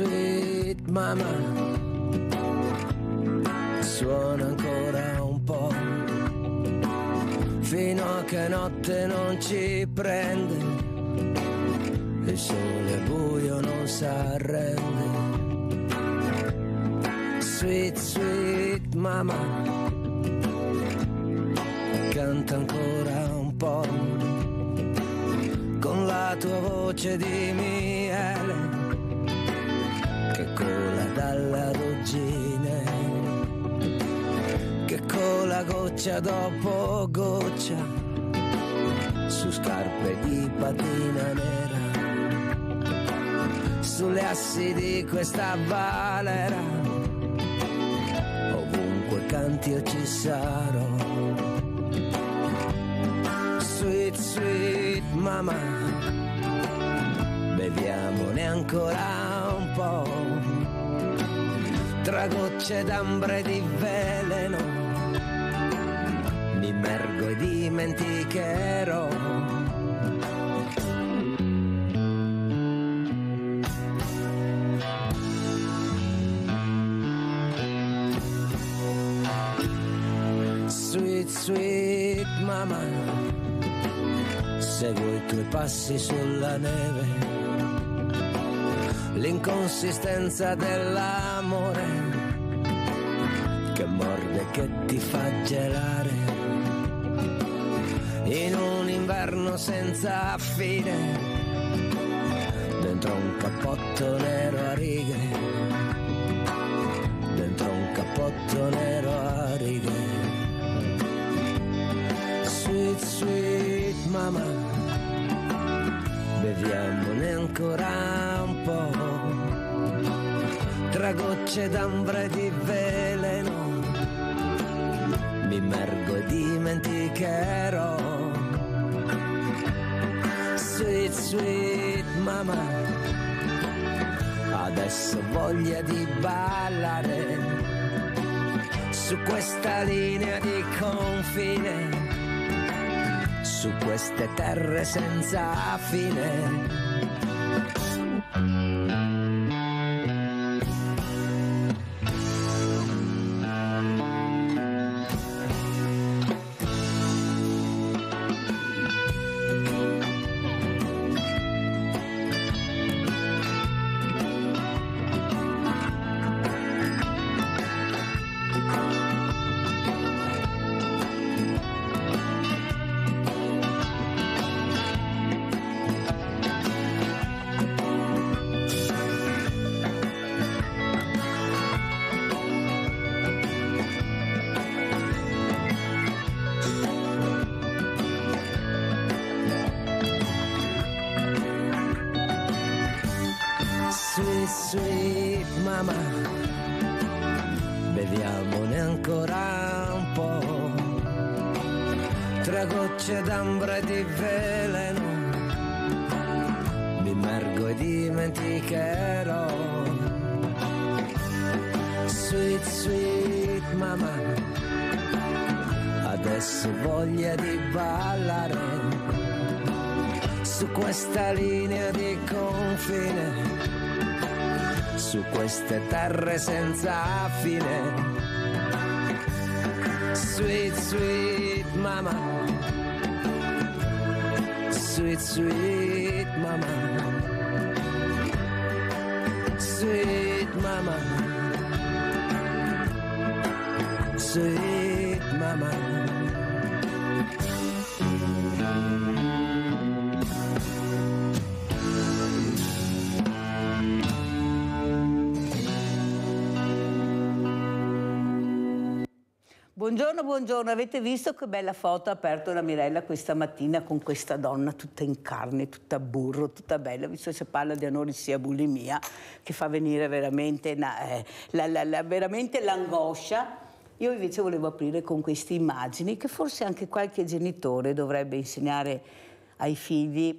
sweet mama, suona ancora un po', fino a che notte non ci prende, il sole buio non s'arrende. Sweet, sweet mama, canta ancora un po', con la tua voce di miele che cola dalla ruggine, che cola goccia dopo goccia su scarpe di patina nera, sulle assi di questa valera, ovunque canti io ci sarò. Sweet, sweet mama, beviamone ancora un po', tra gocce d'ambre di veleno, mi immergo e dimenticherò. Sweet, sweet mama, seguo i tuoi passi sulla neve, l'inconsistenza dell'amore che morde, che ti fa gelare, in un inverno senza fine, dentro un cappotto nero a righe, dentro un cappotto nero a righe. Sweet, sweet mama, beviamone ancora un po', tra gocce d'ambre di veleno, mi immergo e dimenticherò. Sweet, sweet mama, adesso voglia di ballare su questa linea di confine, su queste terre senza fine. Sweet mama, beviamone ancora un po', tra gocce d'ambre di veleno, mi immergo e dimenticherò. Sweet, sweet mama, adesso voglia di ballare su questa linea di confine, su queste terre senza fine. Sweet, sweet mama, sweet, sweet mama, sweet mama, sweet mama. Buongiorno, buongiorno. Avete visto che bella foto ha aperto la Mirella questa mattina con questa donna tutta in carne, tutta burro, tutta bella, visto che si parla di anoressia, bulimia, che fa venire veramente, veramente l'angoscia. Io invece volevo aprire con queste immagini che forse anche qualche genitore dovrebbe insegnare ai figli,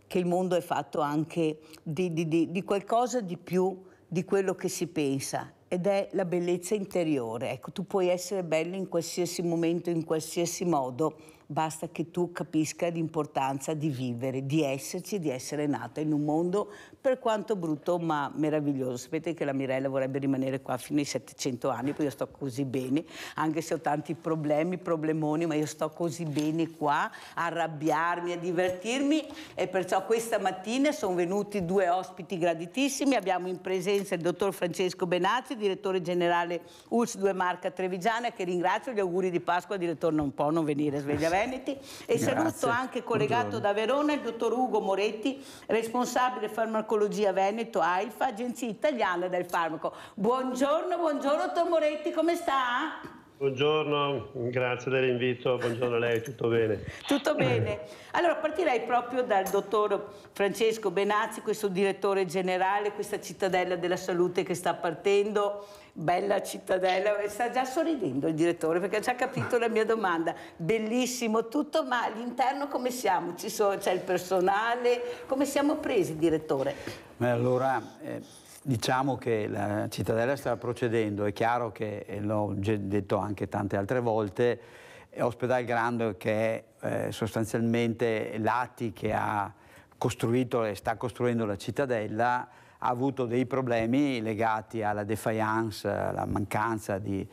che il mondo è fatto anche di qualcosa di più di quello che si pensa, ed è la bellezza interiore. Ecco, tu puoi essere bello in qualsiasi momento, in qualsiasi modo, basta che tu capisca l'importanza di vivere, di esserci, di essere nata in un mondo per quanto brutto ma meraviglioso. Sapete che la Mirella vorrebbe rimanere qua fino ai 700 anni, poi io sto così bene, anche se ho tanti problemi, problemoni, ma io sto così bene qua a arrabbiarmi, a divertirmi, e perciò questa mattina sono venuti due ospiti graditissimi. Abbiamo in presenza il dottor Francesco Benazzi, direttore generale ULSS 2 Marca Trevigiana, che ringrazio. Gli auguri di Pasqua, il direttore non può non venire a Sveglia Veneti. E saluto anche collegato da Verona il dottor Ugo Moretti, responsabile farmacologia Veneto AIFA, Agenzia Italiana del Farmaco. Buongiorno, buongiorno dottor Moretti, come sta? Buongiorno, grazie dell'invito, buongiorno a lei, tutto bene? Tutto bene. Allora partirei proprio dal dottor Francesco Benazzi, questo direttore generale, questa cittadella della salute che sta partendo. Bella cittadella, sta già sorridendo il direttore perché ha già capito la mia domanda. Bellissimo tutto, ma all'interno come siamo? C'è il personale, come siamo presi, direttore? Allora, diciamo che la cittadella sta procedendo, è chiaro che, l'ho già detto anche tante altre volte, Ospedale Grande, che è sostanzialmente l'ATI che ha costruito e sta costruendo la cittadella, ha avuto dei problemi legati alla défaillance, alla mancanza di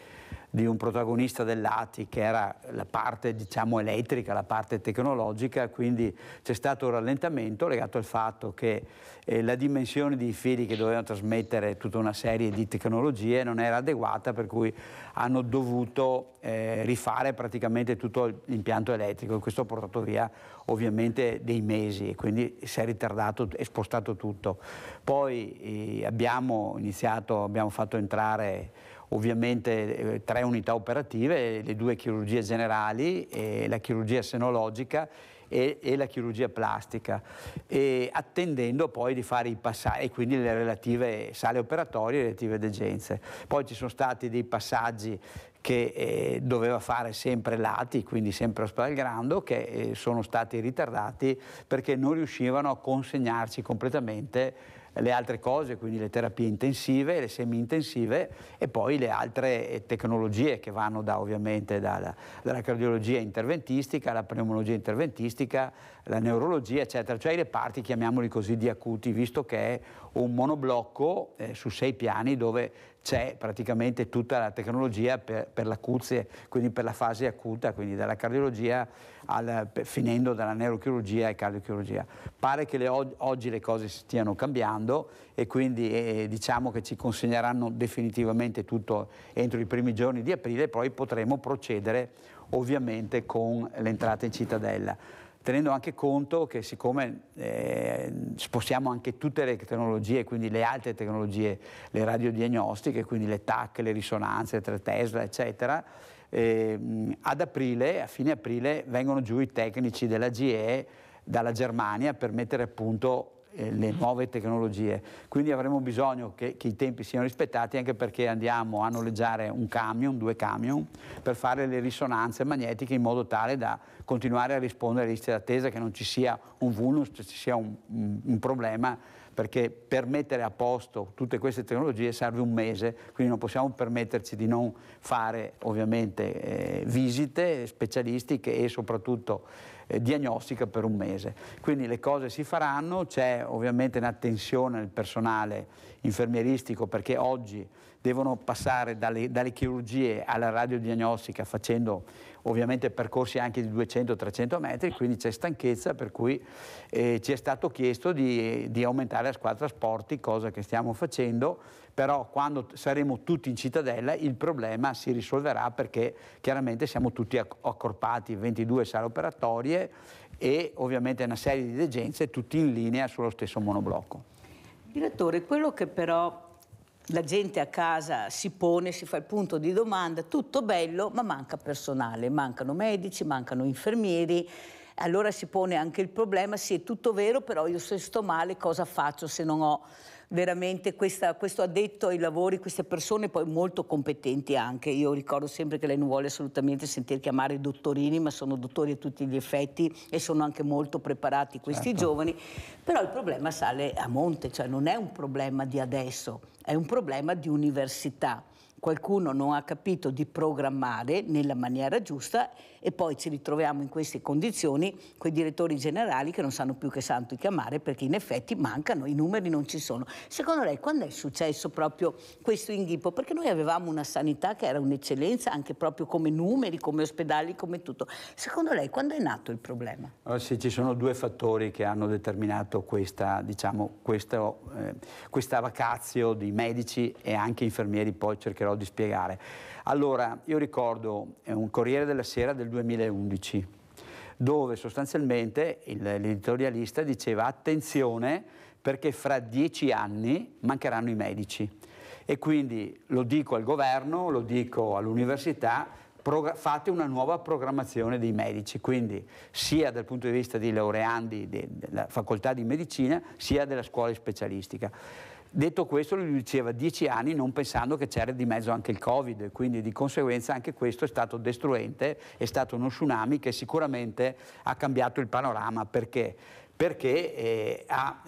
un protagonista dell'ATI che era la parte, diciamo, elettrica, la parte tecnologica, quindi c'è stato un rallentamento legato al fatto che la dimensione di fili che dovevano trasmettere tutta una serie di tecnologie non era adeguata, per cui hanno dovuto rifare praticamente tutto l'impianto elettrico. Questo ha portato via ovviamente dei mesi e quindi si è ritardato e spostato tutto. Poi abbiamo fatto entrare ovviamente 3 unità operative, le 2 chirurgie generali, la chirurgia senologica e la chirurgia plastica, e attendendo poi di fare i passaggi e quindi le relative sale operatorie e le relative degenze. Poi ci sono stati dei passaggi che doveva fare sempre l'ATI, quindi sempre Ospedale Grande, che sono stati ritardati perché non riuscivano a consegnarci completamente le altre cose, quindi le terapie intensive, le semi-intensive e poi le altre tecnologie che vanno ovviamente dalla cardiologia interventistica, alla pneumologia interventistica, la neurologia, eccetera, cioè i reparti, chiamiamoli così, di acuti, visto che è un monoblocco su 6 piani dove c'è praticamente tutta la tecnologia per l'acuzie, quindi per la fase acuta, quindi dalla cardiologia finendo dalla neurochirurgia e cardiochirurgia. Pare che oggi le cose stiano cambiando e quindi diciamo che ci consegneranno definitivamente tutto entro i primi giorni di aprile, e poi potremo procedere ovviamente con l'entrata in cittadella, tenendo anche conto che siccome spostiamo anche tutte le tecnologie, quindi le alte tecnologie, le radiodiagnostiche, quindi le TAC, le risonanze, le 3 Tesla, eccetera, a fine aprile vengono giù i tecnici della GE dalla Germania per mettere a punto le nuove tecnologie, quindi avremo bisogno che i tempi siano rispettati, anche perché andiamo a noleggiare un camion, 2 camion per fare le risonanze magnetiche in modo tale da continuare a rispondere alle liste d'attesa, che non ci sia un vulnus, ci sia un problema, perché per mettere a posto tutte queste tecnologie serve un mese, quindi non possiamo permetterci di non fare ovviamente visite specialistiche e soprattutto diagnostica per un mese. Quindi le cose si faranno, c'è ovviamente un'attenzione al personale infermieristico, perché oggi devono passare dalle chirurgie alla radiodiagnostica facendo ovviamente percorsi anche di 200-300 metri, quindi c'è stanchezza, per cui ci è stato chiesto di aumentare la squadra trasporti, cosa che stiamo facendo, però quando saremo tutti in cittadella il problema si risolverà, perché chiaramente siamo tutti accorpati, 22 sale operatorie e ovviamente una serie di degenze, tutti in linea sullo stesso monoblocco. Direttore, quello che però la gente a casa si pone, si fa il punto di domanda, tutto bello, ma manca personale, mancano medici, mancano infermieri. Allora si pone anche il problema, sì, è tutto vero, però io se sto male cosa faccio se non ho veramente questo addetto ai lavori, queste persone poi molto competenti anche. Io ricordo sempre che lei non vuole assolutamente sentir chiamare dottorini, ma sono dottori a tutti gli effetti e sono anche molto preparati questi giovani, però il problema sale a monte, cioè non è un problema di adesso, è un problema di università. qualcuno non ha capito di programmare nella maniera giusta e poi ci ritroviamo in queste condizioni con i direttori generali che non sanno più che santo chiamare, perché in effetti mancano, i numeri non ci sono. Secondo lei quando è successo proprio questo inghippo? Perché noi avevamo una sanità che era un'eccellenza anche proprio come numeri, come ospedali, come tutto. Secondo lei quando è nato il problema? Allora, sì, ci sono due fattori che hanno determinato questa, diciamo, questa vacatio di medici e anche infermieri, poi cercherò di spiegare. Allora, io ricordo un Corriere della Sera del 2011, dove sostanzialmente l'editorialista diceva attenzione perché fra 10 anni mancheranno i medici. E quindi lo dico al governo, lo dico all'università, fate una nuova programmazione dei medici, quindi sia dal punto di vista dei laureandi della facoltà di medicina, sia della scuola specialistica. Detto questo, lui diceva 10 anni non pensando che c'era di mezzo anche il Covid, quindi di conseguenza anche questo è stato destruente, è stato uno tsunami che sicuramente ha cambiato il panorama. Perché? Perché ha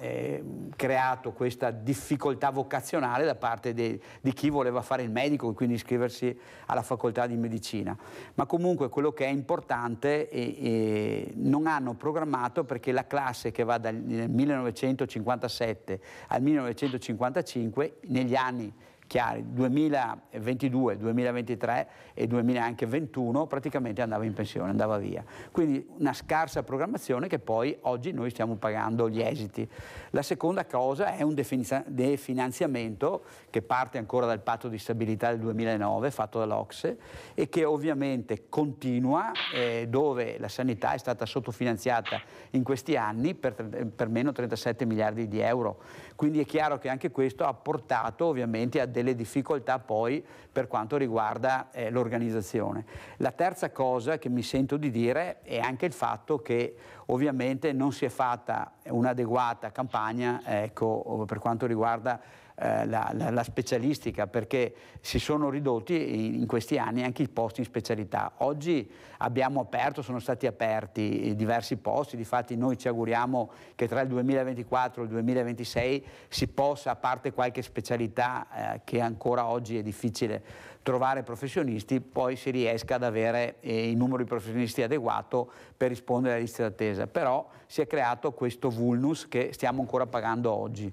creato questa difficoltà vocazionale da parte di chi voleva fare il medico e quindi iscriversi alla facoltà di medicina. Ma comunque quello che è importante, non hanno programmato, perché la classe che va dal 1957 al 1955, negli anni chiari, 2022, 2023 e 2021 praticamente andava in pensione, andava via. Quindi una scarsa programmazione che poi oggi noi stiamo pagando gli esiti. La seconda cosa è un definanziamento che parte ancora dal patto di stabilità del 2009 fatto dall'Ocse e che ovviamente continua, dove la sanità è stata sottofinanziata in questi anni per meno 37 miliardi di euro. Quindi è chiaro che anche questo ha portato ovviamente a delle difficoltà poi per quanto riguarda l'organizzazione. La terza cosa che mi sento di dire è anche il fatto che ovviamente non si è fatta un'adeguata campagna, ecco, per quanto riguarda la specialistica, perché si sono ridotti in questi anni anche i posti in specialità. Oggi abbiamo aperto, sono stati aperti diversi posti, difatti noi ci auguriamo che tra il 2024 e il 2026 si possa, a parte qualche specialità che ancora oggi è difficile trovare professionisti, poi si riesca ad avere il numero di professionisti adeguato per rispondere alle liste d'attesa. Però si è creato questo vulnus che stiamo ancora pagando oggi.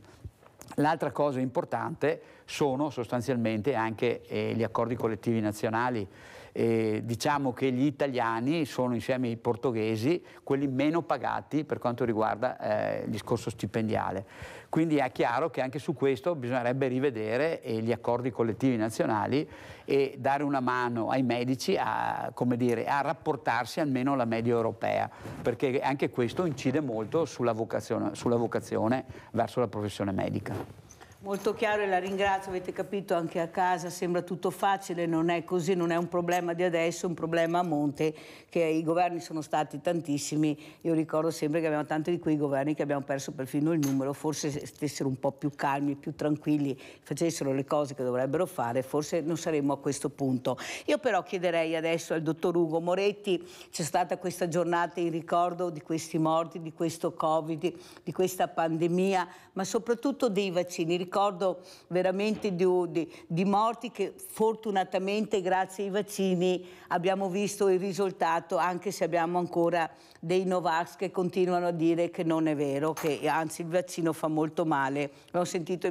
L'altra cosa importante sono sostanzialmente anche gli accordi collettivi nazionali. Diciamo che gli italiani sono, insieme ai portoghesi, quelli meno pagati per quanto riguarda il discorso stipendiale. Quindi è chiaro che anche su questo bisognerebbe rivedere gli accordi collettivi nazionali e dare una mano ai medici a, come dire, a rapportarsi almeno alla media europea, perché anche questo incide molto sulla vocazione verso la professione medica. Molto chiaro e la ringrazio, avete capito anche a casa, sembra tutto facile, non è così, non è un problema di adesso, è un problema a monte, che i governi sono stati tantissimi, io ricordo sempre che abbiamo tanti di quei governi che abbiamo perso perfino il numero, forse se stessero un po' più calmi, più tranquilli, facessero le cose che dovrebbero fare, forse non saremmo a questo punto. Io però chiederei adesso al dottor Ugo Moretti, c'è stata questa giornata in ricordo di questi morti, di questo Covid, di questa pandemia, ma soprattutto dei vaccini. Ricordo veramente di morti che fortunatamente grazie ai vaccini abbiamo visto il risultato, anche se abbiamo ancora dei Novax che continuano a dire che non è vero, che anzi il vaccino fa molto male. Abbiamo sentito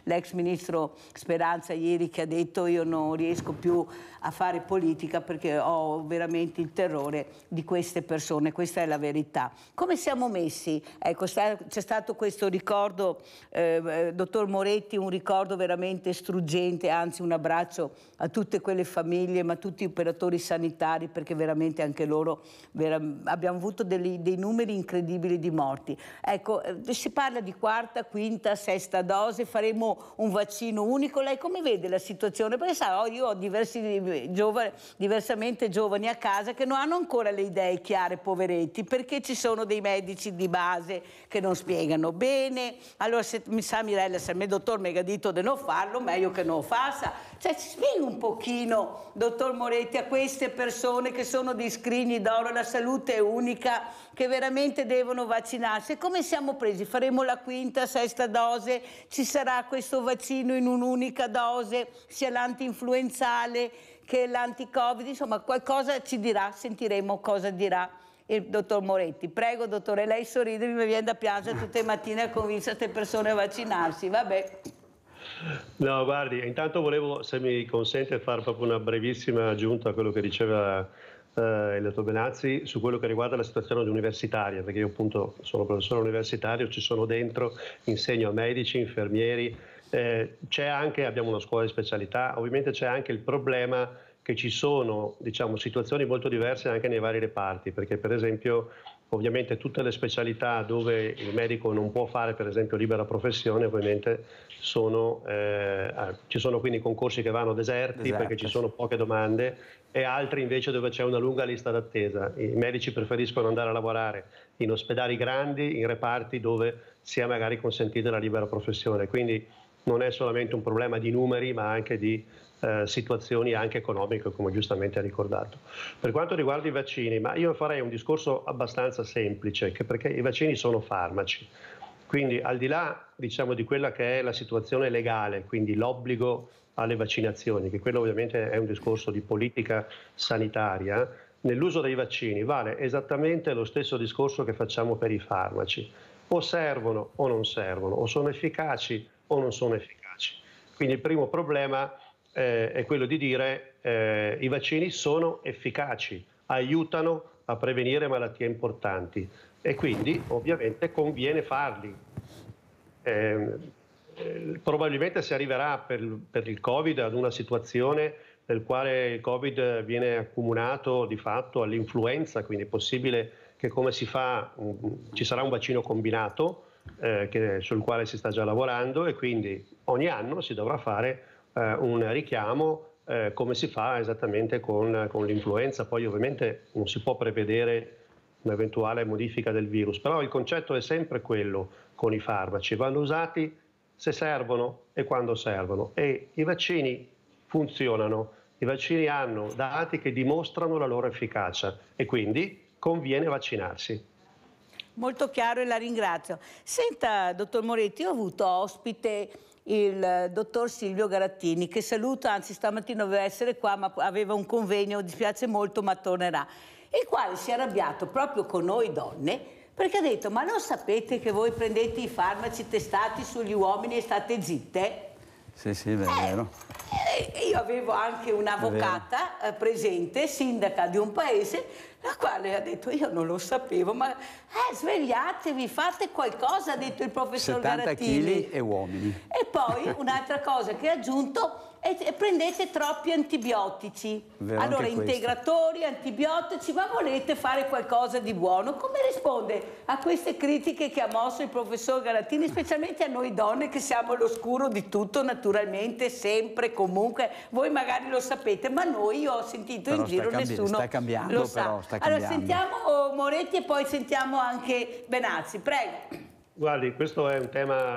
l'ex ministro Speranza ieri che ha detto io non riesco più a fare politica perché ho veramente il terrore di queste persone, questa è la verità. Come siamo messi? Ecco, c'è stato questo ricordo, dottor Moretti, un ricordo veramente struggente, anzi un abbraccio a tutte quelle famiglie, ma a tutti gli operatori sanitari, perché veramente anche loro abbiamo avuto dei numeri incredibili di morti. Ecco, si parla di quarta, quinta, sesta dose, faremo un vaccino unico. Lei come vede la situazione? Perché sa, io ho diversamente giovani a casa che non hanno ancora le idee chiare, poveretti, perché ci sono dei medici di base che non spiegano bene. Allora, mi sa Mirella bella, se il dottor mi ha detto di non farlo, meglio che non lo faccia. Cioè, ci spieghi un pochino, dottor Moretti, a queste persone che sono di scrigni d'oro, la salute è unica, che veramente devono vaccinarsi. Come siamo presi? Faremo la quinta, sesta dose? Ci sarà questo vaccino in un'unica dose, sia l'anti-influenzale che l'anti-Covid? Insomma, qualcosa ci dirà, sentiremo cosa dirà il dottor Moretti. Prego, dottore, lei sorride, mi viene da piangere tutte le mattine a convincere queste persone a vaccinarsi. Vabbè. No, guardi, intanto volevo, se mi consente, fare proprio una brevissima aggiunta a quello che diceva il dottor Benazzi su quello che riguarda la situazione universitaria, perché io appunto sono professore universitario, ci sono dentro, insegno a medici, infermieri, c'è anche, abbiamo una scuola di specialità, ovviamente c'è anche il problema che ci sono, diciamo, situazioni molto diverse anche nei vari reparti, perché per esempio ovviamente tutte le specialità dove il medico non può fare per esempio libera professione, ovviamente ci sono quindi concorsi che vanno deserti perché ci sono poche domande, e altri invece dove c'è una lunga lista d'attesa. I medici preferiscono andare a lavorare in ospedali grandi, in reparti dove sia magari consentita la libera professione, quindi non è solamente un problema di numeri ma anche di situazioni anche economiche, come giustamente ha ricordato. Per quanto riguarda i vaccini, ma io farei un discorso abbastanza semplice, perché i vaccini sono farmaci, quindi al di là, diciamo, di quella che è la situazione legale, quindi l'obbligo alle vaccinazioni, che quello ovviamente è un discorso di politica sanitaria, nell'uso dei vaccini vale esattamente lo stesso discorso che facciamo per i farmaci: o servono o non servono, o sono efficaci o non sono efficaci. Quindi il primo problema è quello di dire i vaccini sono efficaci, aiutano a prevenire malattie importanti e quindi ovviamente conviene farli. Probabilmente si arriverà per il Covid ad una situazione nel quale il Covid viene accomunato di fatto all'influenza, quindi è possibile che come si fa ci sarà un vaccino combinato sul quale si sta già lavorando, e quindi ogni anno si dovrà fare un richiamo come si fa esattamente con l'influenza. Poi ovviamente non si può prevedere un'eventuale modifica del virus, però il concetto è sempre quello con i farmaci: vanno usati se servono e quando servono, e i vaccini funzionano, i vaccini hanno dati che dimostrano la loro efficacia e quindi conviene vaccinarsi. Molto chiaro e la ringrazio. Senta, dottor Moretti, ho avuto ospite il dottor Silvio Garattini, che saluto, anzi stamattina doveva essere qua ma aveva un convegno, dispiace molto ma tornerà, il quale si è arrabbiato proprio con noi donne perché ha detto: ma non sapete che voi prendete i farmaci testati sugli uomini e state zitte? Sì, è vero. Io avevo anche un'avvocata presente, sindaca di un paese, la quale ha detto: io non lo sapevo, ma svegliatevi, fate qualcosa, ha detto il professor Garattini. 70 kg e uomini. E poi un'altra cosa che ha aggiunto: e prendete troppi antibiotici. Vero, allora, integratori, antibiotici, ma volete fare qualcosa di buono? Come risponde a queste critiche che ha mosso il professor Garattini, specialmente a noi donne che siamo all'oscuro di tutto, naturalmente, sempre, comunque? Voi magari lo sapete, ma noi, io ho sentito però in giro, nessuno sta cambiando, lo sa. però sta allora, cambiando. sentiamo Moretti e poi sentiamo anche Benazzi, prego. Guardi, questo è un tema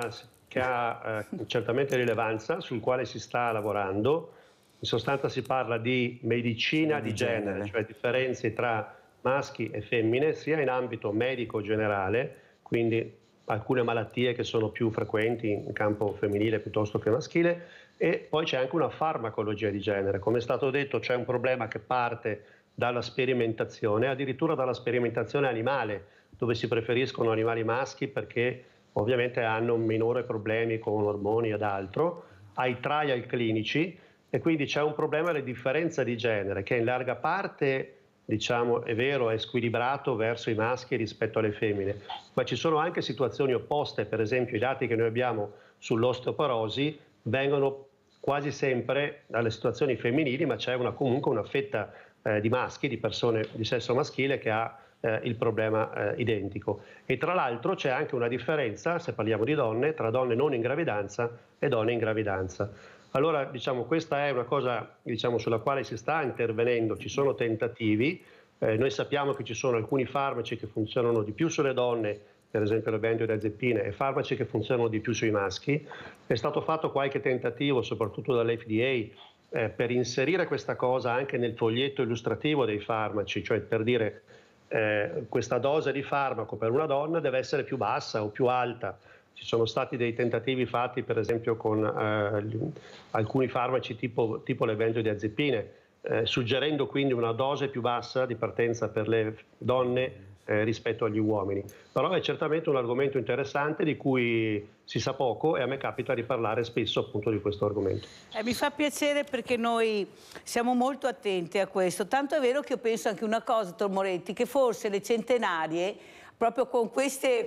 che ha certamente rilevanza, sul quale si sta lavorando. In sostanza si parla di medicina di genere, cioè differenze tra maschi e femmine, sia in ambito medico generale, quindi alcune malattie che sono più frequenti in campo femminile piuttosto che maschile, e poi c'è anche una farmacologia di genere. Come è stato detto, c'è un problema che parte dalla sperimentazione, addirittura dalla sperimentazione animale, dove si preferiscono animali maschi perché ovviamente hanno minore problemi con ormoni ed altro, ai trial clinici, e quindi c'è un problema di differenza di genere che in larga parte, diciamo, è vero, è squilibrato verso i maschi rispetto alle femmine, ma ci sono anche situazioni opposte. Per esempio i dati che noi abbiamo sull'osteoporosi vengono quasi sempre dalle situazioni femminili, ma c'è comunque una fetta di maschi, di persone di sesso maschile che ha il problema identico. E tra l'altro c'è anche una differenza, se parliamo di donne, tra donne non in gravidanza e donne in gravidanza. Allora, diciamo, questa è una cosa, diciamo, sulla quale si sta intervenendo, ci sono tentativi, noi sappiamo che ci sono alcuni farmaci che funzionano di più sulle donne per esempio le benzodiazepine, e farmaci che funzionano di più sui maschi. È stato fatto qualche tentativo, soprattutto dall'FDA, per inserire questa cosa anche nel foglietto illustrativo dei farmaci, cioè per dire questa dose di farmaco per una donna deve essere più bassa o più alta. Ci sono stati dei tentativi fatti per esempio con alcuni farmaci tipo le benzodiazepine, suggerendo quindi una dose più bassa di partenza per le donne rispetto agli uomini. Però è certamente un argomento interessante di cui si sa poco, e a me capita di parlare spesso appunto di questo argomento. Mi fa piacere perché noi siamo molto attenti a questo, tanto è vero che io penso anche una cosa, dottor Moretti, che forse le centenarie proprio con questi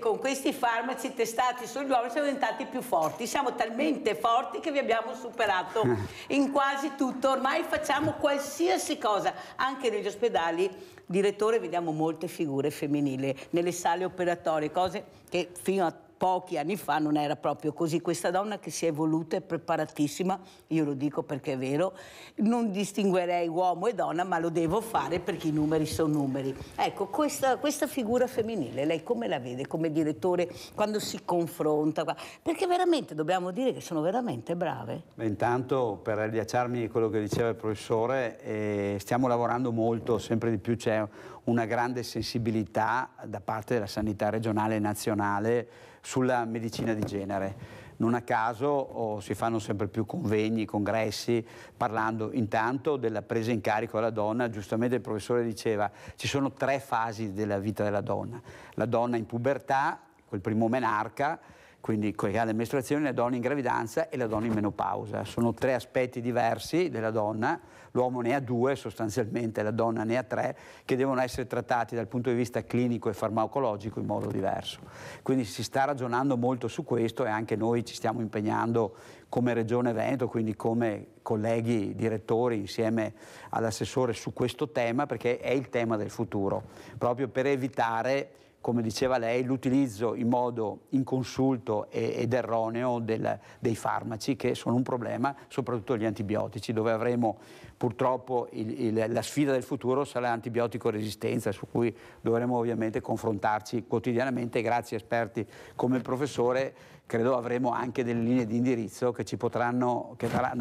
farmaci testati sugli uomini siamo diventati più forti. Siamo talmente forti che vi abbiamo superato in quasi tutto. Ormai facciamo qualsiasi cosa, anche negli ospedali. Direttore, vediamo molte figure femminili nelle sale operatorie, cose che fino a pochi anni fa non era proprio così. Questa donna che si è evoluta è preparatissima, io lo dico perché è vero, non distinguerei uomo e donna, ma lo devo fare perché i numeri sono numeri. Ecco, questa figura femminile, lei come la vede come direttore quando si confronta? Perché veramente dobbiamo dire che sono veramente brave. Beh, intanto, per riallacciarmi a quello che diceva il professore, stiamo lavorando molto, sempre di più c'è una grande sensibilità da parte della sanità regionale e nazionale sulla medicina di genere. Non a caso si fanno sempre più convegni, congressi, parlando intanto della presa in carico della donna. Giustamente il professore diceva, ci sono 3 fasi della vita della donna. La donna in pubertà, quel primo menarca, quindi con le mestruazioni, la donna in gravidanza e la donna in menopausa. Sono 3 aspetti diversi della donna, l'uomo ne ha 2 sostanzialmente, la donna ne ha 3, che devono essere trattati dal punto di vista clinico e farmacologico in modo diverso. Quindi si sta ragionando molto su questo e anche noi ci stiamo impegnando come Regione Veneto, quindi come colleghi direttori insieme all'assessore su questo tema, perché è il tema del futuro, proprio per evitare, come diceva lei, l'utilizzo in modo inconsulto ed erroneo dei farmaci, che sono un problema, soprattutto gli antibiotici, dove avremo purtroppo la sfida del futuro sarà l'antibiotico resistenza, su cui dovremo ovviamente confrontarci quotidianamente. Grazie a esperti come il professore credo avremo anche delle linee di indirizzo che daranno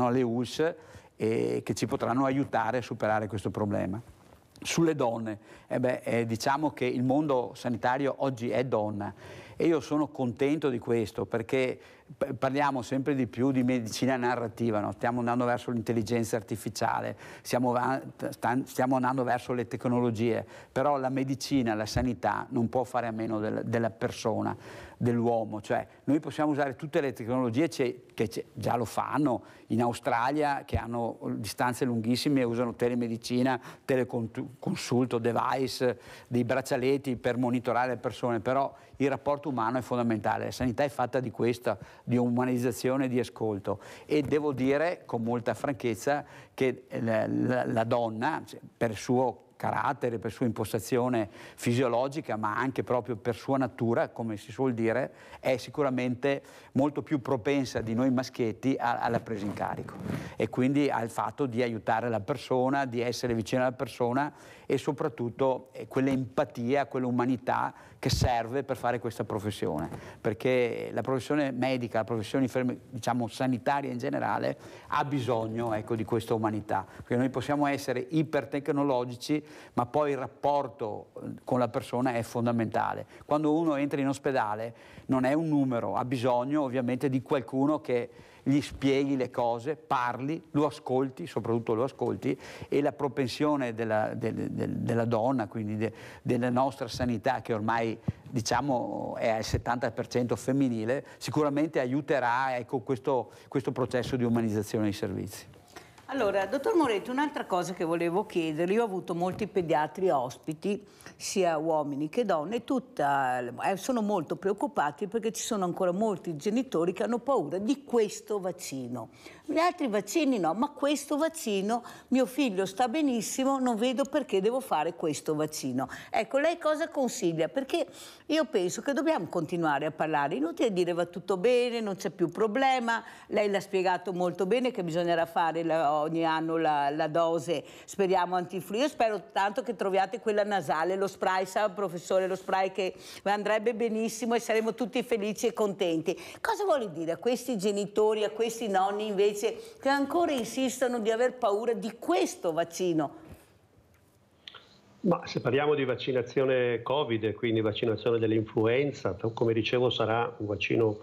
alle ULSS e che ci potranno aiutare a superare questo problema. Sulle donne, diciamo che il mondo sanitario oggi è donna e io sono contento di questo, perché parliamo sempre di più di medicina narrativa, no? Stiamo andando verso l'intelligenza artificiale, stiamo andando verso le tecnologie, però la medicina, la sanità non può fare a meno della persona, dell'uomo. Cioè noi possiamo usare tutte le tecnologie che già lo fanno in Australia, che hanno distanze lunghissime e usano telemedicina, teleconsulto, device, dei braccialetti per monitorare le persone, però il rapporto umano è fondamentale. La sanità è fatta di questa, di umanizzazione e di ascolto, e devo dire con molta franchezza che la donna, per il suo carattere, per sua impostazione fisiologica, ma anche proprio per sua natura, come si suol dire, è sicuramente molto più propensa di noi maschietti alla presa in carico, e quindi al fatto di aiutare la persona, di essere vicino alla persona, e soprattutto quell'empatia, quell'umanità che serve per fare questa professione, perché la professione medica, la professione diciamo sanitaria in generale, ha bisogno, ecco, di questa umanità, perché noi possiamo essere ipertecnologici, ma poi il rapporto con la persona è fondamentale. Quando uno entra in ospedale non è un numero, ha bisogno ovviamente di qualcuno che gli spieghi le cose, parli, lo ascolti, soprattutto lo ascolti, e la propensione della donna, quindi della nostra sanità, che ormai diciamo è al 70% femminile, sicuramente aiuterà, ecco, questo processo di umanizzazione dei servizi. Allora, dottor Moretti, un'altra cosa che volevo chiederle, io ho avuto molti pediatri ospiti, sia uomini che donne, sono molto preoccupati perché ci sono ancora molti genitori che hanno paura di questo vaccino. Gli altri vaccini no, ma questo vaccino, mio figlio sta benissimo, non vedo perché devo fare questo vaccino. Ecco, lei cosa consiglia? Perché io penso che dobbiamo continuare a parlare, inutile dire va tutto bene, non c'è più problema, lei l'ha spiegato molto bene che bisognerà fare ogni anno la dose, speriamo antifluido, io spero tanto che troviate quella nasale, lo spray, sa professore, lo spray che andrebbe benissimo e saremo tutti felici e contenti. Cosa vuole dire a questi genitori, a questi nonni invece che ancora insistono di aver paura di questo vaccino? Ma se parliamo di vaccinazione Covid, quindi vaccinazione dell'influenza, come dicevo sarà un vaccino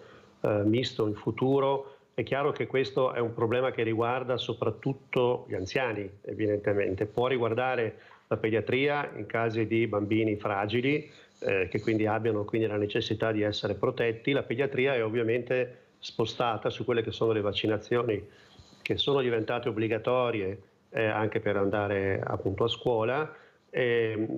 misto in futuro, è chiaro che questo è un problema che riguarda soprattutto gli anziani, evidentemente. Può riguardare la pediatria in casi di bambini fragili, che quindi abbiano la necessità di essere protetti. La pediatria è ovviamente spostata su quelle che sono le vaccinazioni che sono diventate obbligatorie anche per andare appunto a scuola.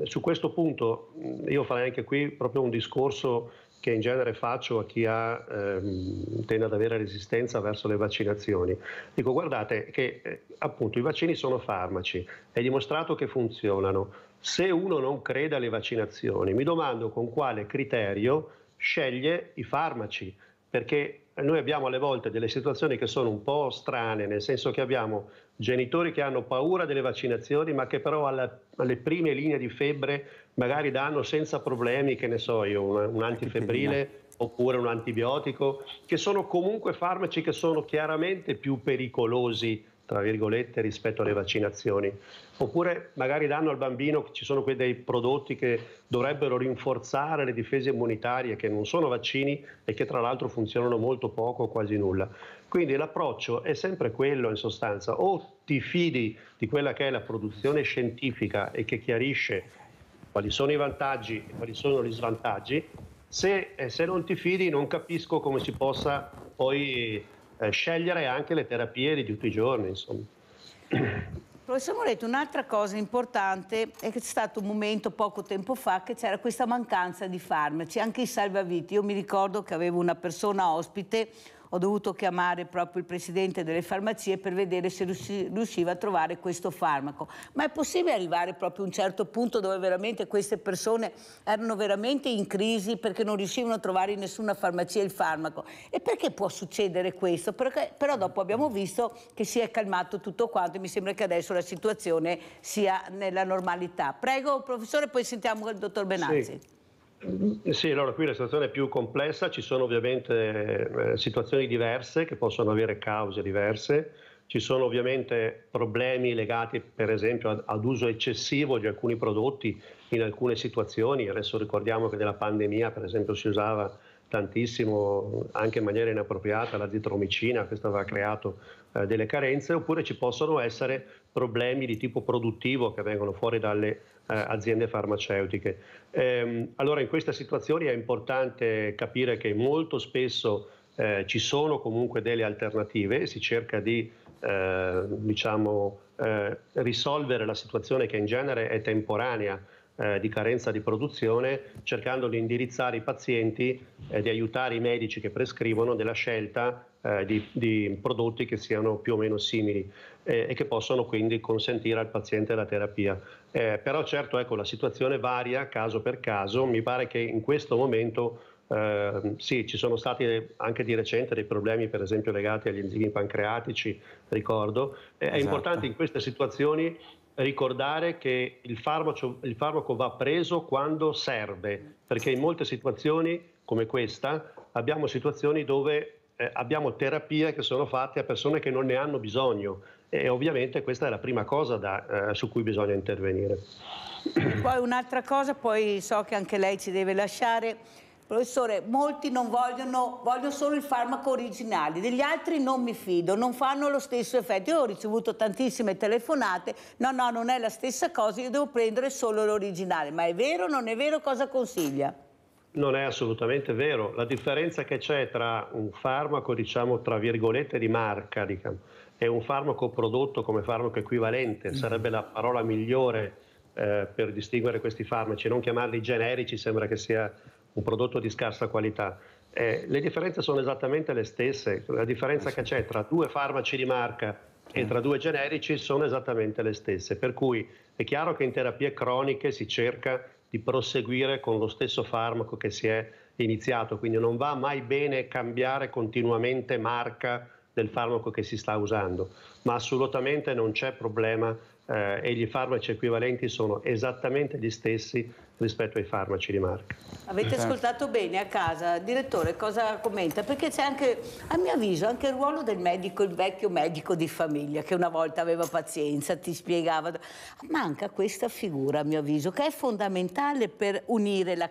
Su questo punto io farei anche qui proprio un discorso che in genere faccio a chi tende ad avere resistenza verso le vaccinazioni. Dico, guardate che appunto i vaccini sono farmaci, è dimostrato che funzionano. Se uno non crede alle vaccinazioni, mi domando con quale criterio sceglie i farmaci, perché noi abbiamo alle volte delle situazioni che sono un po' strane, nel senso che abbiamo genitori che hanno paura delle vaccinazioni, ma che però alle prime linee di febbre magari danno senza problemi, che ne so io, un antifebbrile oppure un antibiotico, che sono comunque farmaci che sono chiaramente più pericolosi, tra virgolette, rispetto alle vaccinazioni. Oppure magari danno al bambino, ci sono dei prodotti che dovrebbero rinforzare le difese immunitarie, che non sono vaccini e che tra l'altro funzionano molto poco o quasi nulla. Quindi l'approccio è sempre quello in sostanza: o ti fidi di quella che è la produzione scientifica e che chiarisce quali sono i vantaggi e quali sono gli svantaggi. Se non ti fidi, non capisco come si possa poi scegliere anche le terapie di tutti i giorni, insomma. Professor Moretti, un'altra cosa importante è che c'è stato un momento poco tempo fa che c'era questa mancanza di farmaci, anche i salvavita. Io mi ricordo che avevo una persona ospite, ho dovuto chiamare proprio il presidente delle farmacie per vedere se riusciva a trovare questo farmaco. Ma è possibile arrivare proprio a un certo punto dove veramente queste persone erano veramente in crisi perché non riuscivano a trovare in nessuna farmacia il farmaco? E perché può succedere questo? Perché, però dopo abbiamo visto che si è calmato tutto quanto e mi sembra che adesso la situazione sia nella normalità. Prego, professore, poi sentiamo il dottor Benazzi. Sì. Sì, allora qui la situazione è più complessa, ci sono ovviamente situazioni diverse che possono avere cause diverse, ci sono ovviamente problemi legati per esempio ad uso eccessivo di alcuni prodotti in alcune situazioni. Adesso ricordiamo che nella pandemia per esempio si usava tantissimo, anche in maniera inappropriata, l'azitromicina, questo aveva creato delle carenze, oppure ci possono essere problemi di tipo produttivo che vengono fuori dalle aziende farmaceutiche. Allora in queste situazioni è importante capire che molto spesso ci sono comunque delle alternative, si cerca di risolvere la situazione che in genere è temporanea di carenza di produzione, cercando di indirizzare i pazienti e di aiutare i medici che prescrivono nella scelta di prodotti che siano più o meno simili e che possono quindi consentire al paziente la terapia. Però certo, ecco, la situazione varia caso per caso. Mi pare che in questo momento sì, ci sono stati anche di recente dei problemi per esempio legati agli enzimi pancreatici, ricordo. È importante in queste situazioni ricordare che il farmaco va preso quando serve, perché in molte situazioni come questa abbiamo situazioni dove abbiamo terapie che sono fatte a persone che non ne hanno bisogno e ovviamente questa è la prima cosa su cui bisogna intervenire. Poi un'altra cosa, poi so che anche lei ci deve lasciare. Professore, molti non vogliono solo il farmaco originale, degli altri non mi fido, non fanno lo stesso effetto. Io ho ricevuto tantissime telefonate, no, non è la stessa cosa, io devo prendere solo l'originale. Ma è vero o non è vero? Cosa consiglia? Non è assolutamente vero. La differenza che c'è tra un farmaco, diciamo, tra virgolette di marca, diciamo, e un farmaco prodotto come farmaco equivalente, sarebbe la parola migliore per distinguere questi farmaci, non chiamarli generici, sembra che sia un prodotto di scarsa qualità. Le differenze sono esattamente le stesse, la differenza che c'è tra 2 farmaci di marca e tra 2 generici sono esattamente le stesse, per cui è chiaro che in terapie croniche si cerca di proseguire con lo stesso farmaco che si è iniziato, quindi non va mai bene cambiare continuamente marca del farmaco che si sta usando, ma assolutamente non c'è problema e gli farmaci equivalenti sono esattamente gli stessi rispetto ai farmaci di marca. Avete ascoltato bene a casa? Direttore, cosa commenta? Perché c'è anche, a mio avviso, anche il ruolo del medico, il vecchio medico di famiglia, che una volta aveva pazienza, ti spiegava. Manca questa figura, a mio avviso, che è fondamentale per unire la...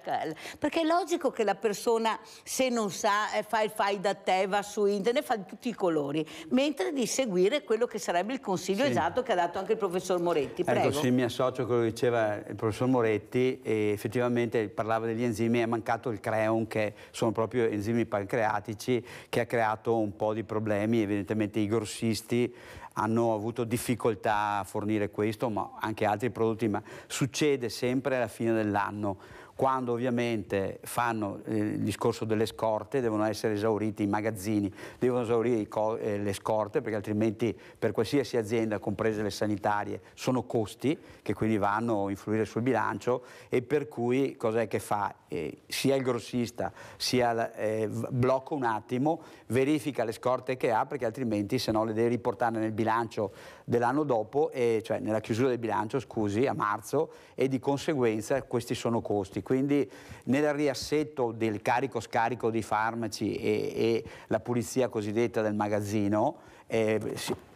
Perché è logico che la persona, se non sa, fa il fai da te, va su internet, fa di tutti i colori, mentre di seguire quello che sarebbe il consiglio esatto che ha dato anche il professor Moretti. Prego. Ecco, sì, mi associo a quello che diceva il professor Moretti, e effettivamente parlava degli enzimi, è mancato il creon, che sono proprio enzimi pancreatici, che ha creato un po' di problemi. Evidentemente i grossisti hanno avuto difficoltà a fornire questo, ma anche altri prodotti, ma succede sempre alla fine dell'anno, quando ovviamente fanno il discorso delle scorte, devono essere esauriti i magazzini, devono esaurire le scorte, perché altrimenti per qualsiasi azienda, comprese le sanitarie, sono costi che quindi vanno a influire sul bilancio, e per cui cos'è che fa? Sia il grossista sia blocca un attimo, verifica le scorte che ha, perché altrimenti se no le deve riportare nel bilancio dell'anno dopo, cioè nella chiusura del bilancio, scusi, a marzo, e di conseguenza questi sono costi. Quindi nel riassetto del carico-scarico dei farmaci e la pulizia cosiddetta del magazzino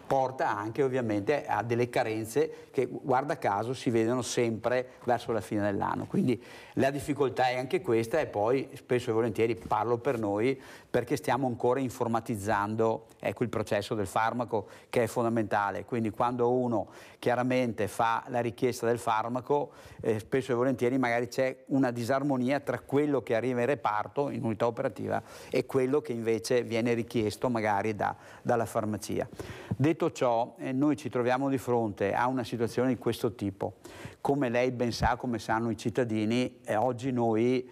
porta anche ovviamente a delle carenze che, guarda caso, si vedono sempre verso la fine dell'anno. Quindi la difficoltà è anche questa, e poi spesso e volentieri parlo per noi, perché stiamo ancora informatizzando il processo del farmaco, che è fondamentale. Quindi quando uno chiaramente fa la richiesta del farmaco, spesso e volentieri magari c'è una disarmonia tra quello che arriva in reparto, in unità operativa, e quello che invece viene richiesto magari dalla farmacia. Detto ciò, noi ci troviamo di fronte a una situazione di questo tipo. Come lei ben sa, come sanno i cittadini, oggi noi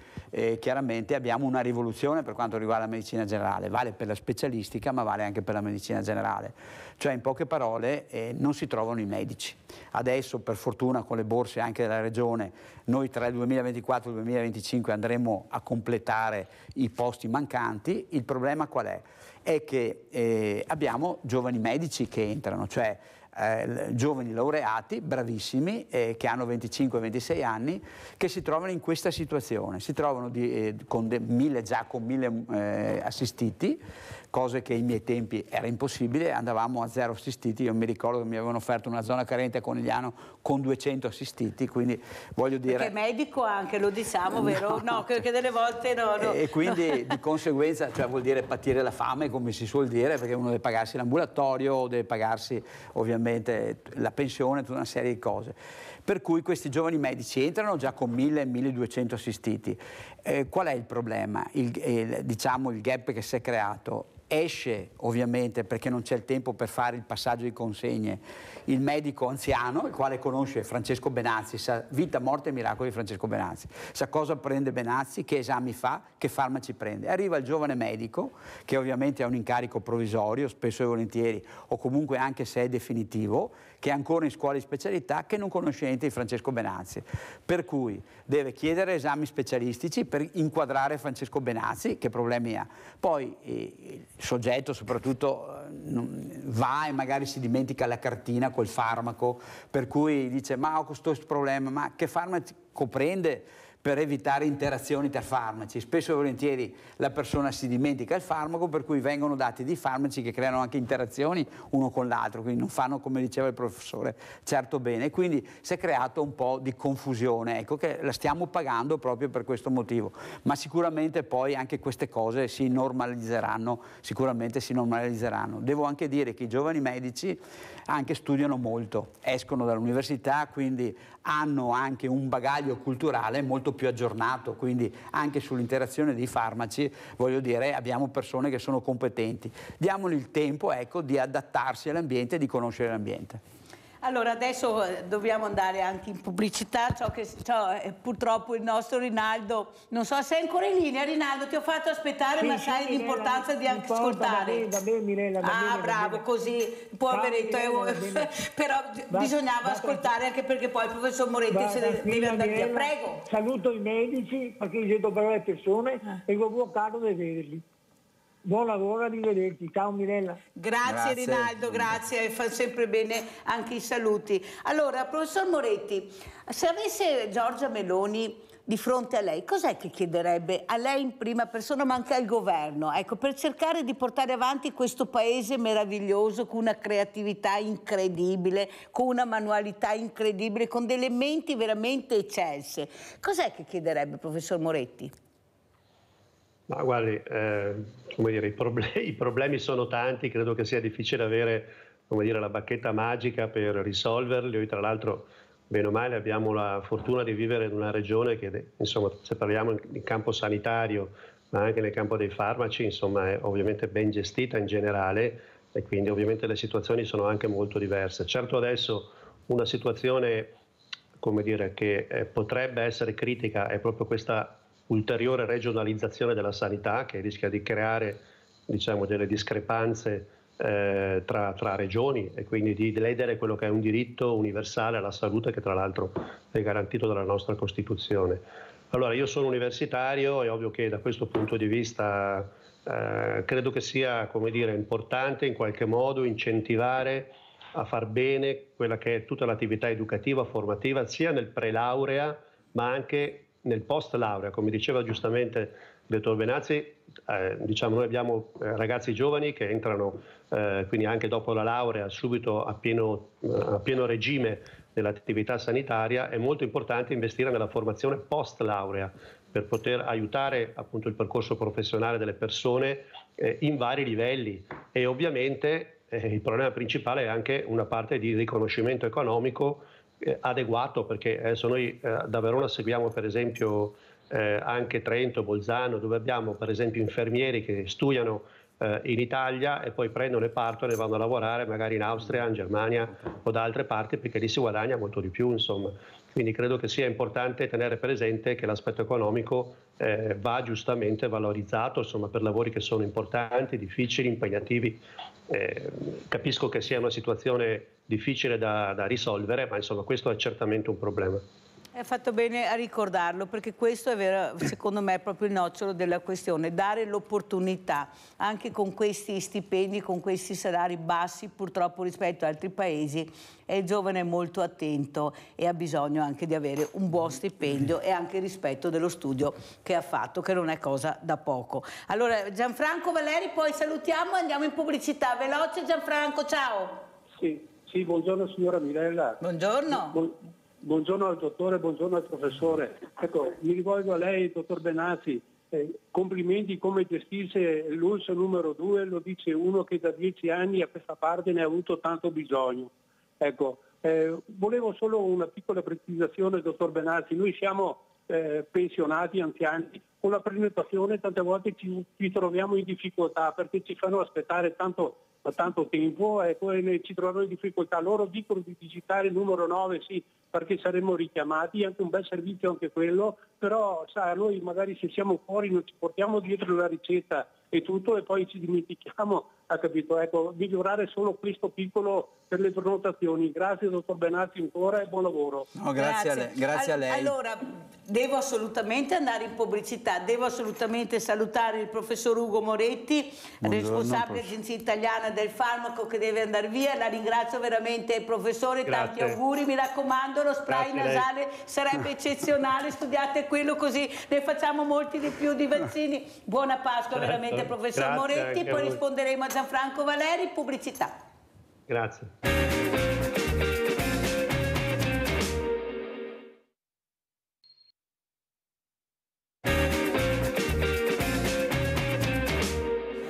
chiaramente abbiamo una rivoluzione per quanto riguarda la medicina generale. Vale per la specialistica, ma vale anche per la medicina generale. Cioè, in poche parole, non si trovano i medici. Adesso, per fortuna, con le borse anche della Regione, noi tra il 2024 e il 2025 andremo a completare i posti mancanti. Il problema qual è? È che abbiamo giovani medici che entrano, cioè giovani laureati, bravissimi, che hanno 25-26 anni, che si trovano in questa situazione. Si trovano con 1000 assistiti, cose che ai miei tempi era impossibile, andavamo a 0 assistiti. Io mi ricordo che mi avevano offerto una zona carente a Conegliano con 200 assistiti, quindi voglio dire... Perché medico anche, lo diciamo, vero? No, che delle volte no. E quindi di conseguenza, cioè, vuol dire patire la fame, come si suol dire, perché uno deve pagarsi l'ambulatorio, deve pagarsi ovviamente la pensione, tutta una serie di cose. Per cui questi giovani medici entrano già con 1000-1200 assistiti. Qual è il problema? Diciamo il gap che si è creato. Esce ovviamente, perché non c'è il tempo per fare il passaggio di consegne, il medico anziano, il quale conosce Francesco Benazzi, sa vita, morte e miracoli di Francesco Benazzi, sa cosa prende Benazzi, che esami fa, che farmaci prende. Arriva il giovane medico, che ovviamente ha un incarico provvisorio, spesso e volentieri, o comunque anche se è definitivo, che è ancora in scuola di specialità, che non conosce niente di Francesco Benazzi, per cui deve chiedere esami specialistici per inquadrare Francesco Benazzi, che problemi ha. Poi il soggetto soprattutto va e magari si dimentica la cartina col farmaco, per cui dice: ma ho questo problema, ma che farmaco prende? Per evitare interazioni tra farmaci. Spesso e volentieri la persona si dimentica il farmaco, per cui vengono dati dei farmaci che creano anche interazioni uno con l'altro, quindi non fanno, come diceva il professore, certo bene. Quindi si è creato un po' di confusione, ecco, che la stiamo pagando proprio per questo motivo. Ma sicuramente poi anche queste cose si normalizzeranno, sicuramente si normalizzeranno. Devo anche dire che i giovani medici anche studiano molto, escono dall'università, quindi hanno anche un bagaglio culturale molto più aggiornato, quindi anche sull'interazione dei farmaci, voglio dire, abbiamo persone che sono competenti. Diamogli il tempo, ecco, di adattarsi all'ambiente e di conoscere l'ambiente. Allora, adesso dobbiamo andare anche in pubblicità, purtroppo il nostro Rinaldo, non so se è ancora in linea. Rinaldo, ti ho fatto aspettare, sì, ma sai sì, l'importanza di anche ascoltare. Va bene, Mirella, bravo, così, poveretto, però bisognava ascoltare anche perché poi il professor Moretti se deve andare via. Prego. Saluto i medici, perché io dovrò le persone e ho caro di vederli. Buon lavoro, arrivederci. Ciao Mirella. Grazie Rinaldo, grazie, fa sempre bene anche i saluti. Allora, professor Moretti, se avesse Giorgia Meloni di fronte a lei, cos'è che chiederebbe a lei in prima persona, ma anche al governo, ecco, per cercare di portare avanti questo paese meraviglioso, con una creatività incredibile, con una manualità incredibile, con delle menti veramente eccelse? Cos'è che chiederebbe, professor Moretti? Ma guardi, come dire, i problemi sono tanti, credo che sia difficile avere, come dire, la bacchetta magica per risolverli. Noi tra l'altro, bene o male, abbiamo la fortuna di vivere in una regione che, insomma, se parliamo in campo sanitario, ma anche nel campo dei farmaci, insomma, è ovviamente ben gestita in generale e quindi ovviamente le situazioni sono anche molto diverse. Certo adesso una situazione, come dire, che potrebbe essere critica è proprio questa ulteriore regionalizzazione della sanità, che rischia di creare, diciamo, delle discrepanze tra regioni e quindi di ledere quello che è un diritto universale alla salute, che tra l'altro è garantito dalla nostra Costituzione. Allora, io sono universitario, è ovvio che da questo punto di vista credo che sia, come dire, importante in qualche modo incentivare a far bene quella che è tutta l'attività educativa, formativa, sia nel pre-laurea ma anche nel post-laurea. Come diceva giustamente il dottor Benazzi, diciamo, noi abbiamo ragazzi giovani che entrano quindi anche dopo la laurea subito a pieno regime nell'attività sanitaria. È molto importante investire nella formazione post-laurea per poter aiutare appunto il percorso professionale delle persone in vari livelli, e ovviamente il problema principale è anche una parte di riconoscimento economico adeguato, perché adesso noi da Verona seguiamo per esempio anche Trento, Bolzano, dove abbiamo per esempio infermieri che studiano in Italia e poi prendono e partono e vanno a lavorare magari in Austria, in Germania o da altre parti, perché lì si guadagna molto di più, insomma. Quindi credo che sia importante tenere presente che l'aspetto economico va giustamente valorizzato, insomma, per lavori che sono importanti, difficili, impegnativi. Capisco che sia una situazione difficile da risolvere, ma insomma questo è certamente un problema. Hai fatto bene a ricordarlo, perché questo è vero, secondo me è proprio il nocciolo della questione, dare l'opportunità anche con questi stipendi, con questi salari bassi purtroppo rispetto ad altri paesi, e il giovane è molto attento e ha bisogno anche di avere un buon stipendio e anche il rispetto dello studio che ha fatto, che non è cosa da poco. Allora Gianfranco Valeri, poi salutiamo e andiamo in pubblicità. Veloce Gianfranco, ciao. Sì, buongiorno signora Mirella. Buongiorno. Buongiorno al dottore, buongiorno al professore. Ecco, mi rivolgo a lei, dottor Benazzi. Complimenti come gestisce l'ULSS numero 2, lo dice uno che da 10 anni a questa parte ne ha avuto tanto bisogno. Ecco, volevo solo una piccola precisazione, dottor Benazzi. Noi siamo pensionati, anziani, con la prenotazione tante volte ci troviamo in difficoltà perché ci fanno aspettare tanto tempo e poi ci troviamo in difficoltà. Loro dicono di digitare il numero 9, sì, perché saremmo richiamati, è anche un bel servizio anche quello, però sa, noi magari se siamo fuori non ci portiamo dietro la ricetta e tutto e poi ci dimentichiamo, ha capito? Ecco, migliorare solo questo piccolo per le prenotazioni. Grazie dottor Benazzi ancora e buon lavoro. No, grazie a lei. Allora, devo assolutamente andare in pubblicità, devo assolutamente salutare il professor Ugo Moretti, responsabile Agenzia Italiana del Farmaco, che deve andare via. La ringrazio veramente, professore, tanti auguri, mi raccomando, lo spray nasale sarebbe eccezionale, studiate quello così ne facciamo molti di più di vaccini. Buona Pasqua veramente professor Moretti, poi risponderemo a Gianfranco Valeri, pubblicità. Grazie.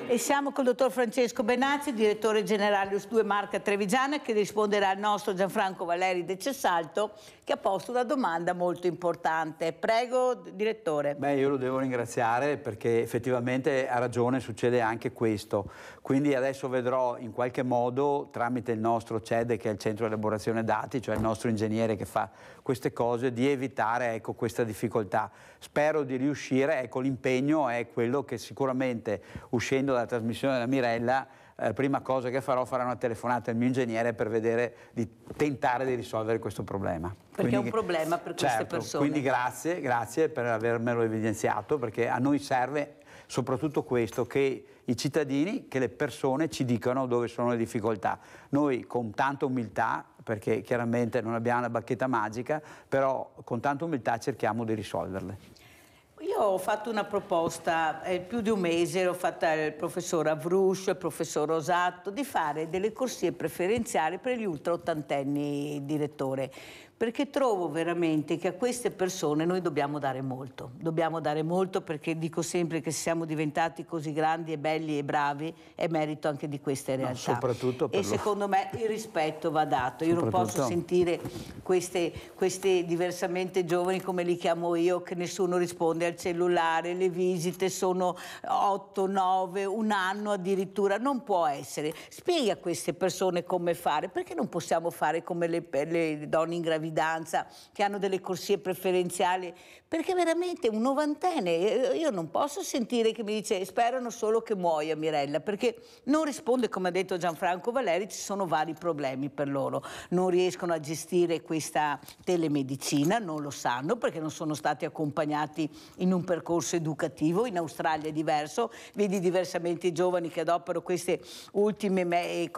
E siamo col dottor Francesco Benazzi, direttore generale ULSS 2 Marca Trevigiana, che risponderà al nostro Gianfranco Valeri de Cessalto, che ha posto una domanda molto importante. Prego, direttore. Beh, io lo devo ringraziare perché effettivamente ha ragione, succede anche questo. Quindi adesso vedrò in qualche modo, tramite il nostro CED, che è il centro di elaborazione dati, cioè il nostro ingegnere che fa queste cose, di evitare, ecco, questa difficoltà. Spero di riuscire, ecco, l'impegno è quello che sicuramente, uscendo dalla trasmissione della Mirella, prima cosa che farò, farò una telefonata al mio ingegnere per vedere di tentare di risolvere questo problema. Perché è un problema per queste persone. Quindi grazie per avermelo evidenziato, perché a noi serve soprattutto questo, che i cittadini, che le persone ci dicano dove sono le difficoltà. Noi con tanta umiltà, perché chiaramente non abbiamo una bacchetta magica, però con tanta umiltà cerchiamo di risolverle. Io ho fatto una proposta più di un mese, l'ho fatta il professor Avruscio, il professor Rosato, di fare delle corsie preferenziali per gli ultra ottantenni, direttore, perché trovo veramente che a queste persone noi dobbiamo dare molto perché dico sempre che se siamo diventati così grandi e belli e bravi è merito anche di queste realtà. Soprattutto per secondo me il rispetto va dato, io non posso sentire queste diversamente giovani, come li chiamo io, che nessuno risponde al cellulare, le visite sono 8, 9, un anno addirittura, non può essere. Spieghi a queste persone come fare, perché non possiamo fare come le donne in gravidanza che hanno delle corsie preferenziali, perché veramente un novantenne, io non posso sentire che mi dice sperano solo che muoia Mirella, perché non risponde, come ha detto Gianfranco Valeri, ci sono vari problemi per loro, non riescono a gestire questa telemedicina, non lo sanno perché non sono stati accompagnati in un percorso educativo. In Australia è diverso, vedi diversamente i giovani che adoperano queste ultime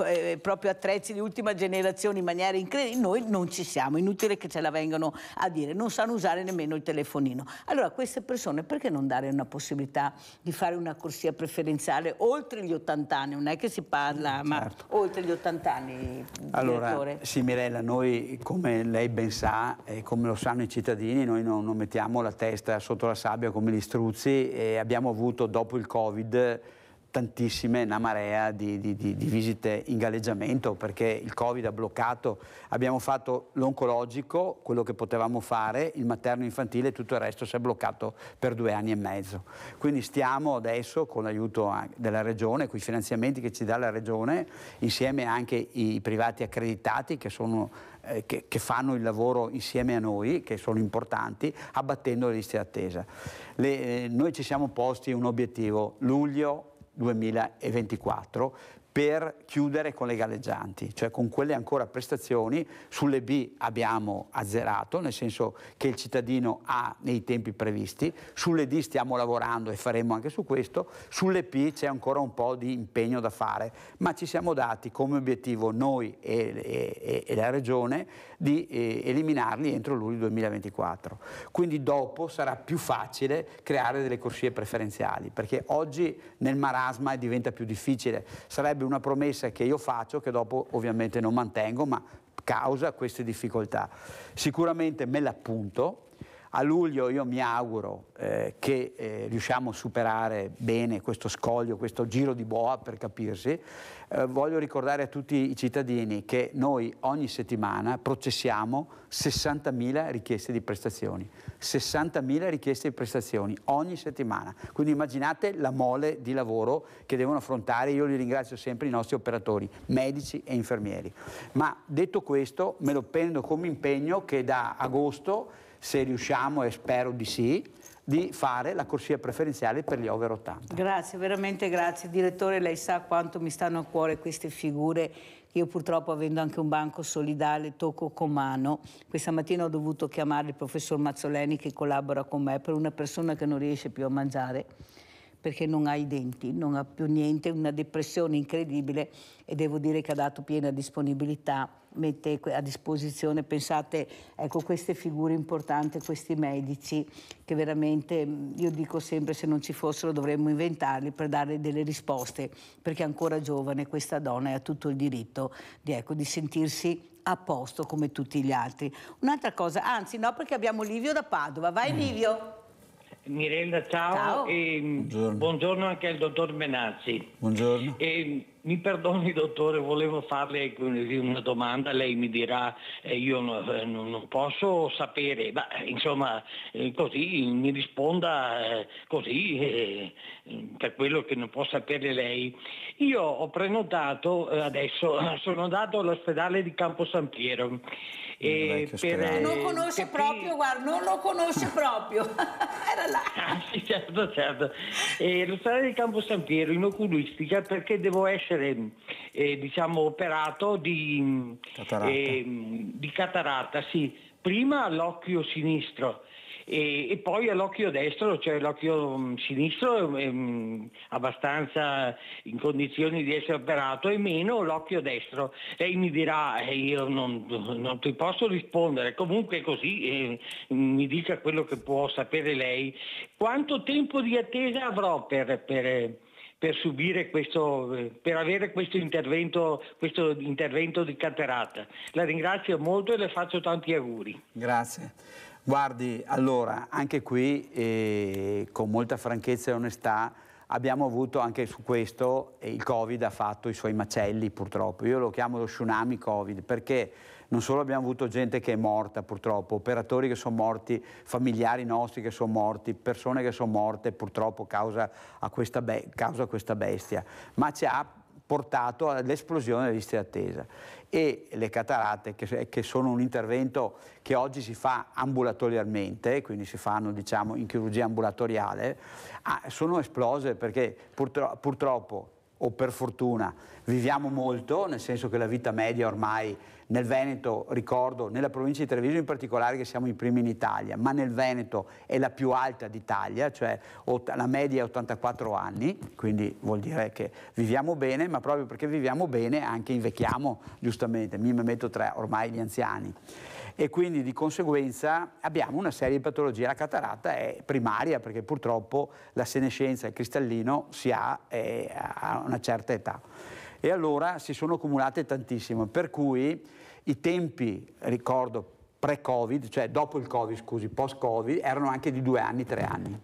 proprio attrezzi di ultima generazione in maniera incredibile, noi non ci siamo, inutile che ce la vengano a dire, non sanno usare nemmeno il telefonino. Allora queste persone perché non dare una possibilità di fare una corsia preferenziale oltre gli 80 anni, non è che si parla, ma certo, oltre gli 80 anni, allora, direttore? Sì, Mirella, noi, come lei ben sa e come lo sanno i cittadini, noi non mettiamo la testa sotto la sabbia come gli struzzi, e abbiamo avuto dopo il Covid tantissime, una marea di visite in galleggiamento, perché il Covid ha bloccato. Abbiamo fatto l'oncologico, quello che potevamo fare, il materno infantile, tutto il resto si è bloccato per 2 anni e mezzo. Quindi stiamo adesso, con l'aiuto della Regione, con i finanziamenti che ci dà la Regione, insieme anche i privati accreditati che fanno il lavoro insieme a noi, che sono importanti, abbattendo le liste d'attesa. Noi ci siamo posti un obiettivo, luglio 2024, per chiudere con le galleggianti, cioè con quelle ancora prestazioni. Sulle B abbiamo azzerato, nel senso che il cittadino ha nei tempi previsti, sulle D stiamo lavorando e faremo anche su questo, sulle P c'è ancora un po' di impegno da fare, ma ci siamo dati come obiettivo noi e la Regione di eliminarli entro luglio 2024. Quindi dopo sarà più facile creare delle corsie preferenziali, perché oggi nel marasma diventa più difficile. Sarebbe una promessa che io faccio, che dopo ovviamente non mantengo, ma causa queste difficoltà. Sicuramente me l'appunto. A luglio io mi auguro che riusciamo a superare bene questo scoglio, questo giro di boa, per capirsi. Voglio ricordare a tutti i cittadini che noi ogni settimana processiamo 60.000 richieste di prestazioni. 60.000 richieste di prestazioni ogni settimana. Quindi immaginate la mole di lavoro che devono affrontare. Io li ringrazio sempre, i nostri operatori, medici e infermieri. Ma detto questo, me lo prendo come impegno che da agosto, se riusciamo, e spero di sì, di fare la corsia preferenziale per gli over 80. Grazie, veramente grazie. Direttore, lei sa quanto mi stanno a cuore queste figure che io purtroppo, avendo anche un banco solidale, tocco con mano. Questa mattina ho dovuto chiamare il professor Mazzoleni, che collabora con me, per una persona che non riesce più a mangiare perché non ha i denti, non ha più niente, una depressione incredibile, e devo dire che ha dato piena disponibilità, mette a disposizione, pensate, ecco, queste figure importanti, questi medici che veramente, io dico sempre, se non ci fossero dovremmo inventarli per dare delle risposte, perché è ancora giovane questa donna e ha tutto il diritto di sentirsi a posto come tutti gli altri. Un'altra cosa, anzi no, perché abbiamo Livio da Padova. Vai Livio! Ciao. Ciao. E buongiorno anche al dottor Benazzi. Buongiorno. Mi perdoni dottore, volevo farle una domanda, lei mi dirà, io non posso sapere, ma insomma così mi risponda così per quello che non può sapere lei. Io ho prenotato adesso, sono andato all'ospedale di Campo San Piero. Non conosce proprio, guarda, non lo conosce proprio. Era là. Sì, certo. L'ospedale di Campo San Piero in oculistica perché devo essere operato di cataratta, sì, prima all'occhio sinistro e poi all'occhio destro, cioè l'occhio sinistro è abbastanza in condizioni di essere operato e meno l'occhio destro. Lei mi dirà, io non ti posso rispondere, comunque così mi dica quello che può sapere lei. Quanto tempo di attesa avrò per subire per avere questo intervento di cataratta? La ringrazio molto e le faccio tanti auguri. Grazie. Guardi, allora, anche qui con molta franchezza e onestà abbiamo avuto anche su questo, il Covid ha fatto i suoi macelli purtroppo. Io lo chiamo lo tsunami Covid perché non solo abbiamo avuto gente che è morta purtroppo, operatori che sono morti, familiari nostri che sono morti, persone che sono morte purtroppo causa questa bestia, ma ci ha portato all'esplosione delle liste d'attesa. E le cataratte, che sono un intervento che oggi si fa ambulatorialmente, quindi si fanno diciamo in chirurgia ambulatoriale, sono esplose perché purtroppo o per fortuna viviamo molto, nel senso che la vita media ormai nel Veneto, ricordo, nella provincia di Treviso in particolare che siamo i primi in Italia, ma nel Veneto è la più alta d'Italia, cioè la media è 84 anni, quindi vuol dire che viviamo bene, ma proprio perché viviamo bene anche invecchiamo, giustamente, mi metto tra ormai gli anziani. E quindi di conseguenza abbiamo una serie di patologie. La cataratta è primaria perché purtroppo la senescenza, il cristallino si ha a una certa età. E allora si sono accumulate tantissimo, per cui i tempi, ricordo, pre-Covid, cioè dopo il Covid, scusi, post-Covid, erano anche di 2 anni, 3 anni.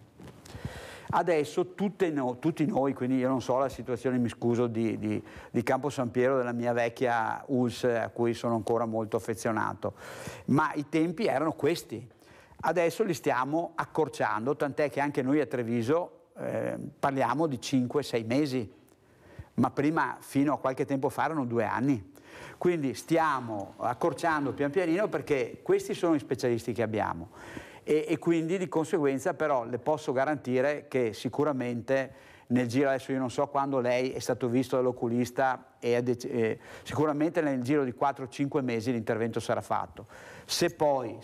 Adesso tutti noi, quindi io non so la situazione, mi scuso, di Campo San Piero, della mia vecchia ULSS a cui sono ancora molto affezionato, ma i tempi erano questi. Adesso li stiamo accorciando, tant'è che anche noi a Treviso parliamo di 5-6 mesi, ma prima, fino a qualche tempo fa, erano 2 anni. Quindi stiamo accorciando pian pianino perché questi sono gli specialisti che abbiamo. E quindi di conseguenza però le posso garantire che sicuramente nel giro, adesso io non so quando lei è stato visto dall'oculista, sicuramente nel giro di 4-5 mesi l'intervento sarà fatto. Se poi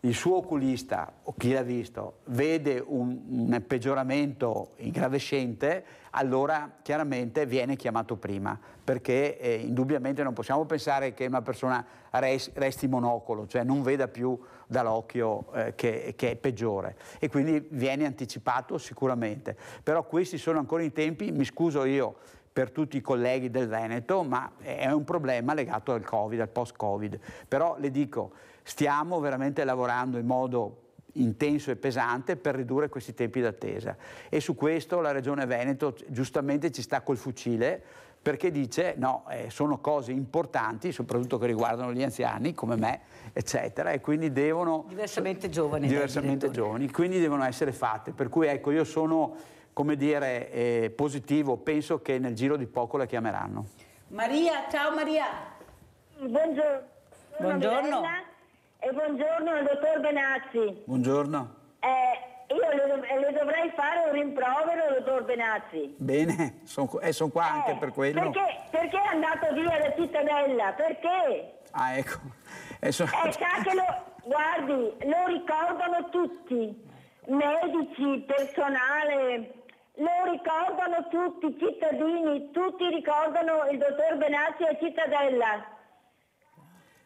il suo oculista o chi l'ha visto vede un peggioramento ingravescente, allora chiaramente viene chiamato prima, perché indubbiamente non possiamo pensare che una persona resti monocolo, cioè non veda più dall'occhio che è peggiore, e quindi viene anticipato sicuramente. Però questi sono ancora i tempi, mi scuso io per tutti i colleghi del Veneto, ma è un problema legato al Covid, al post-Covid. Però le dico, stiamo veramente lavorando in modo intenso e pesante per ridurre questi tempi d'attesa, e su questo la Regione Veneto giustamente ci sta col fucile, perché dice no, sono cose importanti, soprattutto che riguardano gli anziani come me, eccetera, e quindi devono... Diversamente giovani, quindi devono essere fatte. Per cui ecco, io sono, come dire, positivo, penso che nel giro di poco la chiameranno. Maria, ciao Maria. Buongiorno. Buongiorno. E buongiorno al dottor Benazzi. Buongiorno. Io le dovrei fare un rimprovero, dottor Benazzi. Bene, sono qua anche per quello. Perché è andato via da Cittadella? Perché? Ah, ecco. Sa che guardi, lo ricordano tutti, medici, personale, lo ricordano tutti, cittadini, tutti ricordano il dottor Benazzi a Cittadella.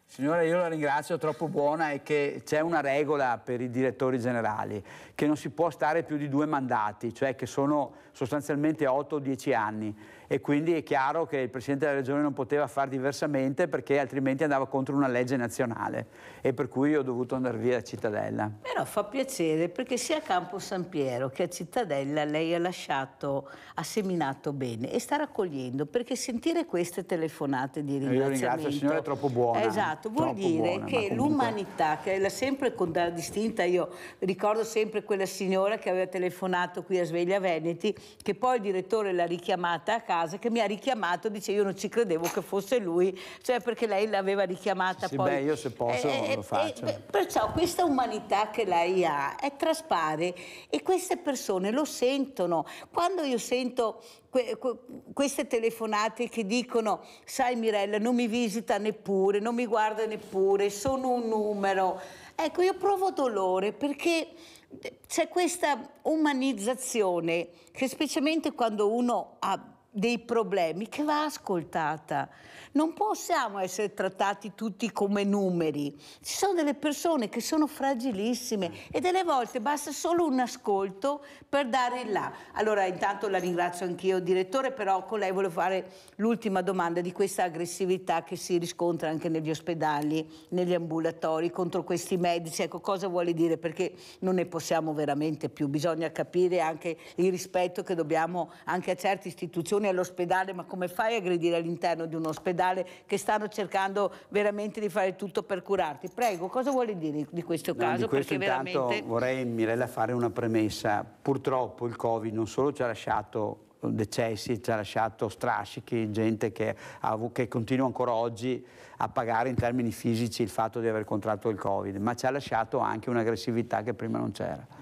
Signora, io la ringrazio, troppo buona, è che c'è una regola per i direttori generali, che non si può stare più di 2 mandati, cioè che sono sostanzialmente 8 o 10 anni, e quindi è chiaro che il Presidente della Regione non poteva far diversamente perché altrimenti andava contro una legge nazionale, e per cui ho dovuto andare via da Cittadella. Però fa piacere perché sia a Campo San Piero che a Cittadella lei ha seminato bene e sta raccogliendo, perché sentire queste telefonate di ringraziamento... Io ringrazio, la signora è troppo buona. Esatto, vuol dire che l'umanità, che l'ha sempre contraddistinta, io ricordo sempre quella signora che aveva telefonato qui a Sveglia Veneti, che poi il direttore l'ha richiamata a casa, che mi ha richiamato, dice io non ci credevo che fosse lui, cioè perché lei l'aveva richiamata sì, poi... Beh, io se posso lo faccio. Perciò questa umanità che lei ha traspare, e queste persone lo sentono. Quando io sento queste telefonate che dicono sai Mirella, non mi visita neppure, non mi guarda neppure, sono un numero, ecco, io provo dolore perché c'è questa umanizzazione che, specialmente quando uno ha dei problemi, che va ascoltata. Non possiamo essere trattati tutti come numeri. Ci sono delle persone che sono fragilissime e delle volte basta solo un ascolto per dare il là. Allora, intanto la ringrazio anch'io, direttore, però con lei volevo fare l'ultima domanda di questa aggressività che si riscontra anche negli ospedali, negli ambulatori, contro questi medici. Ecco, cosa vuole dire? Perché non ne possiamo veramente più. Bisogna capire anche il rispetto che dobbiamo anche a certe istituzioni, all'ospedale, ma come fai a aggredire all'interno di un ospedale che stanno cercando veramente di fare tutto per curarti? Prego, cosa vuole dire di questo caso? Di questo perché intanto veramente... vorrei, Mirella, fare una premessa. Purtroppo il Covid non solo ci ha lasciato decessi, ci ha lasciato strascichi, gente che continua ancora oggi a pagare in termini fisici il fatto di aver contratto il Covid, ma ci ha lasciato anche un'aggressività che prima non c'era,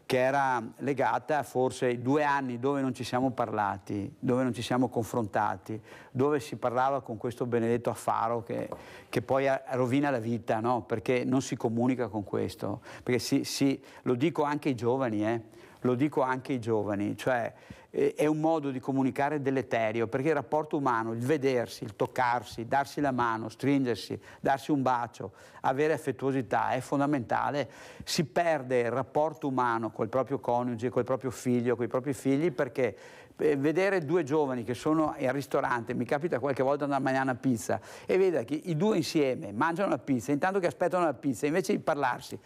che era legata forse ai 2 anni dove non ci siamo parlati, dove non ci siamo confrontati, dove si parlava con questo benedetto affaro che poi rovina la vita, no? Perché non si comunica con questo. Perché lo dico anche ai giovani, lo dico anche ai giovani, cioè è un modo di comunicare deleterio, perché il rapporto umano, il vedersi, il toccarsi, darsi la mano, stringersi, darsi un bacio, avere affettuosità è fondamentale. Si perde il rapporto umano col proprio coniuge, col proprio figlio, coi propri figli, perché vedere 2 giovani che sono al ristorante, mi capita qualche volta andare a mangiare una pizza e vedo che i 2 insieme mangiano la pizza, intanto che aspettano la pizza, invece di parlarsi,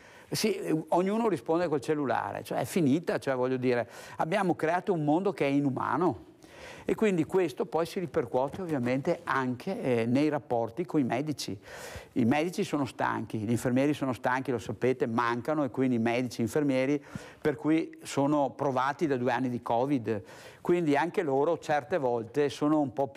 ognuno risponde col cellulare, cioè è finita, cioè voglio dire, abbiamo creato un mondo che è inumano. E quindi questo poi si ripercuote ovviamente anche nei rapporti con i medici. I medici sono stanchi, gli infermieri sono stanchi, lo sapete, mancano, e quindi i medici e infermieri, per cui sono provati da 2 anni di Covid, quindi anche loro certe volte sono un po'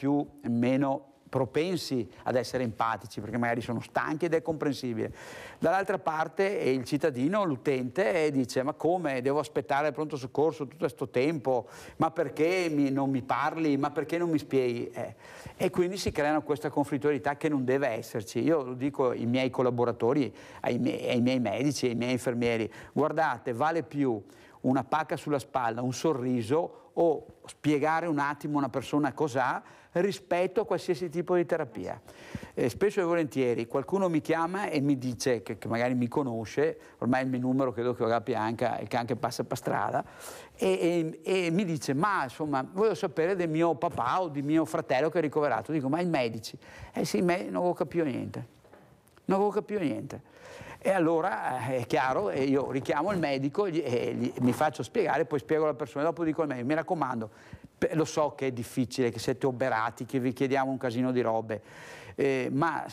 meno propensi ad essere empatici, perché magari sono stanchi, ed è comprensibile. Dall'altra parte il cittadino, l'utente, dice ma come, devo aspettare il pronto soccorso tutto questo tempo, ma perché non mi parli, ma perché non mi spieghi? E quindi si creano questa conflittualità che non deve esserci. Io lo dico ai miei collaboratori, ai miei medici, ai miei infermieri, guardate, vale più una pacca sulla spalla, un sorriso, o spiegare un attimo a una persona cos'ha, rispetto a qualsiasi tipo di terapia. Spesso e volentieri qualcuno mi chiama e mi dice che magari mi conosce, ormai il mio numero credo che lo abbia anche il can che passa per strada, e mi dice ma insomma voglio sapere del mio papà o di mio fratello che è ricoverato. Dico ma i medici? Sì, non avevo capito niente, non avevo capito niente. E allora è chiaro, io richiamo il medico e mi faccio spiegare, poi spiego alla persona, dopo dico al medico, mi raccomando, lo so che è difficile, che siete oberati, che vi chiediamo un casino di robe, ma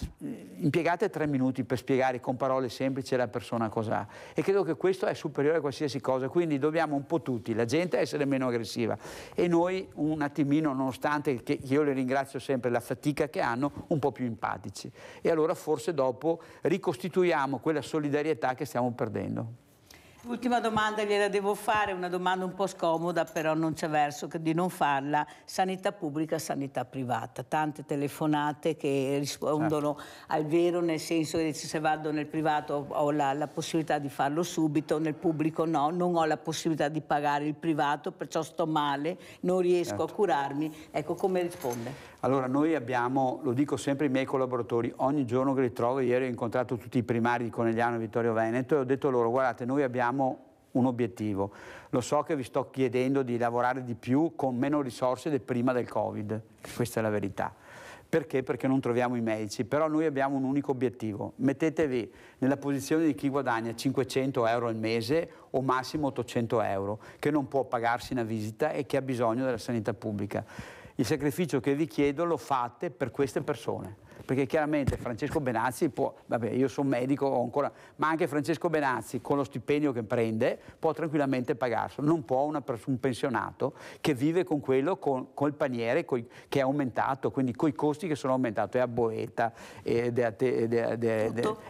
impiegate 3 minuti per spiegare con parole semplici alla persona cos'ha, e credo che questo è superiore a qualsiasi cosa. Quindi dobbiamo un po' tutti, la gente, essere meno aggressiva, e noi un attimino, nonostante che io le ringrazio sempre la fatica che hanno, un po' più empatici, e allora forse dopo ricostituiamo quella solidarietà che stiamo perdendo. L'ultima domanda gliela devo fare, una domanda un po' scomoda, però non c'è verso di non farla. Sanità pubblica, sanità privata. Tante telefonate che rispondono al vero, nel senso che se vado nel privato ho la possibilità di farlo subito, nel pubblico no, non ho la possibilità di pagare il privato, perciò sto male, non riesco a curarmi. Ecco, come risponde? Allora, noi abbiamo, lo dico sempre ai miei collaboratori, ogni giorno che li trovo, ieri ho incontrato tutti i primari di Conegliano e Vittorio Veneto e ho detto loro, guardate, noi abbiamo un obiettivo. Lo so che vi sto chiedendo di lavorare di più con meno risorse del prima del Covid, questa è la verità. Perché? Perché non troviamo i medici, però noi abbiamo un unico obiettivo. Mettetevi nella posizione di chi guadagna 500 euro al mese o massimo 800 euro, che non può pagarsi una visita e che ha bisogno della sanità pubblica. Il sacrificio che vi chiedo lo fate per queste persone, perché chiaramente Francesco Benazzi può, vabbè, io sono medico ho ancora, ma anche Francesco Benazzi con lo stipendio che prende può tranquillamente pagarselo, non può un pensionato che vive con quello, col paniere che è aumentato, quindi coi costi che sono aumentati, è a boeta,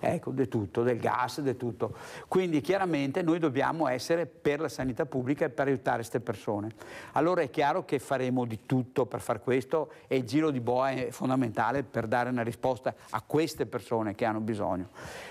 ecco, di tutto, del gas, di tutto. Quindi chiaramente noi dobbiamo essere per la sanità pubblica e per aiutare queste persone. Allora è chiaro che faremo di tutto per far questo e il giro di boa è fondamentale per dare una risposta a queste persone che hanno bisogno.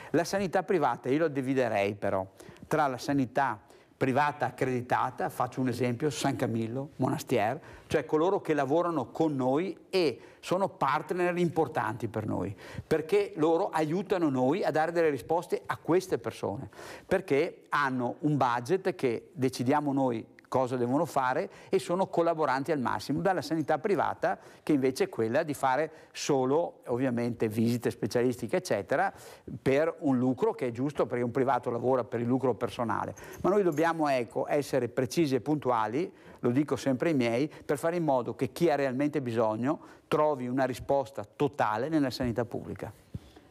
La sanità privata io la dividerei però tra la sanità privata accreditata, faccio un esempio, San Camillo, Monastier, cioè coloro che lavorano con noi e sono partner importanti per noi, perché loro aiutano noi a dare delle risposte a queste persone, perché hanno un budget che decidiamo noi cosa devono fare e sono collaboranti al massimo, dalla sanità privata che invece è quella di fare solo ovviamente visite specialistiche eccetera per un lucro che è giusto perché un privato lavora per il lucro personale, ma noi dobbiamo essere precisi e puntuali, lo dico sempre ai miei, per fare in modo che chi ha realmente bisogno trovi una risposta totale nella sanità pubblica.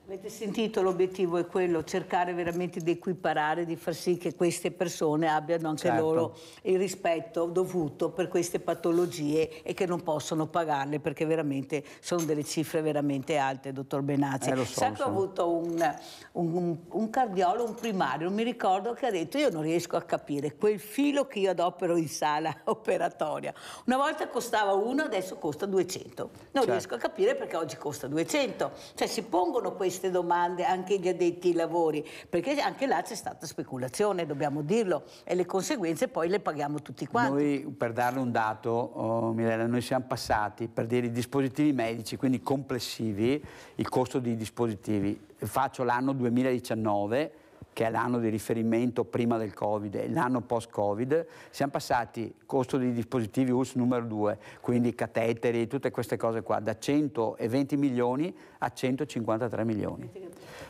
Avete sentito, l'obiettivo è quello, cercare veramente di equiparare, di far sì che queste persone abbiano anche loro il rispetto dovuto per queste patologie e che non possono pagarle perché veramente sono delle cifre veramente alte, dottor Benazzi. Sa che ho avuto un cardiologo, un primario, mi ricordo che ha detto io non riesco a capire quel filo che io adopero in sala operatoria. Una volta costava 1, adesso costa 200. Non riesco a capire perché oggi costa 200. Cioè si pongono queste domande anche gli addetti ai lavori, perché anche là c'è stata speculazione, dobbiamo dirlo, e le conseguenze poi le paghiamo tutti quanti. Noi, per darle un dato, Mirella, noi siamo passati per dire i dispositivi medici, quindi complessivi, il costo dei dispositivi, faccio l'anno 2019, che è l'anno di riferimento prima del Covid e l'anno post-Covid, siamo passati, costo dei dispositivi ULSS numero 2, quindi cateteri, tutte queste cose qua, da 120 milioni a 153 milioni.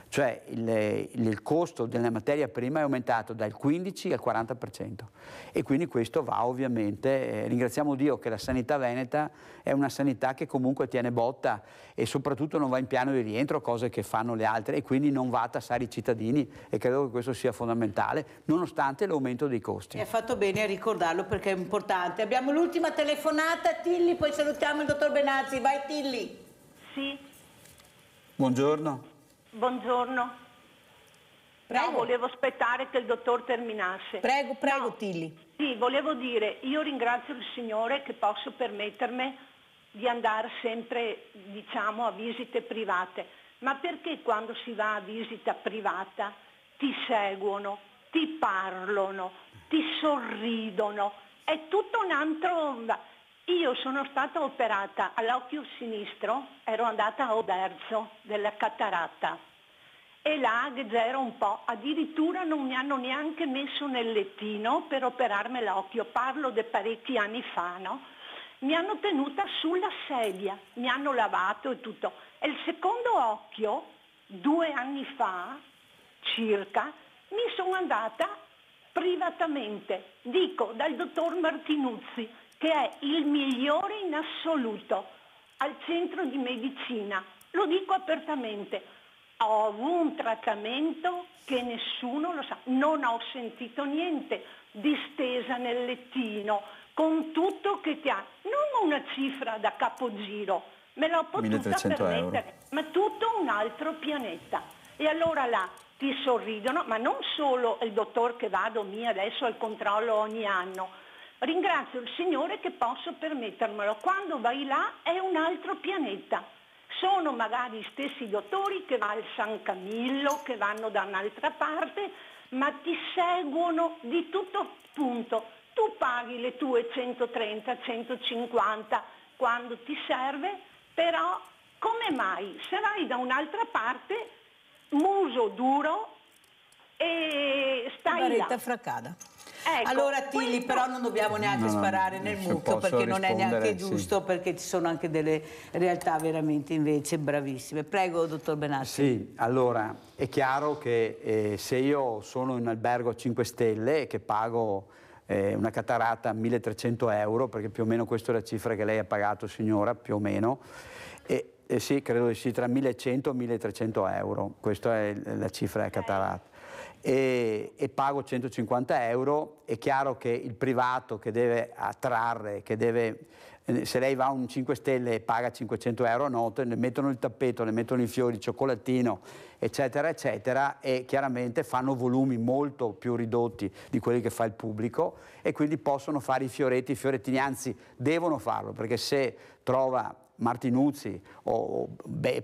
Cioè il costo della materia prima è aumentato dal 15 al 40%. E quindi questo va ovviamente, ringraziamo Dio che la sanità veneta è una sanità che comunque tiene botta e soprattutto non va in piano di rientro, cose che fanno le altre, e quindi non va a tassare i cittadini, e credo che questo sia fondamentale, nonostante l'aumento dei costi. E ha fatto bene a ricordarlo perché è importante. Abbiamo l'ultima telefonata, Tilly, poi salutiamo il dottor Benazzi. Vai Tilly. Sì. Buongiorno. Buongiorno. Prego. No, volevo aspettare che il dottor terminasse. Prego, prego Tilly. Sì, volevo dire, io ringrazio il Signore che posso permettermi di andare sempre, diciamo, a visite private, ma perché quando si va a visita privata ti seguono, ti parlano, ti sorridono, è tutto un altro... Io sono stata operata all'occhio sinistro, ero andata a Oderzo della cataratta e là ero un po', addirittura non mi hanno neanche messo nel lettino per operarmi l'occhio, parlo di parecchi anni fa, no? Mi hanno tenuta sulla sedia, mi hanno lavato e tutto. E il secondo occhio, 2 anni fa, circa, mi sono andata privatamente, dico, dal dottor Martinuzzi, che è il migliore in assoluto, al centro di medicina, lo dico apertamente, ho avuto un trattamento che nessuno lo sa, non ho sentito niente, distesa nel lettino, con tutto che ti ha, non una cifra da capogiro, me l'ho potuta permettere, ma tutto un altro pianeta. E allora là, ti sorridono, ma non solo il dottor che vado mia adesso al controllo ogni anno. Ringrazio il Signore che posso permettermelo. Quando vai là è un altro pianeta. Sono magari gli stessi dottori che vanno al San Camillo, che vanno da un'altra parte, ma ti seguono di tutto punto. Tu paghi le tue 130, 150 quando ti serve, però come mai se vai da un'altra parte, muso duro e stai là? Fraccada. Ecco, allora Tilly, però non dobbiamo neanche sparare nel mucchio, perché non è neanche giusto, perché ci sono anche delle realtà veramente invece bravissime. Prego, dottor Benassi. Sì, allora è chiaro che se io sono in albergo a 5 stelle e che pago una cataratta a 1.300 euro, perché più o meno questa è la cifra che lei ha pagato, signora, più o meno, sì, credo che sia tra 1.100 e 1.300 euro, questa è la cifra della cataratta. E pago 150 euro, è chiaro che il privato che deve attrarre, che deve, se lei va a un 5 stelle e paga 500 euro a notte, le mettono il tappeto, le mettono i fiori, il cioccolatino, eccetera, eccetera, e chiaramente fanno volumi molto più ridotti di quelli che fa il pubblico e quindi possono fare i fiorettini, anzi devono farlo, perché se trova Martinuzzi o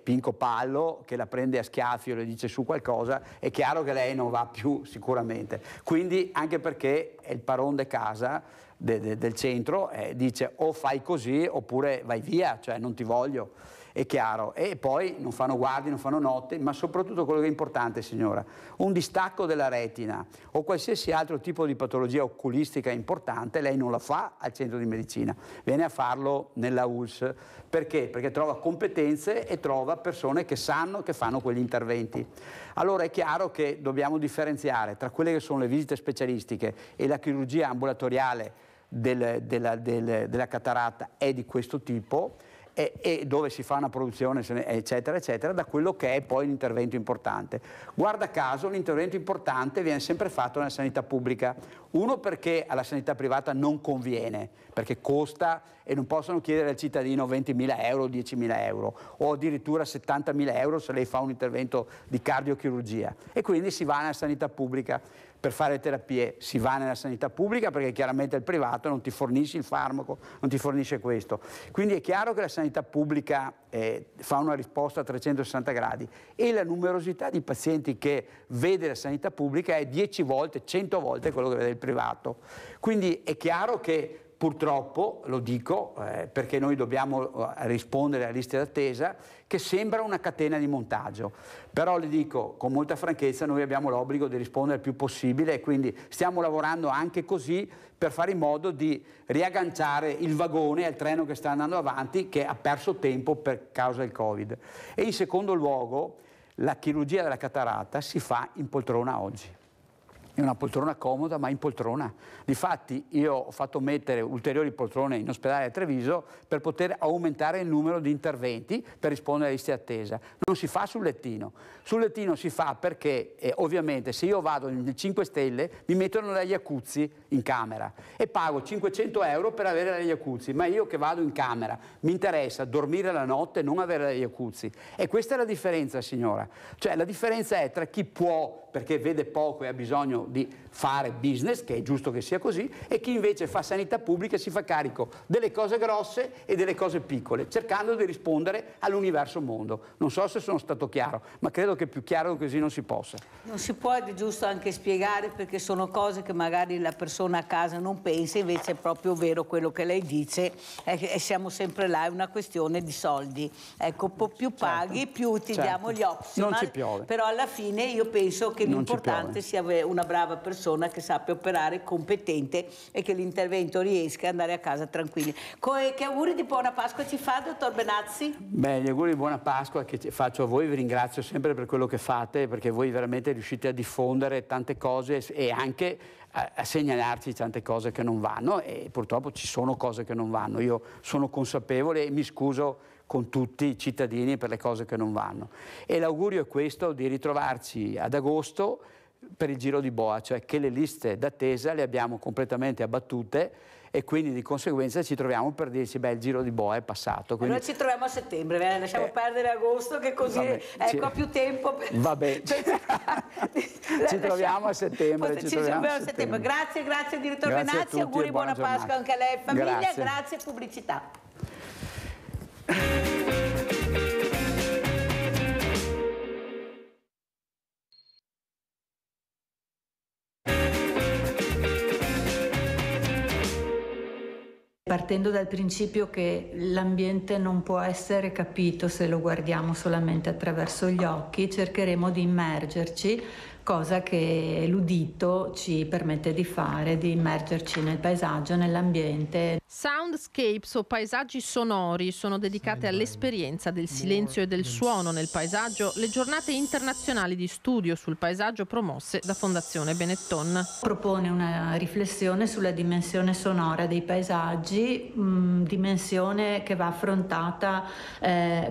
Pinco Pallo che la prende a schiaffi o le dice su qualcosa, è chiaro che lei non va più sicuramente. Quindi anche perché è il paron de casa del centro, dice o fai così oppure vai via, cioè non ti voglio, è chiaro. E poi non fanno guardi, non fanno notte, ma soprattutto quello che è importante, signora, un distacco della retina o qualsiasi altro tipo di patologia oculistica importante, lei non la fa al centro di medicina, viene a farlo nella ULSS. Perché? Perché trova competenze e trova persone che sanno che fanno quegli interventi. Allora è chiaro che dobbiamo differenziare tra quelle che sono le visite specialistiche e la chirurgia ambulatoriale della cataratta è di questo tipo, e dove si fa una produzione eccetera eccetera, da quello che è poi l'intervento importante. Guarda caso l'intervento importante viene sempre fatto nella sanità pubblica, uno perché alla sanità privata non conviene, perché costa e non possono chiedere al cittadino 20.000 euro, 10.000 euro o addirittura 70.000 euro se lei fa un intervento di cardiochirurgia, e quindi si va nella sanità pubblica. Per fare terapie si va nella sanità pubblica perché chiaramente il privato non ti fornisce il farmaco, non ti fornisce questo. Quindi è chiaro che la sanità pubblica fa una risposta a 360 gradi e la numerosità di pazienti che vede la sanità pubblica è 10 volte, 100 volte quello che vede il privato. Quindi è chiaro che purtroppo, lo dico perché noi dobbiamo rispondere alle liste d'attesa, che sembra una catena di montaggio, però le dico con molta franchezza, noi abbiamo l'obbligo di rispondere il più possibile e quindi stiamo lavorando anche così per fare in modo di riagganciare il vagone al treno che sta andando avanti, che ha perso tempo per causa del Covid. E in secondo luogo la chirurgia della cataratta si fa in poltrona oggi. È una poltrona comoda, ma in poltrona. Difatti io ho fatto mettere ulteriori poltrone in ospedale a Treviso per poter aumentare il numero di interventi per rispondere alle liste attesa. Non si fa sul lettino. Sul lettino si fa perché ovviamente se io vado in 5 stelle mi mettono la jacuzzi in camera e pago 500 euro per avere la jacuzzi, ma io che vado in camera mi interessa dormire la notte e non avere la jacuzzi. E questa è la differenza, signora. Cioè la differenza è tra chi può, perché vede poco e ha bisogno di fare business, che è giusto che sia così, e chi invece fa sanità pubblica e si fa carico delle cose grosse e delle cose piccole, cercando di rispondere all'universo mondo. Non so se sono stato chiaro, ma credo che più chiaro così non si possa. Non si può, ed è giusto anche spiegare, perché sono cose che magari la persona a casa non pensa, invece è proprio vero quello che lei dice, e siamo sempre là, è una questione di soldi. Ecco, più paghi, più ti diamo gli optional, non ci piove. Però alla fine io penso che l'importante sia avere una brava persona che sappia operare, competente, e che l'intervento riesca ad andare a casa tranquilli. Che auguri di buona Pasqua ci fa, dottor Benassi? Beh, gli auguri di buona Pasqua che faccio a voi, vi ringrazio sempre per quello che fate, perché voi veramente riuscite a diffondere tante cose e anche a segnalarci tante cose che non vanno, e purtroppo ci sono cose che non vanno. Io sono consapevole e mi scuso con tutti i cittadini per le cose che non vanno. E l'augurio è questo, di ritrovarci ad agosto per il giro di boa, cioè che le liste d'attesa le abbiamo completamente abbattute e quindi di conseguenza ci troviamo per dirci beh, il giro di boa è passato. Quindi... Allora ci troviamo a settembre, lasciamo perdere agosto che così ho più tempo per... Vabbè, ci troviamo a settembre. Grazie direttore Benazzi, auguri, buona Pasqua anche a lei e famiglia, grazie pubblicità. Partendo dal principio che l'ambiente non può essere capito se lo guardiamo solamente attraverso gli occhi, cercheremo di immergerci, cosa che l'udito ci permette di fare, di immergerci nel paesaggio, nell'ambiente. Soundscapes o paesaggi sonori sono dedicate all'esperienza del silenzio e del suono nel paesaggio, le giornate internazionali di studio sul paesaggio promosse da Fondazione Benetton. Propone una riflessione sulla dimensione sonora dei paesaggi, dimensione che va affrontata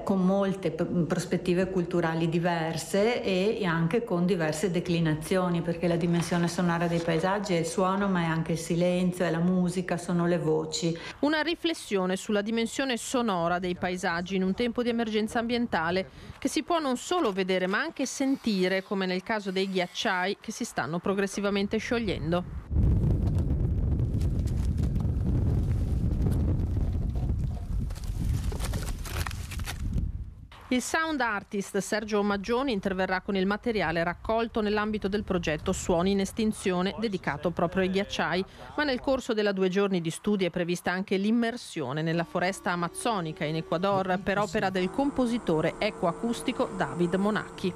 con molte prospettive culturali diverse e anche con diverse declinazioni, perché la dimensione sonora dei paesaggi è il suono, ma è anche il silenzio, è la musica, sono le voci. Una riflessione sulla dimensione sonora dei paesaggi in un tempo di emergenza ambientale che si può non solo vedere ma anche sentire, come nel caso dei ghiacciai che si stanno progressivamente sciogliendo. Il sound artist Sergio Maggioni interverrà con il materiale raccolto nell'ambito del progetto Suoni in estinzione dedicato proprio ai ghiacciai, ma nel corso della 2 giorni di studi è prevista anche l'immersione nella foresta amazzonica in Ecuador per opera del compositore ecoacustico David Monacchi.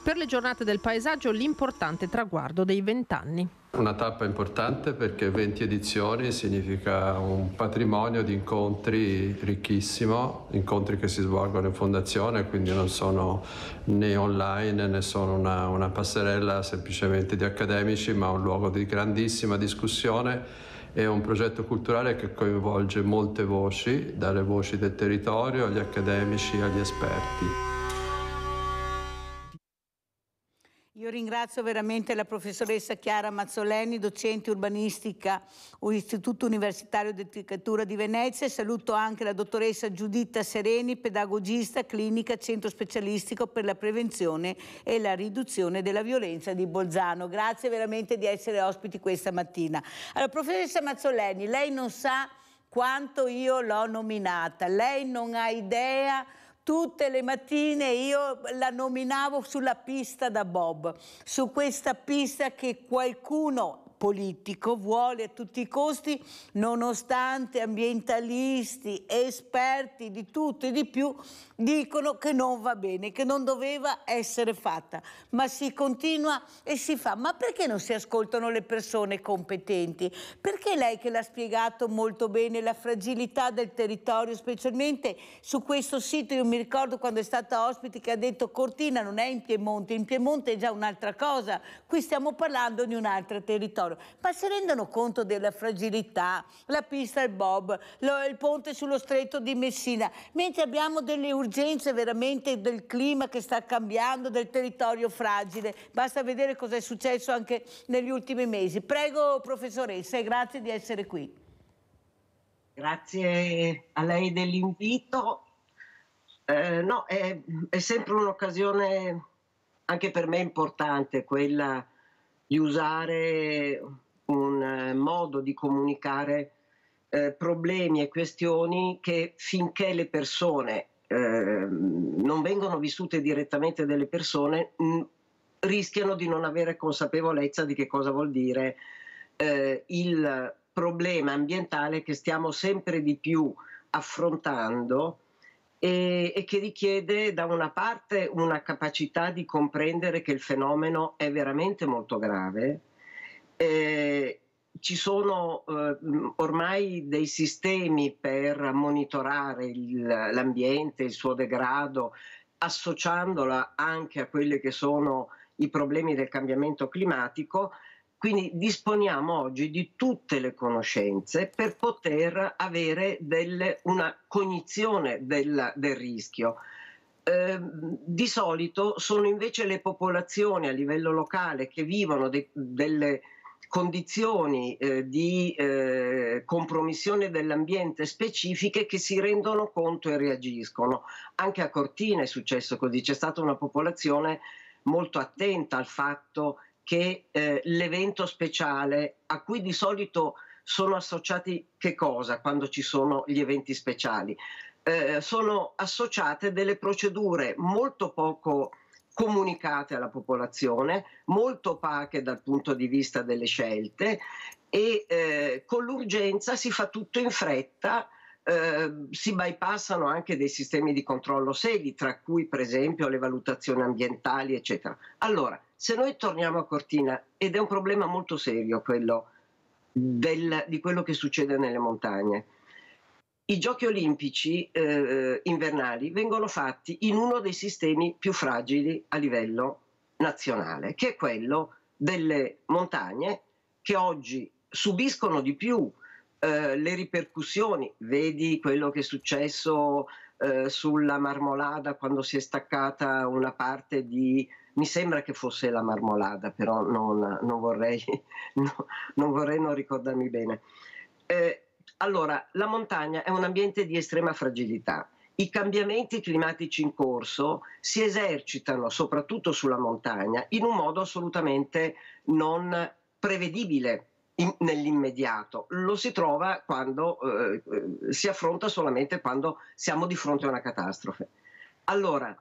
Per le giornate del paesaggio l'importante traguardo dei 20 anni. Una tappa importante perché 20 edizioni significa un patrimonio di incontri ricchissimo, incontri che si svolgono in fondazione, quindi non sono né online né sono una passerella semplicemente di accademici, ma un luogo di grandissima discussione e un progetto culturale che coinvolge molte voci, dalle voci del territorio agli accademici agli esperti. Io ringrazio veramente la professoressa Chiara Mazzoleni, docente urbanistica all'Istituto Universitario di Architettura di Venezia, e saluto anche la dottoressa Giuditta Sereni, pedagogista clinica Centro Specialistico per la Prevenzione e la Riduzione della Violenza di Bolzano. Grazie veramente di essere ospiti questa mattina. Allora, professoressa Mazzoleni, lei non sa quanto io l'ho nominata, lei non ha idea. Tutte le mattine io la nominavo sulla pista da bob, su questa pista che qualcuno politico vuole a tutti i costi, nonostante ambientalisti, esperti di tutto e di più dicono che non va bene, che non doveva essere fatta, ma si continua e si fa. Ma perché non si ascoltano le persone competenti? Perché lei, che l'ha spiegato molto bene, la fragilità del territorio, specialmente su questo sito, io mi ricordo quando è stata ospite che ha detto Cortina non è in Piemonte è già un'altra cosa, qui stiamo parlando di un altro territorio. Ma si rendono conto della fragilità, la pista al bob, il ponte sullo stretto di Messina, mentre abbiamo delle urgenze veramente del clima che sta cambiando, del territorio fragile. Basta vedere cosa è successo anche negli ultimi mesi. Prego professoressa e grazie di essere qui. Grazie a lei dell'invito. No, è sempre un'occasione anche per me importante quella di usare un modo di comunicare problemi e questioni che, finché le persone non vengono vissute direttamente dalle persone, rischiano di non avere consapevolezza di che cosa vuol dire il problema ambientale che stiamo sempre di più affrontando e che richiede da una parte una capacità di comprendere che il fenomeno è veramente molto grave. Ci sono ormai dei sistemi per monitorare l'ambiente, il suo degrado, associandola anche a quelli che sono i problemi del cambiamento climatico, Quindi disponiamo oggi di tutte le conoscenze per poter avere una cognizione del rischio. Di solito sono invece le popolazioni a livello locale che vivono delle condizioni di compromissione dell'ambiente specifiche che si rendono conto e reagiscono. Anche a Cortina è successo così, c'è stata una popolazione molto attenta al fatto che l'evento speciale, a cui di solito sono associati che cosa quando ci sono gli eventi speciali? Sono associate delle procedure molto poco comunicate alla popolazione, molto opache dal punto di vista delle scelte e con l'urgenza si fa tutto in fretta, si bypassano anche dei sistemi di controllo seri, tra cui per esempio le valutazioni ambientali, eccetera. Allora, se noi torniamo a Cortina, ed è un problema molto serio quello di quello che succede nelle montagne, i Giochi Olimpici invernali vengono fatti in uno dei sistemi più fragili a livello nazionale, che è quello delle montagne, che oggi subiscono di più le ripercussioni. Vedi quello che è successo sulla Marmolada quando si è staccata una parte di... Mi sembra che fosse la Marmolada, però non vorrei non ricordarmi bene. Allora, la montagna è un ambiente di estrema fragilità. I cambiamenti climatici in corso si esercitano soprattutto sulla montagna in un modo assolutamente non prevedibile nell'immediato. Lo si trova quando si affronta solamente quando siamo di fronte a una catastrofe. Allora,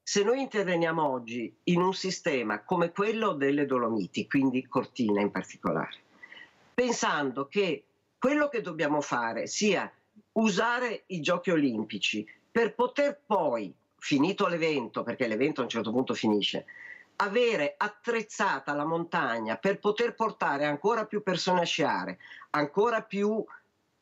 se noi interveniamo oggi in un sistema come quello delle Dolomiti, quindi Cortina in particolare, pensando che quello che dobbiamo fare sia usare i Giochi Olimpici per poter poi, finito l'evento, perché l'evento a un certo punto finisce, avere attrezzata la montagna per poter portare ancora più persone a sciare, ancora più,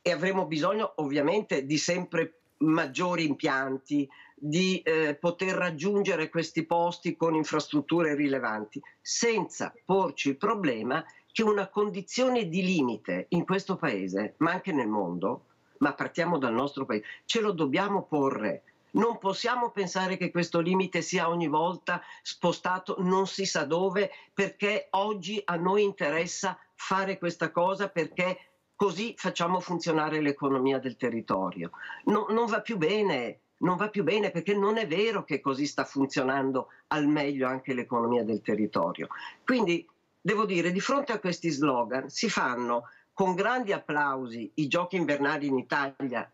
e avremo bisogno ovviamente di sempre maggiori impianti, di poter raggiungere questi posti con infrastrutture rilevanti, senza porci il problema che una condizione di limite in questo paese, ma anche nel mondo, ma partiamo dal nostro paese, ce lo dobbiamo porre. Non possiamo pensare che questo limite sia ogni volta spostato non si sa dove, perché oggi a noi interessa fare questa cosa perché così facciamo funzionare l'economia del territorio. Non va più bene, non va più bene, perché non è vero che così sta funzionando al meglio anche l'economia del territorio. Quindi devo dire, di fronte a questi slogan si fanno con grandi applausi i Giochi invernali in Italia,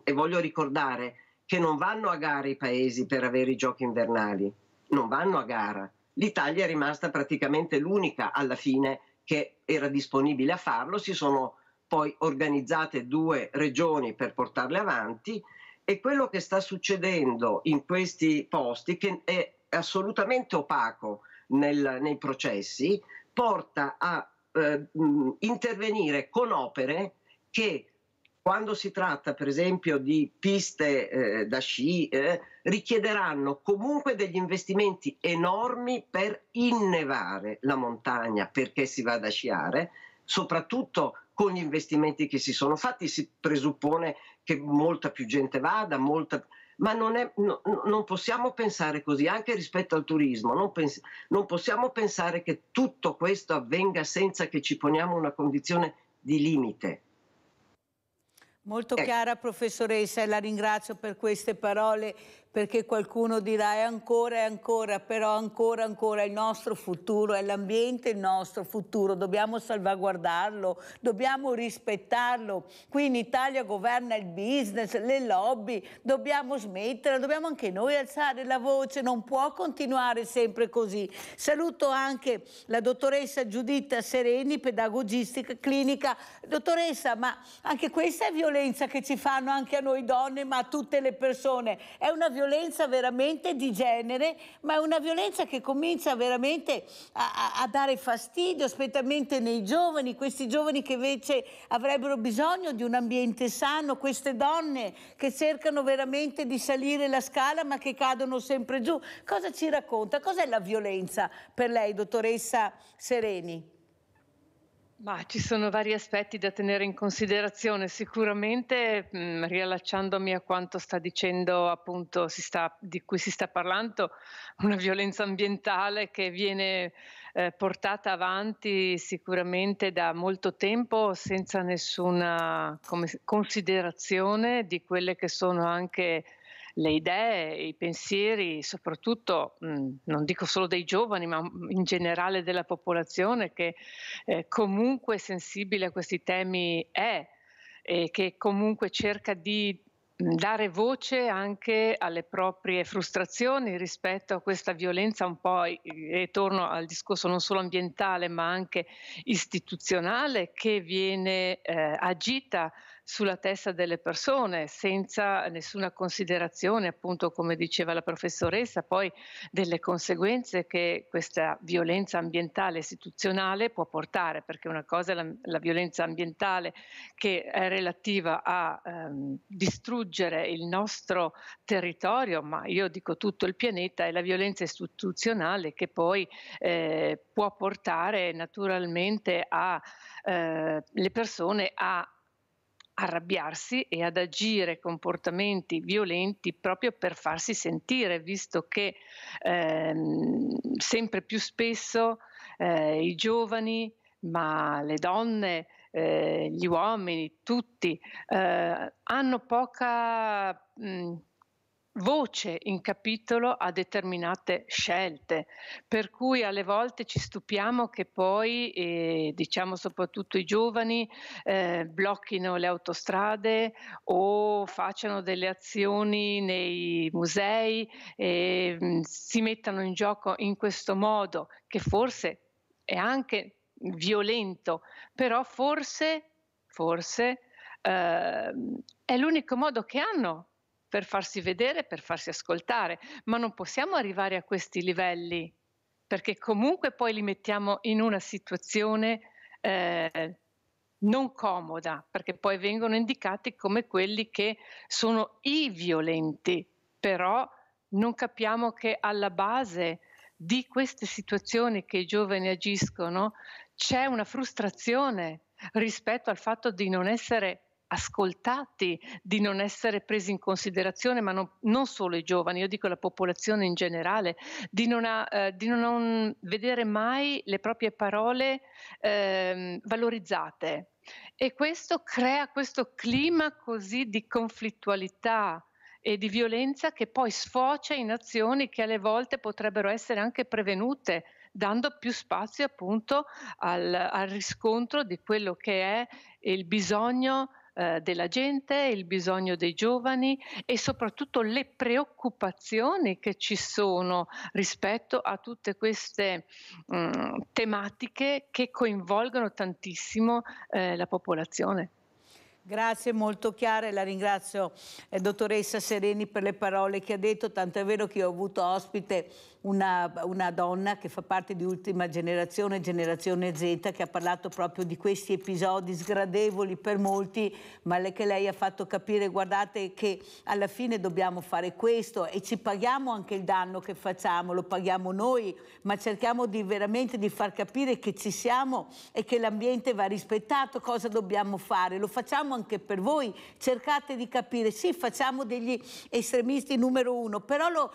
e voglio ricordare che non vanno a gara i paesi per avere i Giochi invernali, non vanno a gara. L'Italia è rimasta praticamente l'unica alla fine che era disponibile a farlo, si sono poi organizzate 2 regioni per portarle avanti, e quello che sta succedendo in questi posti, che è assolutamente opaco nei processi, porta a intervenire con opere che, quando si tratta per esempio di piste da sci, richiederanno comunque degli investimenti enormi per innevare la montagna perché si vada a sciare, soprattutto con gli investimenti che si sono fatti si presuppone che molta più gente vada, ma non possiamo pensare così, anche rispetto al turismo, non possiamo pensare che tutto questo avvenga senza che ci poniamo una condizione di limite. Molto chiara, professoressa, e la ringrazio per queste parole, perché qualcuno dirà è ancora, però ancora il nostro futuro, è l'ambiente il nostro futuro, dobbiamo salvaguardarlo, dobbiamo rispettarlo. Qui in Italia governa il business, le lobby, dobbiamo smettere, dobbiamo anche noi alzare la voce, non può continuare sempre così. Saluto anche la dottoressa Giuditta Sereni, pedagogistica clinica. Dottoressa, ma anche questa è violenza che ci fanno anche a noi donne, ma a tutte le persone, è una violenza veramente di genere, ma è una violenza che comincia veramente a dare fastidio, specialmente nei giovani, questi giovani che invece avrebbero bisogno di un ambiente sano, queste donne che cercano veramente di salire la scala ma che cadono sempre giù. Cosa ci racconta? Cos'è la violenza per lei, dottoressa Sereni? Ma ci sono vari aspetti da tenere in considerazione. Sicuramente, riallacciandomi a quanto sta dicendo appunto di cui si sta parlando, una violenza ambientale che viene portata avanti sicuramente da molto tempo senza nessuna considerazione di quelle che sono anche le idee, i pensieri, soprattutto non dico solo dei giovani, ma in generale della popolazione che comunque sensibile a questi temi è e che comunque cerca di dare voce anche alle proprie frustrazioni rispetto a questa violenza un po', e torno al discorso non solo ambientale ma anche istituzionale, che viene agita sulla testa delle persone senza nessuna considerazione, appunto come diceva la professoressa, poi delle conseguenze che questa violenza ambientale istituzionale può portare, perché una cosa è la violenza ambientale che è relativa a distruggere il nostro territorio, ma io dico tutto il pianeta, e la violenza istituzionale che poi può portare naturalmente le persone a arrabbiarsi e ad agire comportamenti violenti proprio per farsi sentire, visto che sempre più spesso i giovani, ma le donne, gli uomini, tutti hanno poca voce in capitolo a determinate scelte, per cui alle volte ci stupiamo che poi, diciamo soprattutto i giovani, blocchino le autostrade o facciano delle azioni nei musei e si mettano in gioco in questo modo, che forse è anche violento, però forse è l'unico modo che hanno per farsi vedere, per farsi ascoltare, ma non possiamo arrivare a questi livelli, perché comunque poi li mettiamo in una situazione non comoda, perché poi vengono indicati come quelli che sono i violenti, però non capiamo che alla base di queste situazioni che i giovani agiscono c'è una frustrazione rispetto al fatto di non essere ascoltati, di non essere presi in considerazione, ma non solo i giovani, io dico la popolazione in generale, di non vedere mai le proprie parole valorizzate. E questo crea questo clima così di conflittualità e di violenza che poi sfocia in azioni che alle volte potrebbero essere anche prevenute, dando più spazio appunto al riscontro di quello che è il bisogno della gente, il bisogno dei giovani e soprattutto le preoccupazioni che ci sono rispetto a tutte queste tematiche che coinvolgono tantissimo la popolazione. Grazie, molto chiara, e la ringrazio dottoressa Sereni per le parole che ha detto, tanto è vero che io ho avuto ospite una donna che fa parte di Ultima Generazione, Generazione Z, che ha parlato proprio di questi episodi sgradevoli per molti, ma che lei ha fatto capire, guardate che alla fine dobbiamo fare questo e ci paghiamo anche il danno che facciamo, lo paghiamo noi, ma cerchiamo veramente di far capire che ci siamo e che l'ambiente va rispettato, cosa dobbiamo fare, lo facciamo anche per voi, cercate di capire, sì, facciamo degli estremisti numero uno, però lo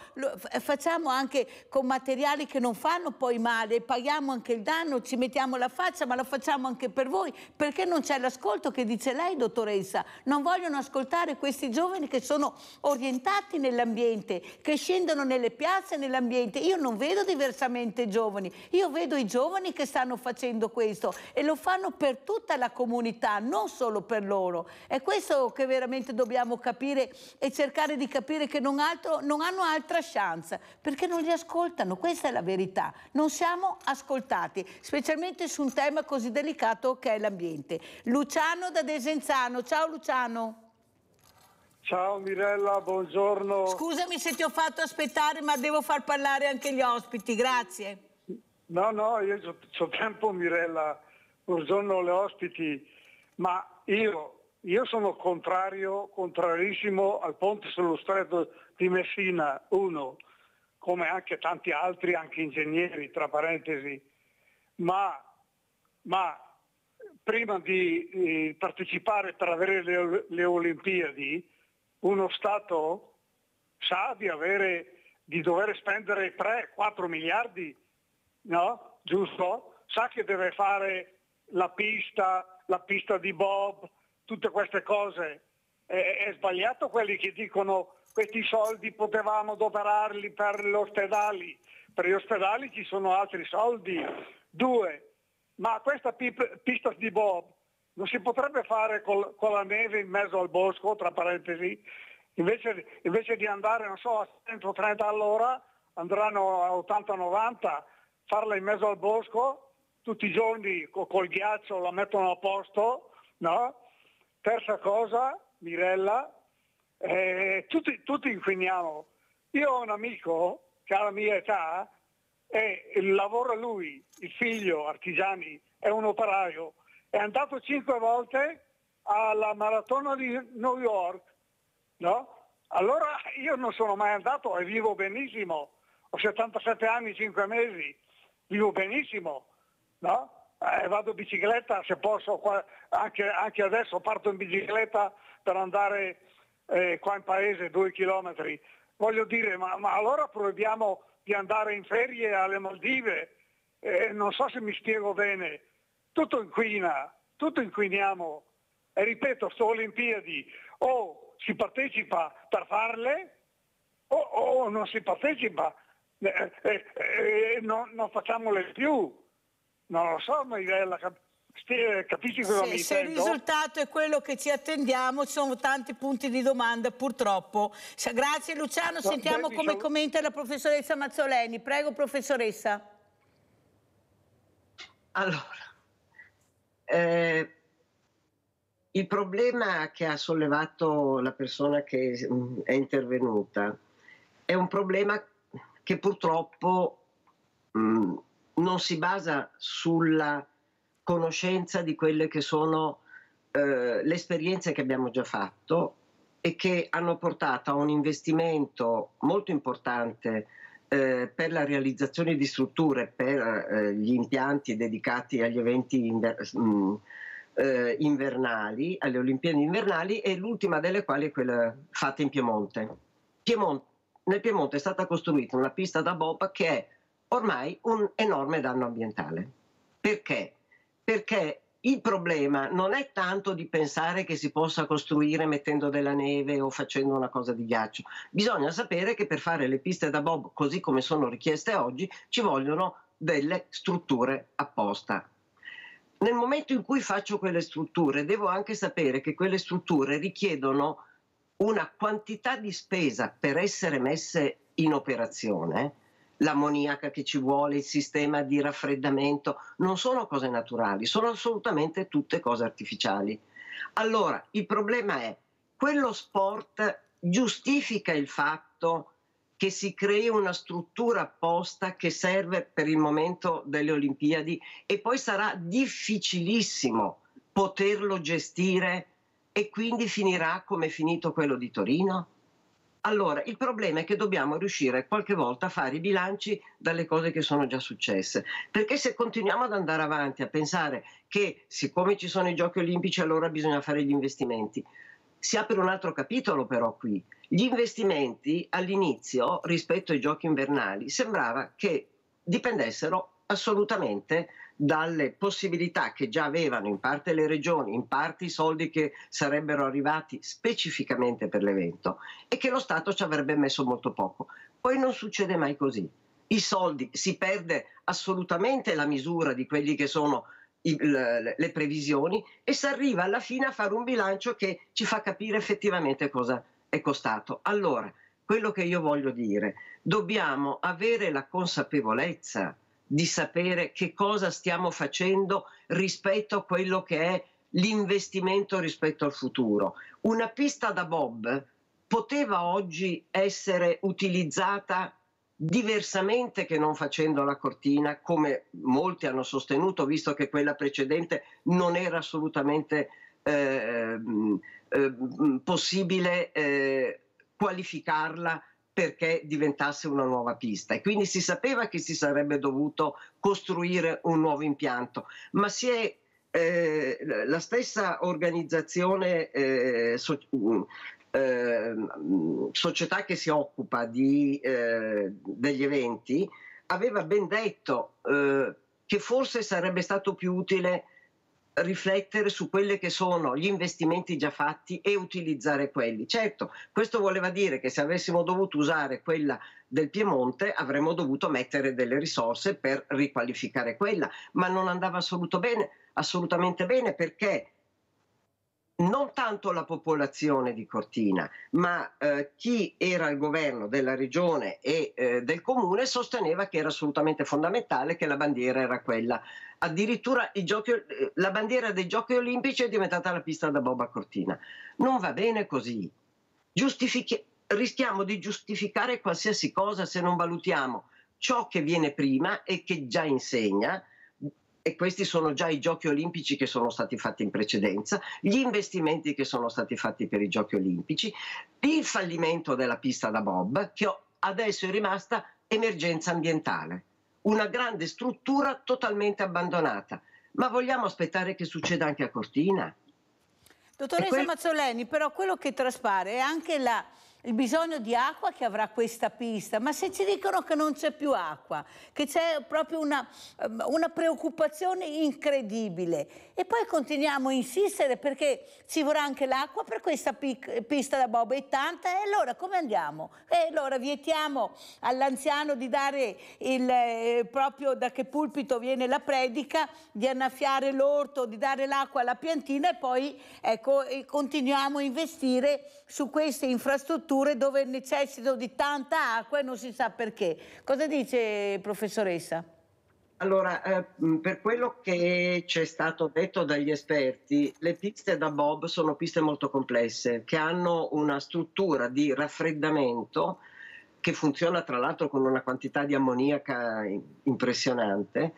facciamo anche con materiali che non fanno poi male, paghiamo anche il danno, ci mettiamo la faccia, ma lo facciamo anche per voi, perché non c'è l'ascolto che dice lei, dottoressa, non vogliono ascoltare questi giovani che sono orientati nell'ambiente, che scendono nelle piazze nell'ambiente. Io non vedo diversamente i giovani, io vedo i giovani che stanno facendo questo e lo fanno per tutta la comunità, non solo per loro. È questo che veramente dobbiamo capire e cercare di capire, che non hanno altra chance, perché non li ascoltano, questa è la verità, non siamo ascoltati, specialmente su un tema così delicato che è l'ambiente. Luciano da Desenzano, ciao Luciano. Ciao Mirella, buongiorno. Scusami se ti ho fatto aspettare, ma devo far parlare anche gli ospiti, grazie. No, io c'ho tempo Mirella, buongiorno alle ospiti, ma io sono contrarissimo al ponte sullo stretto di Messina, come anche tanti altri, anche ingegneri, tra parentesi, ma prima di partecipare per avere le Olimpiadi, uno Stato sa di dover spendere 3-4 miliardi, no? Giusto? Sa che deve fare la pista di bob, tutte queste cose. È sbagliato quelli che dicono questi soldi potevamo adoperarli per gli ospedali. Per gli ospedali ci sono altri soldi. 2, ma questa pista di bob non si potrebbe fare con la neve in mezzo al bosco, tra parentesi, invece di andare, non so, a 130 all'ora, andranno a 80-90, farla in mezzo al bosco, tutti i giorni col ghiaccio la mettono a posto, no? Terza cosa, Mirella, tutti inquiniamo. Io ho un amico che ha la mia età e lavora lui, il figlio, Artigiani, è un operaio, è andato 5 volte alla maratona di New York, no? Allora io non sono mai andato e vivo benissimo, ho 77 anni, 5 mesi, vivo benissimo, no? Vado in bicicletta se posso, anche adesso parto in bicicletta per andare qua in paese 2 chilometri. Voglio dire, ma allora proviamo di andare in ferie alle Maldive, non so se mi spiego bene, tutto inquina, tutto inquiniamo, e ripeto, sto Olimpiadi o si partecipa per farle o non si partecipa, non facciamole più. Non lo so, Mirella, capisci cosa mi intendo? Se il risultato è quello che ci attendiamo, ci sono tanti punti di domanda, purtroppo. Grazie Luciano, sentiamo come commenta la professoressa Mazzoleni. Prego, professoressa. Allora, il problema che ha sollevato la persona che è intervenuta è un problema che purtroppo non si basa sulla conoscenza di quelle che sono le esperienze che abbiamo già fatto e che hanno portato a un investimento molto importante per la realizzazione di strutture per gli impianti dedicati agli eventi invernali, alle Olimpiadi invernali, e l'ultima delle quali è quella fatta in Piemonte. Nel Piemonte è stata costruita una pista da bob che è ormai un enorme danno ambientale. Perché? Perché il problema non è tanto di pensare che si possa costruire mettendo della neve o facendo una cosa di ghiaccio. Bisogna sapere che per fare le piste da bob così come sono richieste oggi ci vogliono delle strutture apposta. Nel momento in cui faccio quelle strutture devo anche sapere che quelle strutture richiedono una quantità di spesa per essere messe in operazione. L'ammoniaca che ci vuole, il sistema di raffreddamento, non sono cose naturali, sono assolutamente tutte cose artificiali. Allora, il problema è, quello sport giustifica il fatto che si crei una struttura apposta che serve per il momento delle Olimpiadi e poi sarà difficilissimo poterlo gestire e quindi finirà come è finito quello di Torino? Allora, il problema è che dobbiamo riuscire qualche volta a fare i bilanci dalle cose che sono già successe, perché se continuiamo ad andare avanti a pensare che siccome ci sono i Giochi Olimpici allora bisogna fare gli investimenti, si apre un altro capitolo però qui. Gli investimenti all'inizio rispetto ai Giochi invernali sembrava che dipendessero assolutamente dalle possibilità che già avevano in parte le regioni, in parte i soldi che sarebbero arrivati specificamente per l'evento e che lo Stato ci avrebbe messo molto poco. Poi non succede mai così. I soldi, si perde assolutamente la misura di quelli che sono le previsioni e si arriva alla fine a fare un bilancio che ci fa capire effettivamente cosa è costato. Allora, quello che io voglio dire, dobbiamo avere la consapevolezza di sapere che cosa stiamo facendo rispetto a quello che è l'investimento rispetto al futuro. Una pista da bob poteva oggi essere utilizzata diversamente che non facendo la cortina, come molti hanno sostenuto, visto che quella precedente non era assolutamente possibile qualificarla perché diventasse una nuova pista, e quindi si sapeva che si sarebbe dovuto costruire un nuovo impianto, ma si è la stessa organizzazione società che si occupa degli eventi aveva ben detto che forse sarebbe stato più utile riflettere su quelli che sono gli investimenti già fatti e utilizzare quelli. Certo, questo voleva dire che se avessimo dovuto usare quella del Piemonte avremmo dovuto mettere delle risorse per riqualificare quella, ma non andava assolutamente bene, perché non tanto la popolazione di Cortina, ma chi era al governo della regione e del comune sosteneva che era assolutamente fondamentale, che la bandiera era quella. Addirittura la bandiera dei Giochi Olimpici è diventata la pista da bob a Cortina. Non va bene così. Rischiamo di giustificare qualsiasi cosa se non valutiamo ciò che viene prima e che già insegna. E questi sono già i Giochi Olimpici che sono stati fatti in precedenza, gli investimenti che sono stati fatti per i Giochi Olimpici, il fallimento della pista da bob, che adesso è rimasta emergenza ambientale, una grande struttura totalmente abbandonata. Ma vogliamo aspettare che succeda anche a Cortina? Dottoressa Mazzoleni, però quello che traspare è anche il bisogno di acqua che avrà questa pista, ma se ci dicono che non c'è più acqua, che c'è proprio una preoccupazione incredibile, e poi continuiamo a insistere perché ci vorrà anche l'acqua per questa pista da bob, è tanta, e allora come andiamo? E allora vietiamo all'anziano di dare proprio da che pulpito viene la predica, di annaffiare l'orto, di dare l'acqua alla piantina, e poi ecco, continuiamo a investire su queste infrastrutture dove necessitano di tanta acqua e non si sa perché. Cosa dice, professoressa? Allora, per quello che ci è stato detto dagli esperti, le piste da bob sono piste molto complesse, che hanno una struttura di raffreddamento che funziona tra l'altro con una quantità di ammoniaca impressionante,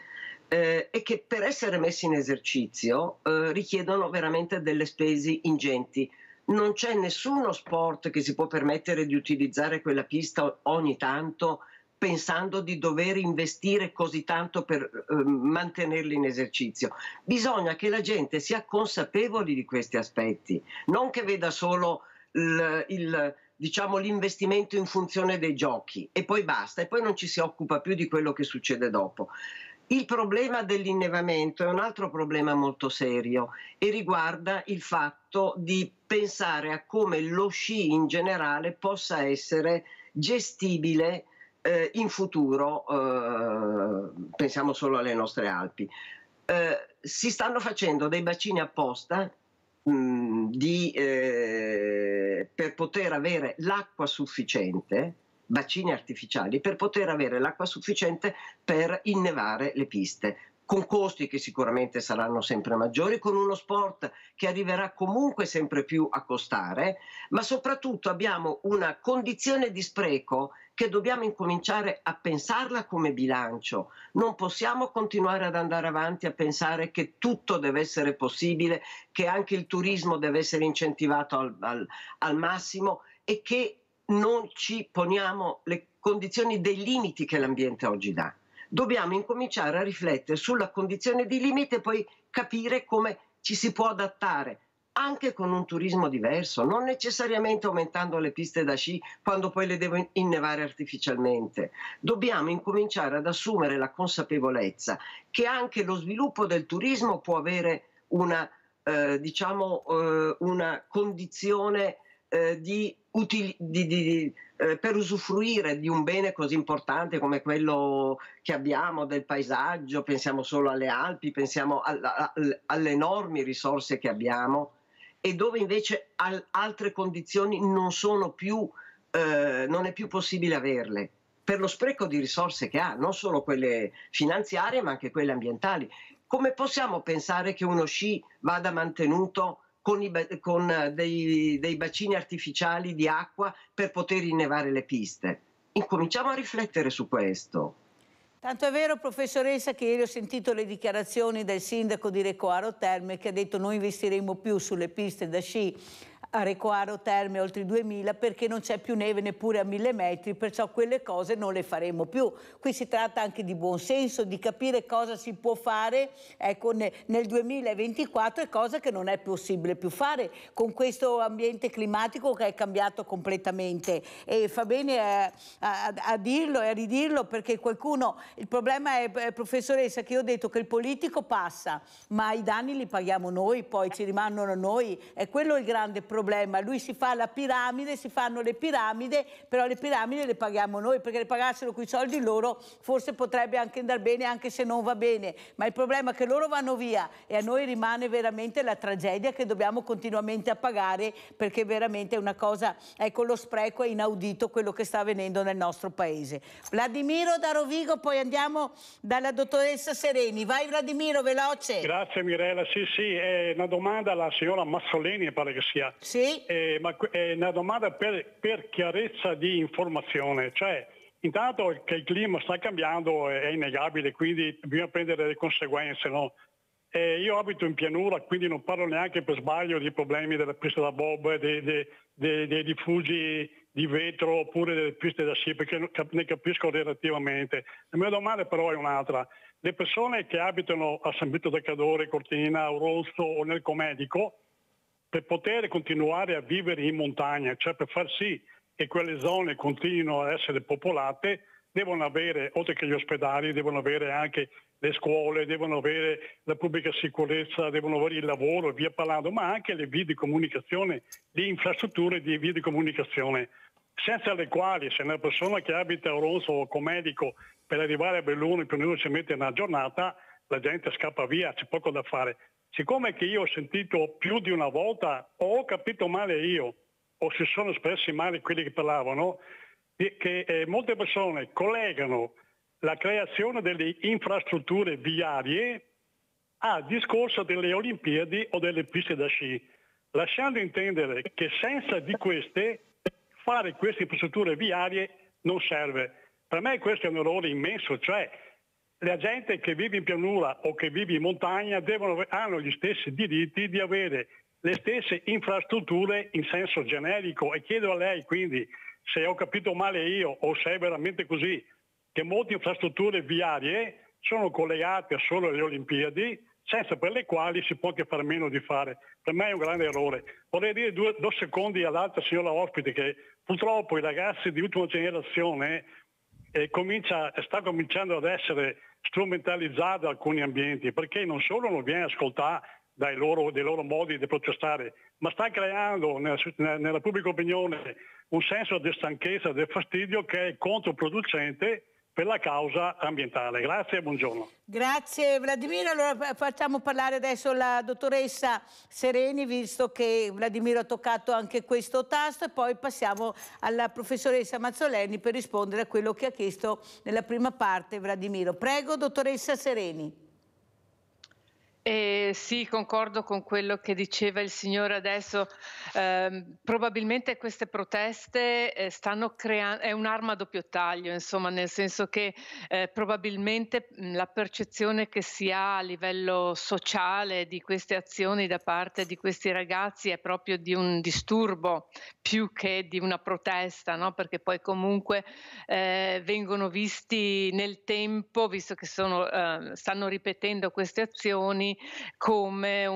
e che per essere messi in esercizio richiedono veramente delle spese ingenti. Non c'è nessuno sport che si può permettere di utilizzare quella pista ogni tanto pensando di dover investire così tanto per mantenerli in esercizio. Bisogna che la gente sia consapevole di questi aspetti, non che veda solo l'investimento in funzione dei giochi e poi basta, e poi non ci si occupa più di quello che succede dopo. Il problema dell'innevamento è un altro problema molto serio e riguarda il fatto di pensare a come lo sci in generale possa essere gestibile in futuro, pensiamo solo alle nostre Alpi. Si stanno facendo dei bacini apposta per poter avere l'acqua sufficiente, bacini artificiali, per poter avere l'acqua sufficiente per innevare le piste, con costi che sicuramente saranno sempre maggiori, con uno sport che arriverà comunque sempre più a costare, ma soprattutto abbiamo una condizione di spreco che dobbiamo incominciare a pensarla come bilancio. Non possiamo continuare ad andare avanti a pensare che tutto deve essere possibile, che anche il turismo deve essere incentivato al massimo e che non ci poniamo le condizioni dei limiti che l'ambiente oggi dà. Dobbiamo incominciare a riflettere sulla condizione di limite e poi capire come ci si può adattare, anche con un turismo diverso, non necessariamente aumentando le piste da sci quando poi le devo innevare artificialmente. Dobbiamo incominciare ad assumere la consapevolezza che anche lo sviluppo del turismo può avere una condizione per usufruire di un bene così importante come quello che abbiamo del paesaggio. Pensiamo solo alle Alpi, pensiamo alle enormi risorse che abbiamo, e dove invece altre condizioni non è più possibile averle per lo spreco di risorse che ha, non solo quelle finanziarie ma anche quelle ambientali. Come possiamo pensare che uno sci vada mantenuto con dei bacini artificiali di acqua per poter innevare le piste? Incominciamo a riflettere su questo. Tanto è vero, professoressa, che ieri ho sentito le dichiarazioni del sindaco di Recoaro Terme che ha detto noi investiremo più sulle piste da sci a Recoaro Terme oltre i 2000 perché non c'è più neve neppure a 1000 metri, perciò quelle cose non le faremo più. Qui si tratta anche di buonsenso, di capire cosa si può fare, ecco, nel 2024 e cosa che non è possibile più fare con questo ambiente climatico che è cambiato completamente. E fa bene a dirlo e a ridirlo, perché qualcuno, il problema è, professoressa, che io ho detto che il politico passa, ma i danni li paghiamo noi, poi ci rimangono noi, è quello il grande problema. Lui si fa la piramide, si fanno le piramidi, però le piramidi le paghiamo noi, perché le pagassero quei soldi loro forse potrebbe anche andare bene, anche se non va bene, ma il problema è che loro vanno via e a noi rimane veramente la tragedia che dobbiamo continuamente a pagare, perché veramente è una cosa, ecco, lo spreco è inaudito quello che sta avvenendo nel nostro paese. Vladimiro da Rovigo, poi andiamo dalla dottoressa Sereni. Vai Vladimiro, veloce. Grazie Mirella, sì, è una domanda alla signora Mazzoleni, pare che sia. Sì. Ma è una domanda per chiarezza di informazione, cioè intanto che il clima sta cambiando è innegabile, quindi bisogna prendere le conseguenze, no? Io abito in pianura, quindi non parlo neanche per sbaglio di problemi della pista da bob, dei rifugi di vetro oppure delle piste da sci, perché ne capisco relativamente. La mia domanda però è un'altra. Le persone che abitano a San Vito del Cadore, Cortina, Auronzo o nel Comedico, per poter continuare a vivere in montagna, cioè per far sì che quelle zone continuino a essere popolate, devono avere, oltre che gli ospedali, devono avere anche le scuole, devono avere la pubblica sicurezza, devono avere il lavoro e via parlando, ma anche le vie di comunicazione, le infrastrutture di vie di comunicazione, senza le quali se una persona che abita a Auronzo o Comedico per arrivare a Belluno più o meno ci mette una giornata, la gente scappa via, c'è poco da fare. Siccome che io ho sentito più di una volta, o ho capito male io, o si sono espressi male quelli che parlavano, che molte persone collegano la creazione delle infrastrutture viarie al discorso delle Olimpiadi o delle piste da sci, lasciando intendere che senza di queste fare queste infrastrutture viarie non serve. Per me questo è un errore immenso, cioè la gente che vive in pianura o che vive in montagna hanno gli stessi diritti di avere le stesse infrastrutture in senso generico, e chiedo a lei quindi se ho capito male io o se è veramente così, che molte infrastrutture viarie sono collegate solo alle Olimpiadi, senza per le quali si può anche fare meno di fare. Per me è un grande errore. Vorrei dire due secondi all'altra signora ospite che purtroppo i ragazzi di ultima generazione sta cominciando ad essere strumentalizzati da alcuni ambienti, perché non solo non viene ascoltato dei loro modi di protestare, ma sta creando nella pubblica opinione un senso di stanchezza, di fastidio che è controproducente per la causa ambientale. Grazie e buongiorno. Grazie Vladimiro. Allora facciamo parlare adesso la dottoressa Sereni, visto che Vladimiro ha toccato anche questo tasto, e poi passiamo alla professoressa Mazzoleni per rispondere a quello che ha chiesto nella prima parte Vladimiro. Prego, dottoressa Sereni. Sì, concordo con quello che diceva il signore adesso. Probabilmente queste proteste stanno creando, è un'arma a doppio taglio, insomma, nel senso che probabilmente la percezione che si ha a livello sociale di queste azioni da parte di questi ragazzi è proprio di un disturbo più che di una protesta, no? Perché poi comunque vengono visti nel tempo, visto che stanno ripetendo queste azioni, come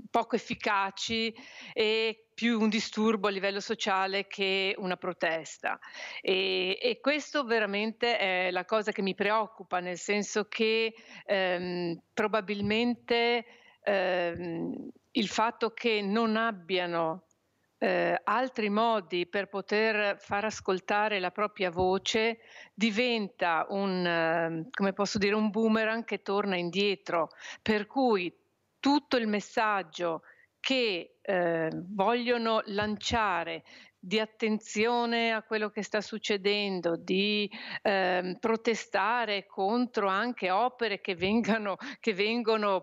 poco efficaci e più un disturbo a livello sociale che una protesta. E questo veramente è la cosa che mi preoccupa, nel senso che probabilmente il fatto che non abbiano altri modi per poter far ascoltare la propria voce diventa come posso dire, un boomerang che torna indietro, per cui tutto il messaggio che vogliono lanciare di attenzione a quello che sta succedendo, di protestare contro anche opere che vengono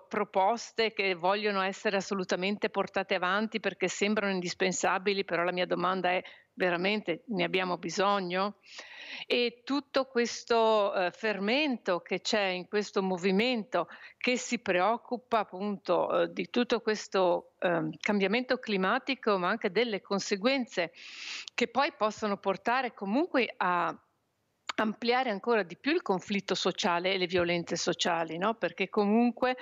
proposte, che vogliono essere assolutamente portate avanti perché sembrano indispensabili, però la mia domanda è: veramente ne abbiamo bisogno? E tutto questo fermento che c'è in questo movimento che si preoccupa appunto di tutto questo cambiamento climatico, ma anche delle conseguenze che poi possono portare comunque a ampliare ancora di più il conflitto sociale e le violenze sociali, no? Perché comunque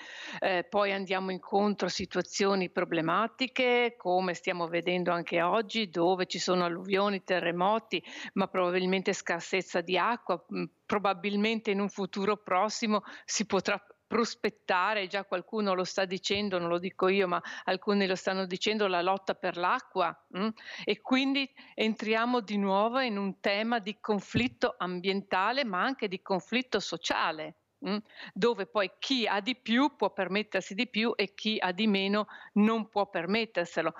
poi andiamo incontro a situazioni problematiche, come stiamo vedendo anche oggi, dove ci sono alluvioni, terremoti, ma probabilmente scarsezza di acqua, probabilmente in un futuro prossimo si potrà prospettare, già qualcuno lo sta dicendo, non lo dico io, ma alcuni lo stanno dicendo, la lotta per l'acqua, e quindi entriamo di nuovo in un tema di conflitto ambientale, ma anche di conflitto sociale, dove poi chi ha di più può permettersi di più e chi ha di meno non può permetterselo.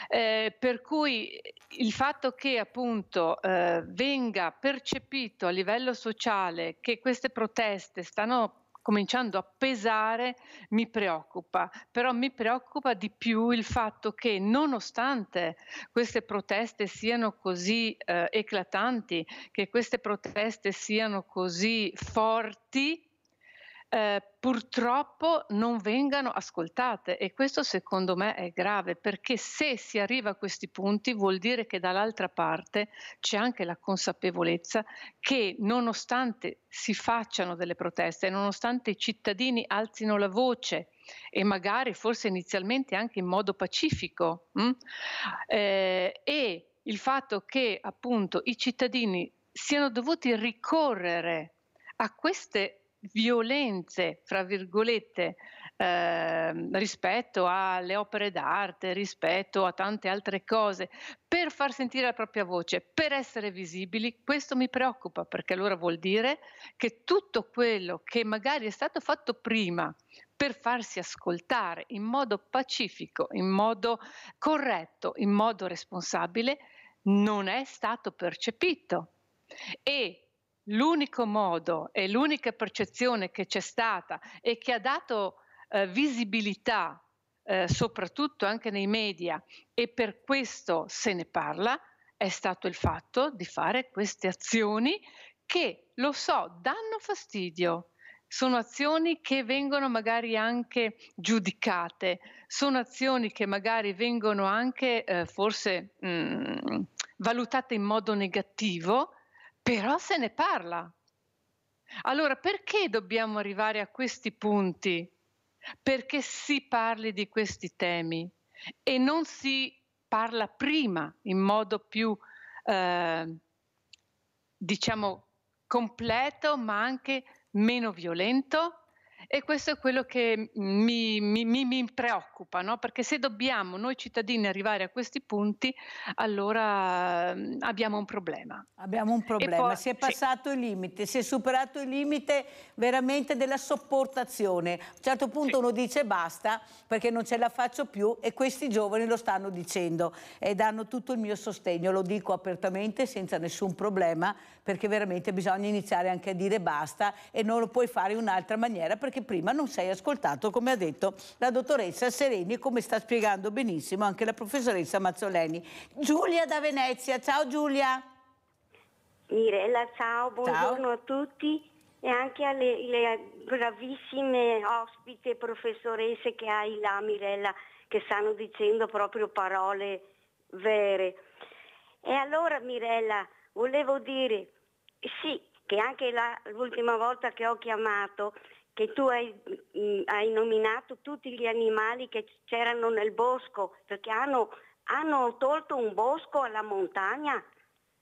Per cui il fatto che appunto venga percepito a livello sociale che queste proteste stanno cominciando a pesare mi preoccupa, però mi preoccupa di più il fatto che nonostante queste proteste siano così eclatanti, che queste proteste siano così forti, purtroppo non vengano ascoltate, e questo secondo me è grave, perché se si arriva a questi punti vuol dire che dall'altra parte c'è anche la consapevolezza che nonostante si facciano delle proteste, nonostante i cittadini alzino la voce e magari forse inizialmente anche in modo pacifico, e il fatto che appunto i cittadini siano dovuti ricorrere a queste violenze, fra virgolette, rispetto alle opere d'arte, rispetto a tante altre cose, per far sentire la propria voce, per essere visibili, questo mi preoccupa, perché allora vuol dire che tutto quello che magari è stato fatto prima per farsi ascoltare in modo pacifico, in modo corretto, in modo responsabile, non è stato percepito. E l'unico modo e l'unica percezione che c'è stata e che ha dato visibilità, soprattutto anche nei media, e per questo se ne parla, è stato il fatto di fare queste azioni che, lo so, danno fastidio. Sono azioni che vengono magari anche giudicate, sono azioni che magari vengono anche forse valutate in modo negativo, però se ne parla. Allora perché dobbiamo arrivare a questi punti? Perché si parli di questi temi e non si parla prima in modo più, diciamo, completo, ma anche meno violento? E questo è quello che mi preoccupa, no? Perché se dobbiamo noi cittadini arrivare a questi punti, allora abbiamo un problema. Abbiamo un problema, poi, si è passato il limite, si è superato il limite veramente della sopportazione. A un certo punto uno dice basta perché non ce la faccio più, e questi giovani lo stanno dicendo e danno tutto il mio sostegno, lo dico apertamente senza nessun problema, perché veramente bisogna iniziare anche a dire basta, e non lo puoi fare in un'altra maniera perché prima non sei ascoltato, come ha detto la dottoressa Sereni e come sta spiegando benissimo anche la professoressa Mazzoleni. Giulia da Venezia, ciao Giulia. Mirella, ciao, buongiorno a tutti e anche alle bravissime ospiti e professoresse che hai là, Mirella, che stanno dicendo proprio parole vere. E allora, Mirella, volevo dire, sì, che anche l'ultima volta che ho chiamato, che tu hai nominato tutti gli animali che c'erano nel bosco, perché hanno tolto un bosco alla montagna,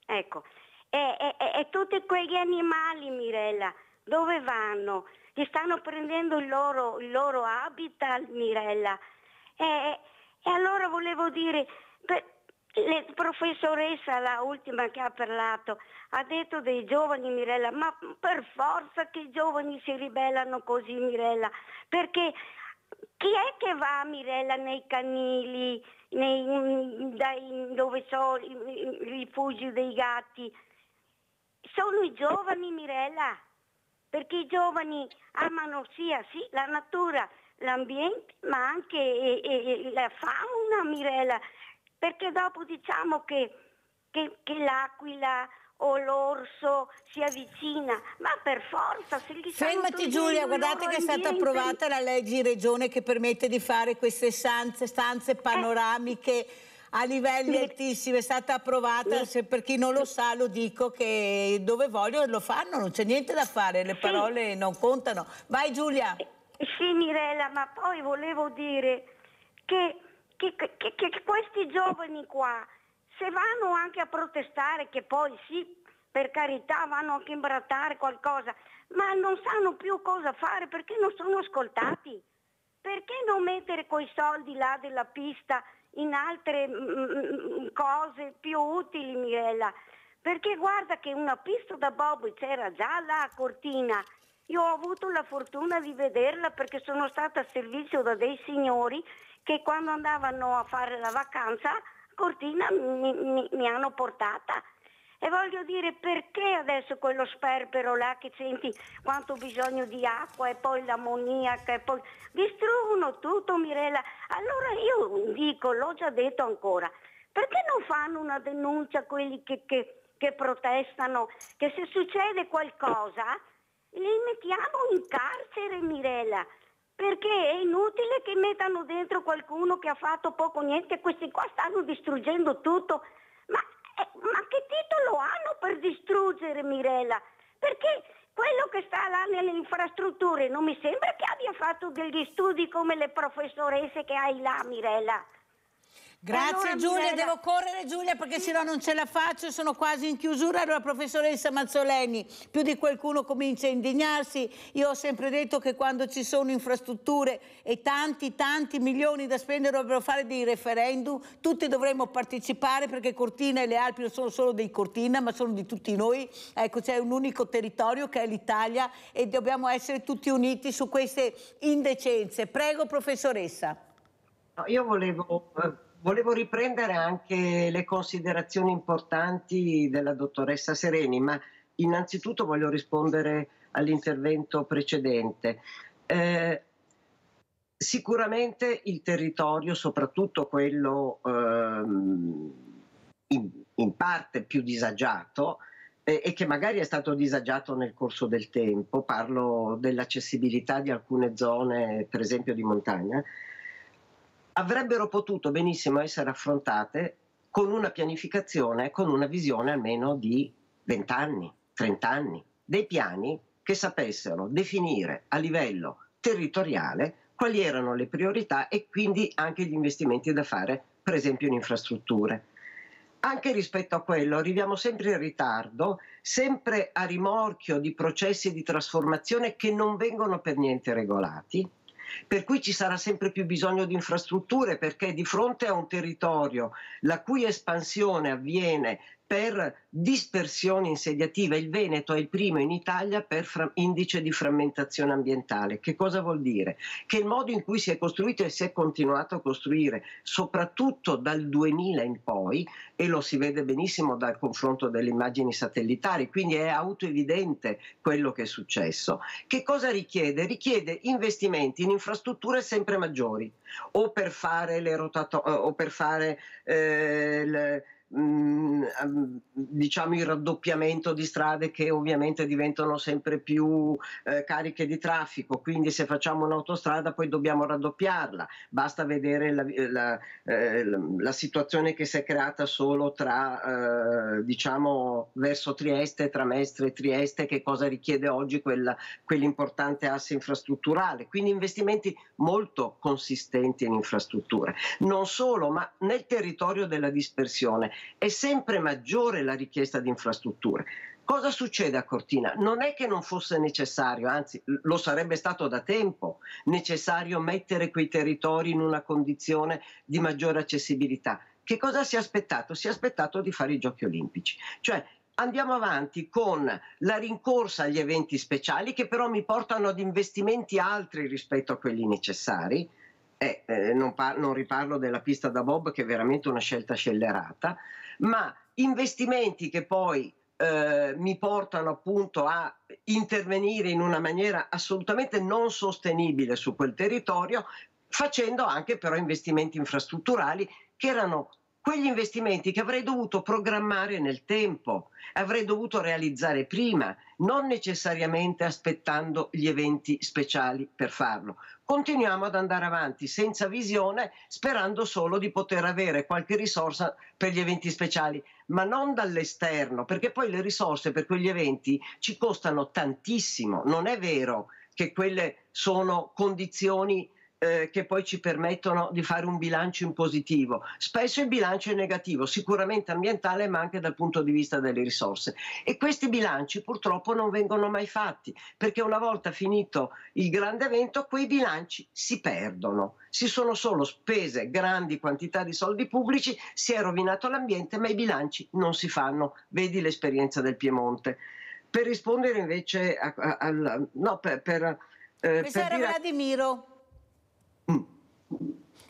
ecco. E tutti quegli animali, Mirella, dove vanno? Gli stanno prendendo il loro habitat, Mirella. E allora volevo dire, la professoressa, la ultima che ha parlato, ha detto dei giovani, Mirella, ma per forza che i giovani si ribellano così, Mirella, perché chi è che va, Mirella, nei canili, dove sono i rifugi dei gatti? Sono i giovani, Mirella, perché i giovani amano sia la natura, l'ambiente, ma anche la fauna, Mirella, perché dopo diciamo che l'aquila o l'orso si avvicina, ma per forza se gli fermati Giulia, guardate che è stata approvata la legge in regione che permette di fare queste stanze panoramiche a livelli altissimi, è stata approvata, se per chi non lo sa lo dico, che dove vogliono lo fanno, non c'è niente da fare, le parole non contano. Vai Giulia. Sì Mirella, ma poi volevo dire che questi giovani qua, se vanno anche a protestare, che poi sì, per carità, vanno anche a imbrattare qualcosa, ma non sanno più cosa fare perché non sono ascoltati. Perché non mettere quei soldi là della pista in altre cose più utili, Mirella? Perché guarda che una pista da bob c'era già là a Cortina. Io ho avuto la fortuna di vederla perché sono stata a servizio da dei signori che quando andavano a fare la vacanza Cortina mi hanno portata. E voglio dire, perché adesso quello sperpero là che senti quanto bisogno di acqua e poi l'ammoniaca e poi distruggono tutto, Mirella. Allora io dico, l'ho già detto ancora, perché non fanno una denuncia quelli che protestano, che se succede qualcosa li mettiamo in carcere, Mirella? Perché è inutile che mettano dentro qualcuno che ha fatto poco o niente, questi qua stanno distruggendo tutto. Ma che titolo hanno per distruggere, Mirella? Perché quello che sta là nelle infrastrutture non mi sembra che abbia fatto degli studi come le professoresse che hai là, Mirella. Grazie allora, Giulia, Mirella... devo correre Giulia perché sennò non ce la faccio, sono quasi in chiusura. Allora professoressa Mazzoleni, più di qualcuno comincia a indignarsi. Io ho sempre detto che quando ci sono infrastrutture e tanti milioni da spendere dovrebbero fare dei referendum, tutti dovremmo partecipare perché Cortina e le Alpi non sono solo dei Cortina ma sono di tutti noi. Ecco, c'è un unico territorio che è l'Italia e dobbiamo essere tutti uniti su queste indecenze. Prego professoressa. Io volevo riprendere anche le considerazioni importanti della dottoressa Sereni, ma innanzitutto voglio rispondere all'intervento precedente. Sicuramente il territorio, soprattutto quello in parte più disagiato, e che magari è stato disagiato nel corso del tempo, parlo dell'accessibilità di alcune zone, per esempio di montagna, avrebbero potuto benissimo essere affrontate con una pianificazione, con una visione almeno di 20 anni, 30 anni, dei piani che sapessero definire a livello territoriale quali erano le priorità e quindi anche gli investimenti da fare, per esempio in infrastrutture. Anche rispetto a quello arriviamo sempre in ritardo, sempre a rimorchio di processi di trasformazione che non vengono per niente regolati. Per cui ci sarà sempre più bisogno di infrastrutture perché di fronte a un territorio la cui espansione avviene per dispersione insediativa, il Veneto è il primo in Italia per indice di frammentazione ambientale. Che cosa vuol dire? Che il modo in cui si è costruito e si è continuato a costruire, soprattutto dal 2000 in poi, e lo si vede benissimo dal confronto delle immagini satellitari, quindi è autoevidente quello che è successo. Che cosa richiede? Richiede investimenti in infrastrutture sempre maggiori, o per fare le o per fare diciamo il raddoppiamento di strade che ovviamente diventano sempre più cariche di traffico, quindi se facciamo un'autostrada poi dobbiamo raddoppiarla, basta vedere la situazione che si è creata solo tra diciamo verso Trieste, tra Mestre e Trieste, che cosa richiede oggi quell'importante asse infrastrutturale, quindi investimenti molto consistenti in infrastrutture. Non solo, ma nel territorio della dispersione è sempre maggiore la richiesta di infrastrutture. Cosa succede a Cortina? Non è che non fosse necessario, anzi lo sarebbe stato da tempo necessario mettere quei territori in una condizione di maggiore accessibilità. Che cosa si è aspettato? Si è aspettato di fare i Giochi Olimpici. Cioè andiamo avanti con la rincorsa agli eventi speciali che però mi portano ad investimenti altri rispetto a quelli necessari. Non riparlo della pista da bob che è veramente una scelta scellerata, ma investimenti che poi mi portano appunto a intervenire in una maniera assolutamente non sostenibile su quel territorio, facendo anche però investimenti infrastrutturali che erano quegli investimenti che avrei dovuto programmare nel tempo, avrei dovuto realizzare prima, non necessariamente aspettando gli eventi speciali per farlo. Continuiamo ad andare avanti senza visione, sperando solo di poter avere qualche risorsa per gli eventi speciali, ma non dall'esterno, perché poi le risorse per quegli eventi ci costano tantissimo. Non è vero che quelle sono condizioni che poi ci permettono di fare un bilancio in positivo. Spesso il bilancio è negativo, sicuramente ambientale, ma anche dal punto di vista delle risorse. E questi bilanci purtroppo non vengono mai fatti, perché una volta finito il grande evento, quei bilanci si perdono. Si sono solo spese grandi quantità di soldi pubblici, si è rovinato l'ambiente, ma i bilanci non si fanno. Vedi l'esperienza del Piemonte. Per rispondere invece Questo era Vladimiro.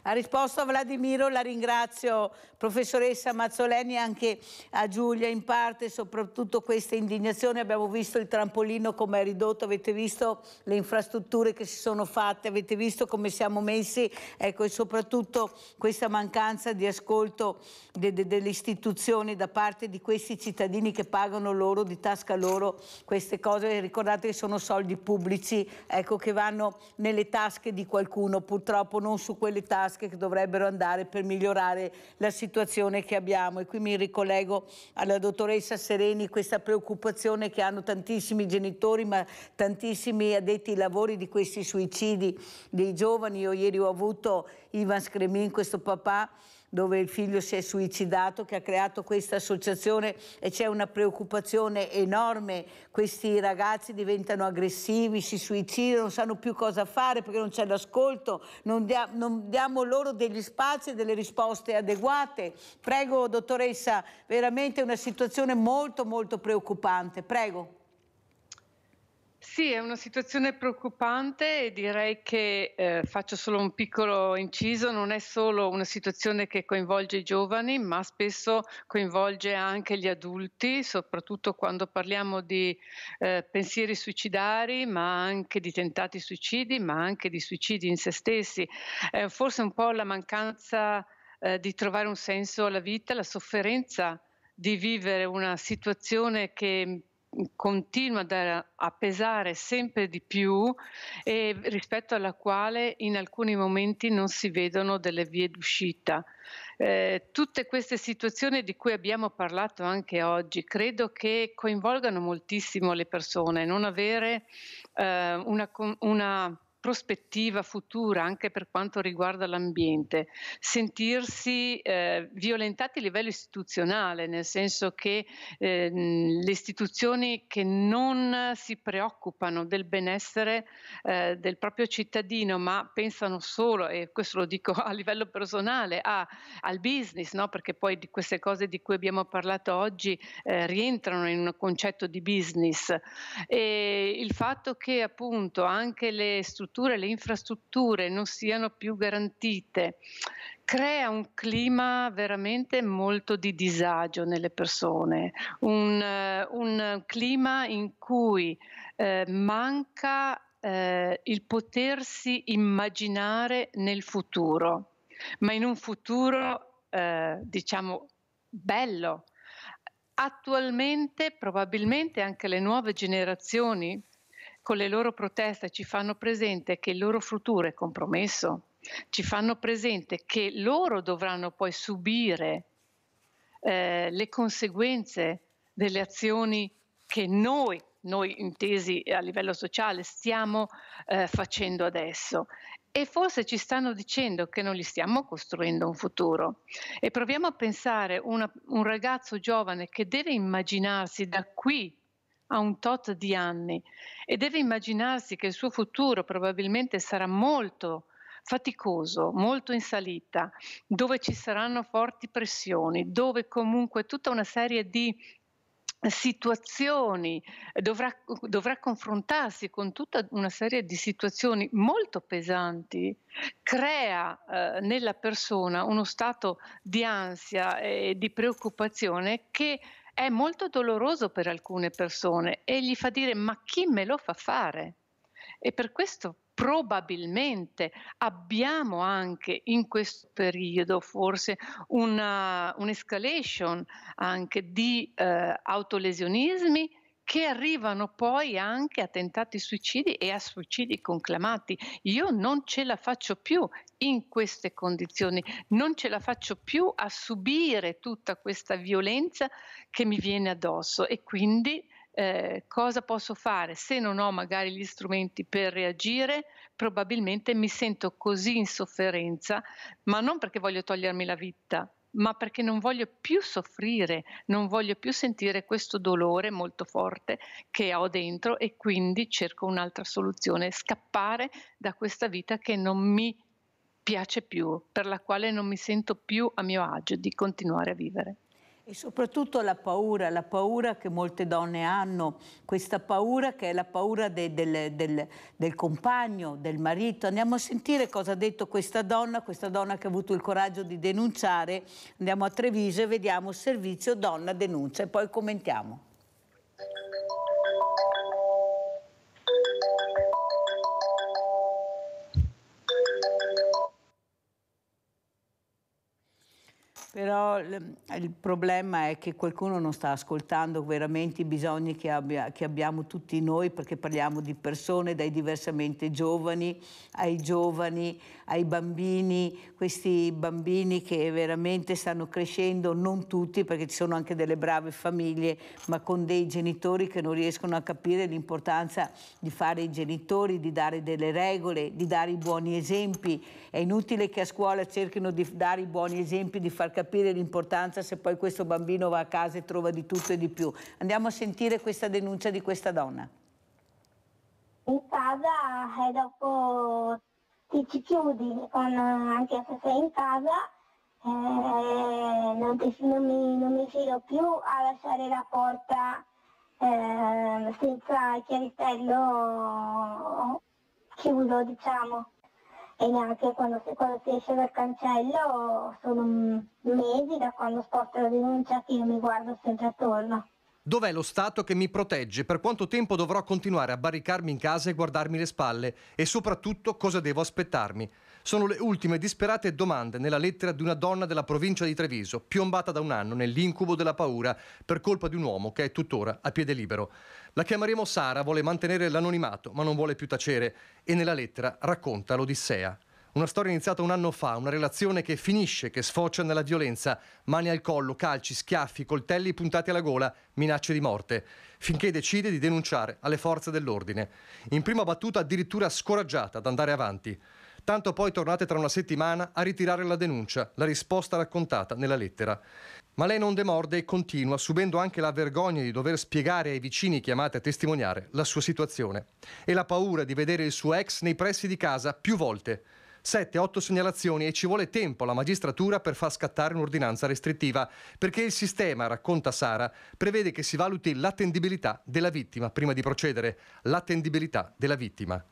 Ha risposto a Vladimiro, la ringrazio professoressa Mazzoleni, e anche a Giulia in parte, soprattutto questa indignazione. Abbiamo visto il trampolino come è ridotto, avete visto le infrastrutture che si sono fatte, avete visto come siamo messi, ecco, e soprattutto questa mancanza di ascolto delle istituzioni da parte di questi cittadini che pagano loro, di tasca loro, queste cose. Ricordate che sono soldi pubblici, ecco, che vanno nelle tasche di qualcuno, purtroppo non su quelle tasche che dovrebbero andare per migliorare la situazione che abbiamo. E qui mi ricollego alla dottoressa Sereni, questa preoccupazione che hanno tantissimi genitori, ma tantissimi addetti ai lavori, di questi suicidi dei giovani. Io ieri ho avuto Ivan Scremin, questo papà dove il figlio si è suicidato, che ha creato questa associazione, e c'è una preoccupazione enorme. Questi ragazzi diventano aggressivi, si suicidano, non sanno più cosa fare perché non c'è l'ascolto, non diamo loro degli spazi e delle risposte adeguate. Prego, dottoressa, veramente una situazione molto molto preoccupante. Prego. Sì, è una situazione preoccupante e direi che, faccio solo un piccolo inciso, non è solo una situazione che coinvolge i giovani, ma spesso coinvolge anche gli adulti, soprattutto quando parliamo di pensieri suicidari, ma anche di tentati suicidi, ma anche di suicidi in se stessi. Forse un po' la mancanza di trovare un senso alla vita, la sofferenza di vivere una situazione che continua a pesare sempre di più e rispetto alla quale in alcuni momenti non si vedono delle vie d'uscita. Tutte queste situazioni di cui abbiamo parlato anche oggi credo che coinvolgano moltissimo le persone. Non avere una prospettiva futura anche per quanto riguarda l'ambiente, sentirsi violentati a livello istituzionale, nel senso che le istituzioni che non si preoccupano del benessere del proprio cittadino, ma pensano solo, e questo lo dico a livello personale, al business, no? Perché poi di queste cose di cui abbiamo parlato oggi rientrano in un concetto di business, e il fatto che appunto anche le strutture, le infrastrutture non siano più garantite crea un clima veramente molto di disagio nelle persone, un clima in cui manca il potersi immaginare nel futuro, ma in un futuro diciamo bello. Attualmente probabilmente anche le nuove generazioni con le loro proteste ci fanno presente che il loro futuro è compromesso, ci fanno presente che loro dovranno poi subire le conseguenze delle azioni che noi intesi a livello sociale stiamo facendo adesso. E forse ci stanno dicendo che non gli stiamo costruendo un futuro. E proviamo a pensare un ragazzo giovane che deve immaginarsi da qui a un tot di anni e deve immaginarsi che il suo futuro probabilmente sarà molto faticoso, molto in salita, dove ci saranno forti pressioni, dove comunque tutta una serie di situazioni dovrà confrontarsi con tutta una serie di situazioni molto pesanti, crea nella persona uno stato di ansia e di preoccupazione che è molto doloroso per alcune persone e gli fa dire: ma chi me lo fa fare? E per questo probabilmente abbiamo anche in questo periodo forse un'escalation anche di autolesionismi che arrivano poi anche a tentati suicidi e a suicidi conclamati. Io non ce la faccio più in queste condizioni, non ce la faccio più a subire tutta questa violenza che mi viene addosso e quindi cosa posso fare? Se non ho magari gli strumenti per reagire, probabilmente mi sento così in sofferenza, ma non perché voglio togliermi la vita, ma perché non voglio più soffrire, non voglio più sentire questo dolore molto forte che ho dentro e quindi cerco un'altra soluzione, scappare da questa vita che non mi piace più, per la quale non mi sento più a mio agio di continuare a vivere. E soprattutto la paura che molte donne hanno, questa paura che è la paura del compagno, del marito. Andiamo a sentire cosa ha detto questa donna che ha avuto il coraggio di denunciare. Andiamo a Treviso e vediamo il servizio Donna Denuncia e poi commentiamo. Però il problema è che qualcuno non sta ascoltando veramente i bisogni che abbiamo tutti noi, perché parliamo di persone dai diversamente giovani, ai bambini, questi bambini che veramente stanno crescendo, non tutti, perché ci sono anche delle brave famiglie, ma con dei genitori che non riescono a capire l'importanza di fare i genitori, di dare delle regole, di dare i buoni esempi. È inutile che a scuola cerchino di dare i buoni esempi, di far capire l'importanza se poi questo bambino va a casa e trova di tutto e di più. Andiamo a sentire questa denuncia di questa donna. In casa dopo ti ci chiudi, anche se sei in casa, non mi fido più a lasciare la porta senza il chiavistello chiuso, diciamo. E neanche quando si esce dal cancello sono mesi da quando sposto la denuncia che io mi guardo sempre attorno. Dov'è lo Stato che mi protegge? Per quanto tempo dovrò continuare a barricarmi in casa e guardarmi le spalle? E soprattutto cosa devo aspettarmi? Sono le ultime disperate domande nella lettera di una donna della provincia di Treviso, piombata da un anno nell'incubo della paura per colpa di un uomo che è tuttora a piede libero. La chiameremo Sara, vuole mantenere l'anonimato, ma non vuole più tacere e nella lettera racconta l'odissea. Una storia iniziata un anno fa, una relazione che finisce, che sfocia nella violenza, mani al collo, calci, schiaffi, coltelli puntati alla gola, minacce di morte, finché decide di denunciare alle forze dell'ordine. In prima battuta addirittura scoraggiata ad andare avanti. Tanto poi tornate tra una settimana a ritirare la denuncia, la risposta raccontata nella lettera. Ma lei non demorde e continua, subendo anche la vergogna di dover spiegare ai vicini chiamati a testimoniare la sua situazione. E la paura di vedere il suo ex nei pressi di casa più volte. 7-8 segnalazioni e ci vuole tempo alla magistratura per far scattare un'ordinanza restrittiva, perché il sistema, racconta Sara, prevede che si valuti l'attendibilità della vittima prima di procedere, l'attendibilità della vittima.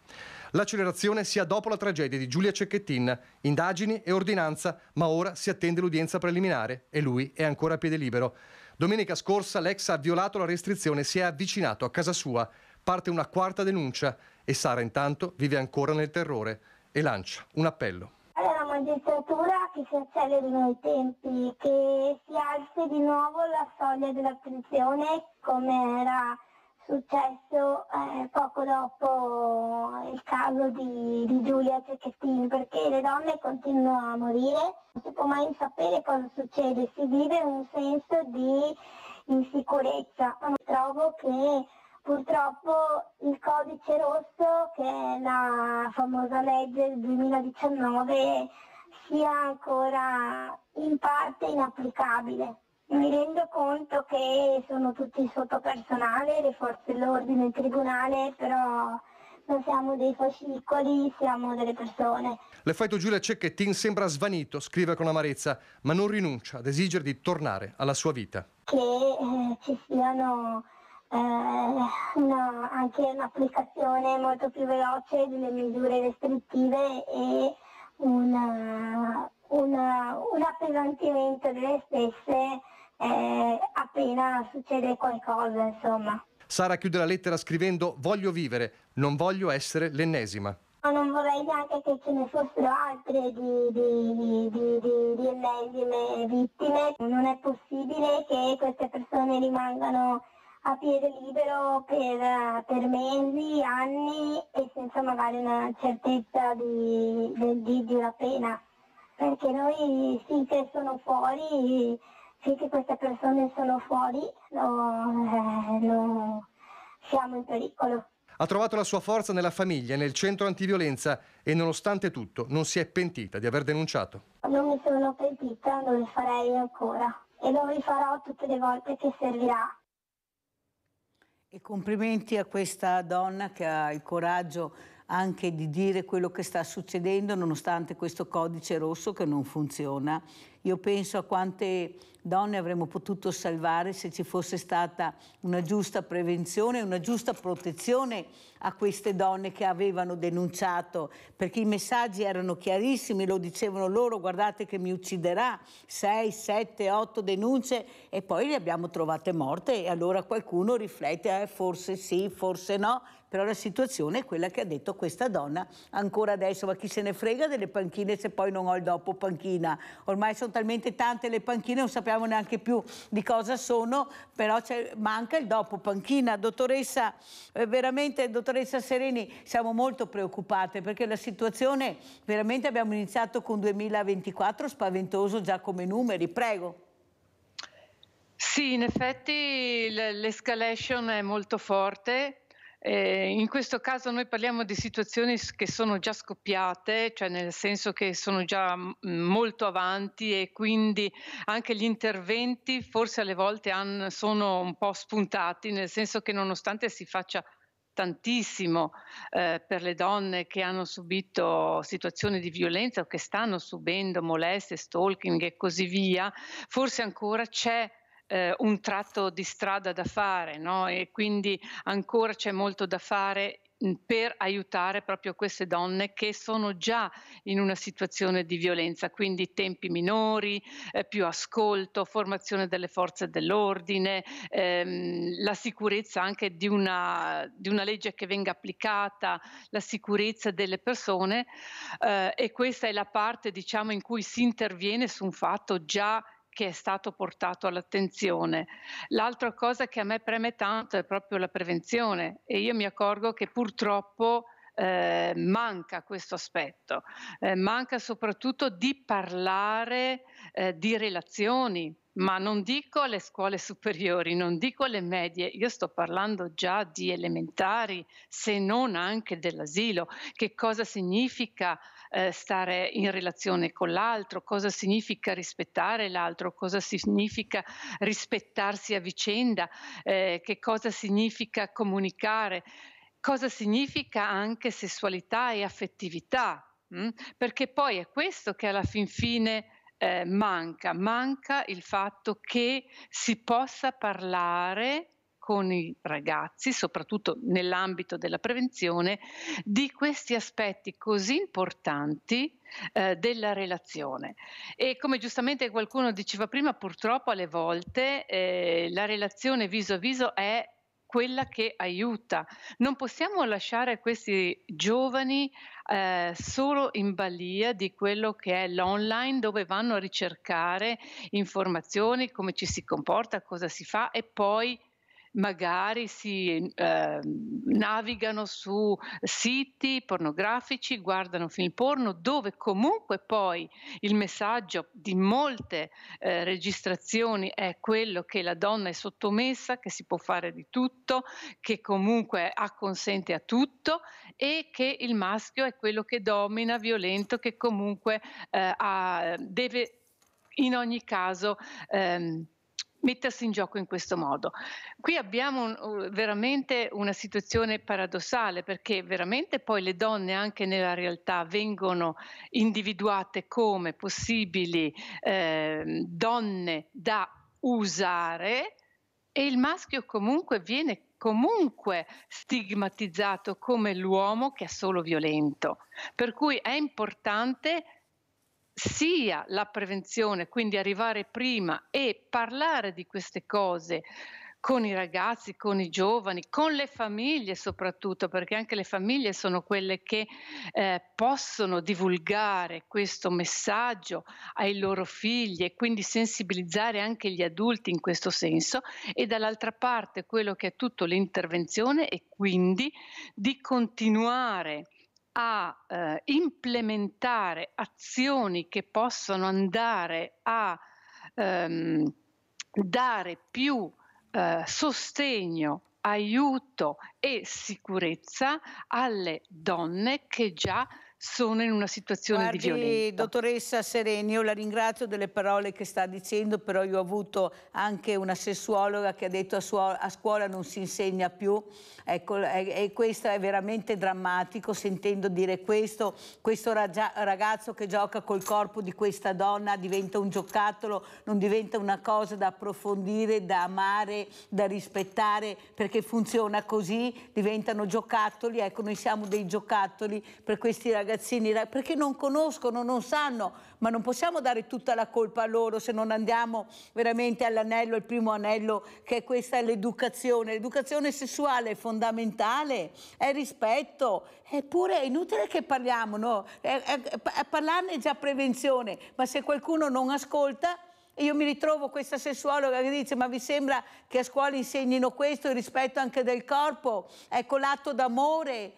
L'accelerazione sia dopo la tragedia di Giulia Cecchettin, indagini e ordinanza, ma ora si attende l'udienza preliminare e lui è ancora a piede libero. Domenica scorsa l'ex ha violato la restrizione e si è avvicinato a casa sua, parte una quarta denuncia e Sara intanto vive ancora nel terrore e lancia un appello. La magistratura che si accelerino i tempi, che si alzi di nuovo la soglia dell'attenzione come era successo poco dopo il caso di Giulia Cecchettin, perché le donne continuano a morire, non si può mai sapere cosa succede, si vive un senso di insicurezza. Trovo che purtroppo il codice rosso, che è la famosa legge del 2019, sia ancora in parte inapplicabile. Mi rendo conto che sono tutti sotto personale, le forze dell'ordine, il tribunale, però non siamo dei fascicoli, siamo delle persone. L'effetto Giulia Cecchettin sembra svanito, scrive con amarezza, ma non rinuncia ad esigere di tornare alla sua vita. Che ci siano anche un'applicazione molto più veloce delle misure restrittive e un appesantimento delle stesse appena succede qualcosa, insomma. Sara chiude la lettera scrivendo: voglio vivere, non voglio essere l'ennesima. Non vorrei neanche che ce ne fossero altre di ennesime vittime. Non è possibile che queste persone rimangano a piede libero per mesi, anni e senza magari una certezza di una pena. Perché noi finché sono fuori, finché queste persone sono fuori, siamo in pericolo. Ha trovato la sua forza nella famiglia, nel centro antiviolenza e nonostante tutto non si è pentita di aver denunciato. Non mi sono pentita, lo rifarei ancora e lo rifarò tutte le volte che servirà. E complimenti a questa donna che ha il coraggio anche di dire quello che sta succedendo nonostante questo codice rosso che non funziona. Io penso a quante donne avremmo potuto salvare se ci fosse stata una giusta prevenzione, una giusta protezione a queste donne che avevano denunciato, perché i messaggi erano chiarissimi, lo dicevano loro: guardate che mi ucciderà, 6, 7, 8 denunce e poi le abbiamo trovate morte e allora qualcuno riflette, forse sì, forse no, però la situazione è quella che ha detto questa donna ancora adesso. Ma chi se ne frega delle panchine se poi non ho il dopo panchina? Ormai sono talmente tante le panchine, non sappiamo neanche più di cosa sono, però manca il dopo panchina. Dottoressa, veramente, dottoressa Sereni, siamo molto preoccupate perché la situazione, veramente abbiamo iniziato con 2024 spaventoso già come numeri. Prego. Sì, in effetti l'escalation è molto forte. In questo caso noi parliamo di situazioni che sono già scoppiate, cioè nel senso che sono già molto avanti e quindi anche gli interventi forse alle volte sono un po' spuntati, nel senso che nonostante si faccia tantissimo per le donne che hanno subito situazioni di violenza o che stanno subendo molestie, stalking e così via, forse ancora c'è un tratto di strada da fare, no? E quindi ancora c'è molto da fare per aiutare proprio queste donne che sono già in una situazione di violenza, quindi tempi minori, più ascolto, formazione delle forze dell'ordine, la sicurezza anche di una legge che venga applicata, la sicurezza delle persone e questa è la parte, diciamo, in cui si interviene su un fatto già che è stato portato all'attenzione. L'altra cosa che a me preme tanto è proprio la prevenzione e io mi accorgo che purtroppo manca questo aspetto, manca soprattutto di parlare di relazioni, ma non dico alle scuole superiori, non dico alle medie, io sto parlando già di elementari, se non anche dell'asilo. Che cosa significa stare in relazione con l'altro, cosa significa rispettare l'altro, cosa significa rispettarsi a vicenda, che cosa significa comunicare, cosa significa anche sessualità e affettività, perché poi è questo che alla fin fine manca il fatto che si possa parlare con i ragazzi, soprattutto nell'ambito della prevenzione, di questi aspetti così importanti della relazione. E come giustamente qualcuno diceva prima, purtroppo alle volte la relazione viso a viso è quella che aiuta. Non possiamo lasciare questi giovani solo in balia di quello che è l'online, dove vanno a ricercare informazioni, come ci si comporta, cosa si fa e poi magari si navigano su siti pornografici, guardano film porno, dove comunque poi il messaggio di molte registrazioni è quello che la donna è sottomessa, che si può fare di tutto, che comunque acconsente a tutto e che il maschio è quello che domina, violento, che comunque deve in ogni caso mettersi in gioco in questo modo. Qui abbiamo veramente una situazione paradossale, perché veramente poi le donne anche nella realtà vengono individuate come possibili donne da usare e il maschio comunque viene comunque stigmatizzato come l'uomo che è solo violento. Per cui è importante sia la prevenzione, quindi arrivare prima e parlare di queste cose con i ragazzi, con i giovani, con le famiglie soprattutto, perché anche le famiglie sono quelle che possono divulgare questo messaggio ai loro figli e quindi sensibilizzare anche gli adulti in questo senso, e dall'altra parte quello che è tutto l'intervenzione e quindi di continuare a implementare azioni che possono andare a dare più sostegno, aiuto e sicurezza alle donne che già sono in una situazione di violenza. Dottoressa Sereni, io la ringrazio delle parole che sta dicendo, però io ho avuto anche una sessuologa che ha detto a scuola non si insegna più, ecco, e questo è veramente drammatico, sentendo dire questo ragazzo che gioca col corpo di questa donna diventa un giocattolo, non diventa una cosa da approfondire, da amare, da rispettare, perché funziona così, diventano giocattoli, ecco, noi siamo dei giocattoli per questi ragazzini, perché non conoscono, non sanno, ma non possiamo dare tutta la colpa a loro se non andiamo veramente all'anello, il primo anello, che questa è l'educazione. L'educazione sessuale è fondamentale, è rispetto, eppure è inutile che parliamo, no? Parlarne è già prevenzione, ma se qualcuno non ascolta. Io mi ritrovo questa sessuologa che dice: ma vi sembra che a scuola insegnino questo, il rispetto anche del corpo, ecco, l'atto d'amore,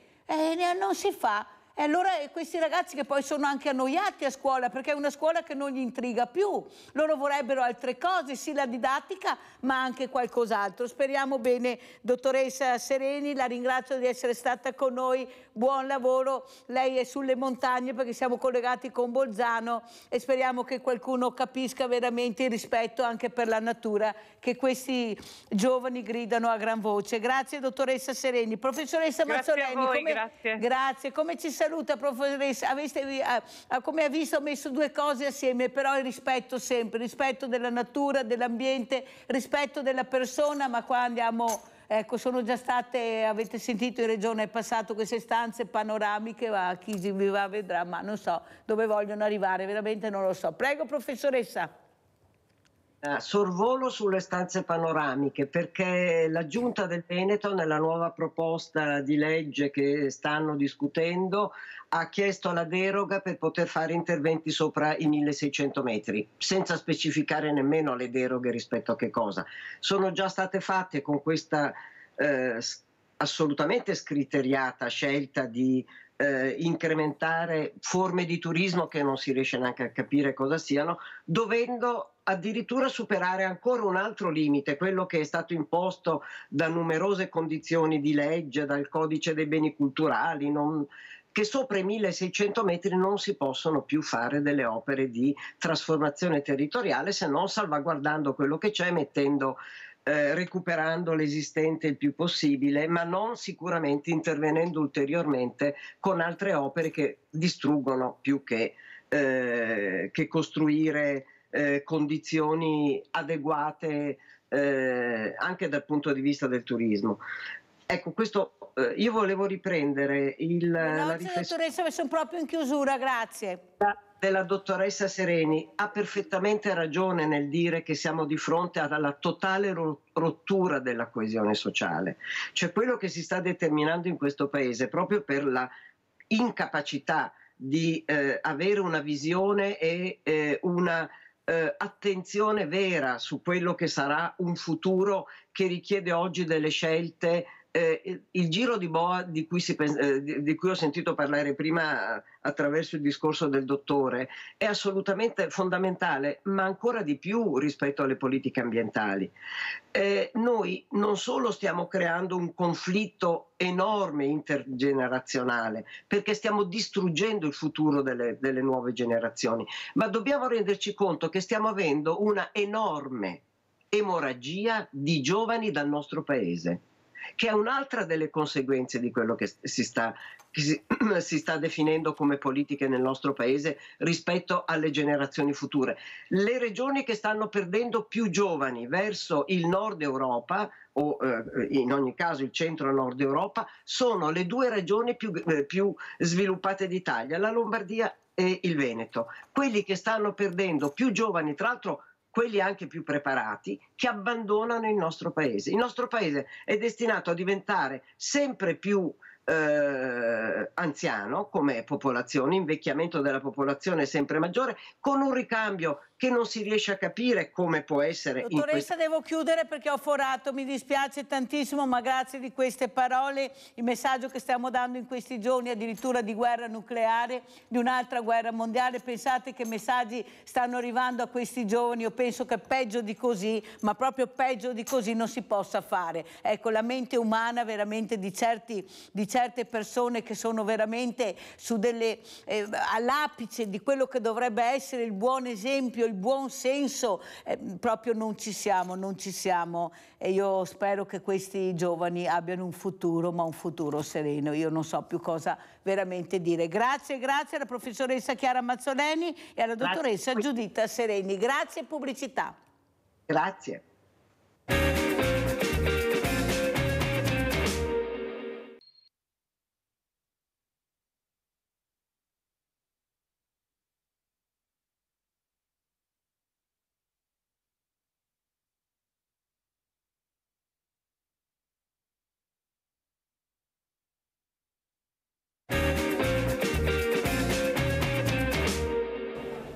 non si fa. E allora questi ragazzi che poi sono anche annoiati a scuola, perché è una scuola che non gli intriga più, loro vorrebbero altre cose, sì la didattica, ma anche qualcos'altro. Speriamo bene, dottoressa Sereni, la ringrazio di essere stata con noi, buon lavoro, lei è sulle montagne perché siamo collegati con Bolzano e speriamo che qualcuno capisca veramente il rispetto anche per la natura che questi giovani gridano a gran voce. Grazie dottoressa Sereni. Professoressa Mazzoleni, grazie. Come ci saluta, professoressa? Come ha visto, ho messo due cose assieme, però il rispetto sempre, rispetto della natura, dell'ambiente, rispetto della persona, ma qua andiamo, ecco, sono già state, avete sentito in Regione è passato queste stanze panoramiche, ma chi vi va vedrà, ma non so dove vogliono arrivare, veramente non lo so. Prego professoressa. Sorvolo sulle stanze panoramiche, perché la Giunta del Veneto nella nuova proposta di legge che stanno discutendo ha chiesto la deroga per poter fare interventi sopra i 1600 metri, senza specificare nemmeno le deroghe rispetto a che cosa. Sono già state fatte con questa assolutamente scriteriata scelta di incrementare forme di turismo che non si riesce neanche a capire cosa siano, dovendo addirittura superare ancora un altro limite, quello che è stato imposto da numerose condizioni di legge, dal codice dei beni culturali, che sopra i 1600 metri non si possono più fare delle opere di trasformazione territoriale, se non salvaguardando quello che c'è, recuperando l'esistente il più possibile, ma non sicuramente intervenendo ulteriormente con altre opere che distruggono più che costruire condizioni adeguate anche dal punto di vista del turismo. Ecco, questo io volevo riprendere la riflessione. Dottoressa, sono proprio in chiusura, grazie. Della dottoressa Sereni, ha perfettamente ragione nel dire che siamo di fronte alla totale rottura della coesione sociale, cioè quello che si sta determinando in questo paese proprio per la incapacità di avere una visione e una attenzione vera su quello che sarà un futuro che richiede oggi delle scelte. Il giro di boa di cui ho sentito parlare prima attraverso il discorso del dottore è assolutamente fondamentale, ma ancora di più rispetto alle politiche ambientali. Noi non solo stiamo creando un conflitto enorme intergenerazionale, perché stiamo distruggendo il futuro delle nuove generazioni, ma dobbiamo renderci conto che stiamo avendo una enorme emorragia di giovani dal nostro paese, che è un'altra delle conseguenze di quello che si sta definendo come politiche nel nostro paese rispetto alle generazioni future. Le regioni che stanno perdendo più giovani verso il nord Europa, o in ogni caso il centro-nord Europa, sono le due regioni più sviluppate d'Italia, la Lombardia e il Veneto. Quelli che stanno perdendo più giovani, tra l'altro quelli anche più preparati, che abbandonano il nostro paese. Il nostro paese è destinato a diventare sempre più anziano come popolazione, invecchiamento della popolazione sempre maggiore, con un ricambio che non si riesce a capire come può essere. Dottoressa, devo chiudere perché ho forato, mi dispiace tantissimo, ma grazie di queste parole, il messaggio che stiamo dando in questi giorni addirittura di guerra nucleare, di un'altra guerra mondiale. Pensate che messaggi stanno arrivando a questi giovani? Io penso che peggio di così, ma proprio peggio di così non si possa fare. Ecco, la mente umana veramente di certe persone che sono veramente su all'apice di quello che dovrebbe essere il buon esempio, il buon senso, proprio non ci siamo, e io spero che questi giovani abbiano un futuro, ma un futuro sereno. Io non so più cosa veramente dire. Grazie alla professoressa Chiara Mazzoleni e alla dottoressa Giuditta Sereni. Grazie, pubblicità. Grazie.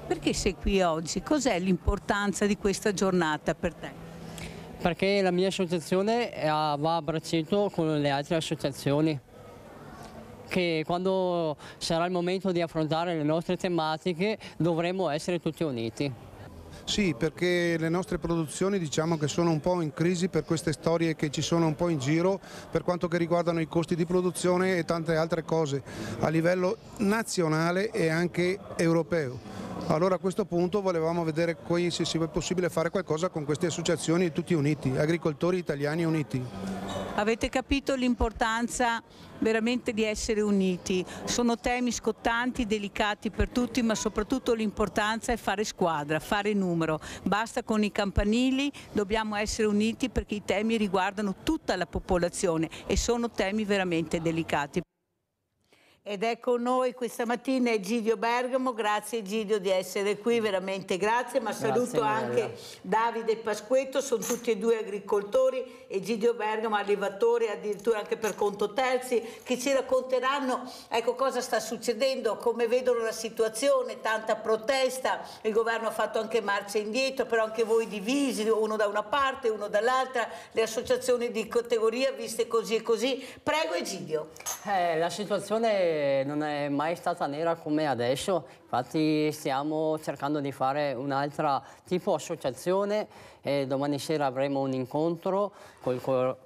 Perché sei qui oggi? Cos'è l'importanza di questa giornata per te? Perché la mia associazione va a braccetto con le altre associazioni, che quando sarà il momento di affrontare le nostre tematiche dovremo essere tutti uniti. Sì, perché le nostre produzioni diciamo che sono un po' in crisi per queste storie che ci sono un po' in giro per quanto che riguardano i costi di produzione e tante altre cose a livello nazionale e anche europeo. Allora a questo punto volevamo vedere se è possibile fare qualcosa con queste associazioni tutti uniti, agricoltori italiani uniti. Avete capito l'importanza veramente di essere uniti. Sono temi scottanti, delicati per tutti, ma soprattutto l'importanza è fare squadra, fare numero. Basta con i campanili, dobbiamo essere uniti perché i temi riguardano tutta la popolazione e sono temi veramente delicati. Ed è con noi questa mattina Egidio Bergamo. Grazie Egidio di essere qui, veramente grazie, ma saluto anche Davide Pasquetto, sono tutti e due agricoltori, Egidio Bergamo allevatore addirittura anche per conto terzi, che ci racconteranno ecco cosa sta succedendo, come vedono la situazione, tanta protesta, il governo ha fatto anche marcia indietro, però anche voi divisi, uno da una parte, uno dall'altra, le associazioni di categoria viste così e così. Prego Egidio. La situazione non è mai stata nera come adesso, infatti stiamo cercando di fare un'altra tipo associazione e domani sera avremo un incontro col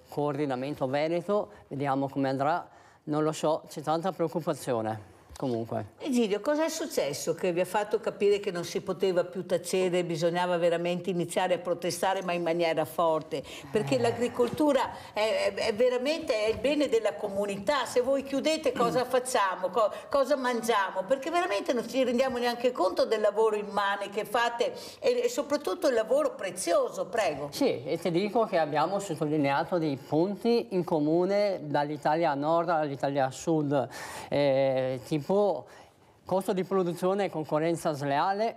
coordinamento Veneto, vediamo come andrà, non lo so, c'è tanta preoccupazione. Comunque. Egidio, cosa è successo che vi ha fatto capire che non si poteva più tacere, bisognava veramente iniziare a protestare ma in maniera forte? Perché l'agricoltura è veramente il bene della comunità, se voi chiudete cosa facciamo, cosa mangiamo? Perché veramente non ci rendiamo neanche conto del lavoro immane che fate e soprattutto il lavoro prezioso, prego. Sì, e ti dico che abbiamo sottolineato dei punti in comune dall'Italia a nord all'Italia a sud, tipo costo di produzione e concorrenza sleale,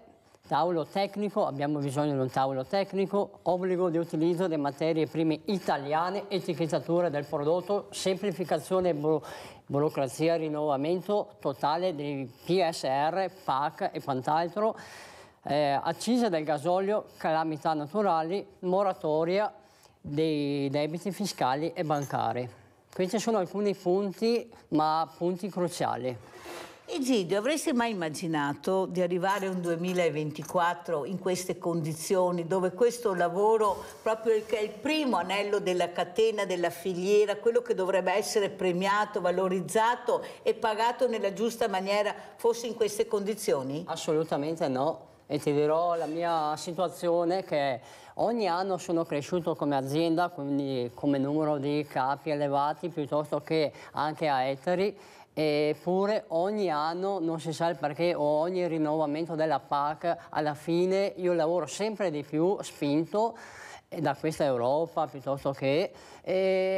tavolo tecnico, abbiamo bisogno di un tavolo tecnico, obbligo di utilizzo delle materie prime italiane, etichettatura del prodotto, semplificazione e burocrazia, rinnovamento totale dei PSR, PAC e quant'altro, accise del gasolio, calamità naturali, moratoria dei debiti fiscali e bancari. Questi sono alcuni punti, ma punti cruciali. Egidio, avresti mai immaginato di arrivare a un 2024 in queste condizioni, dove questo lavoro, proprio che è il primo anello della catena, della filiera, quello che dovrebbe essere premiato, valorizzato e pagato nella giusta maniera, fosse in queste condizioni? Assolutamente no. E ti dirò la mia situazione, che ogni anno sono cresciuto come azienda, quindi come numero di capi elevati piuttosto che anche a ettari, eppure ogni anno, non si sa il perché, o ogni rinnovamento della PAC, alla fine io lavoro sempre di più, spinto, da questa Europa piuttosto che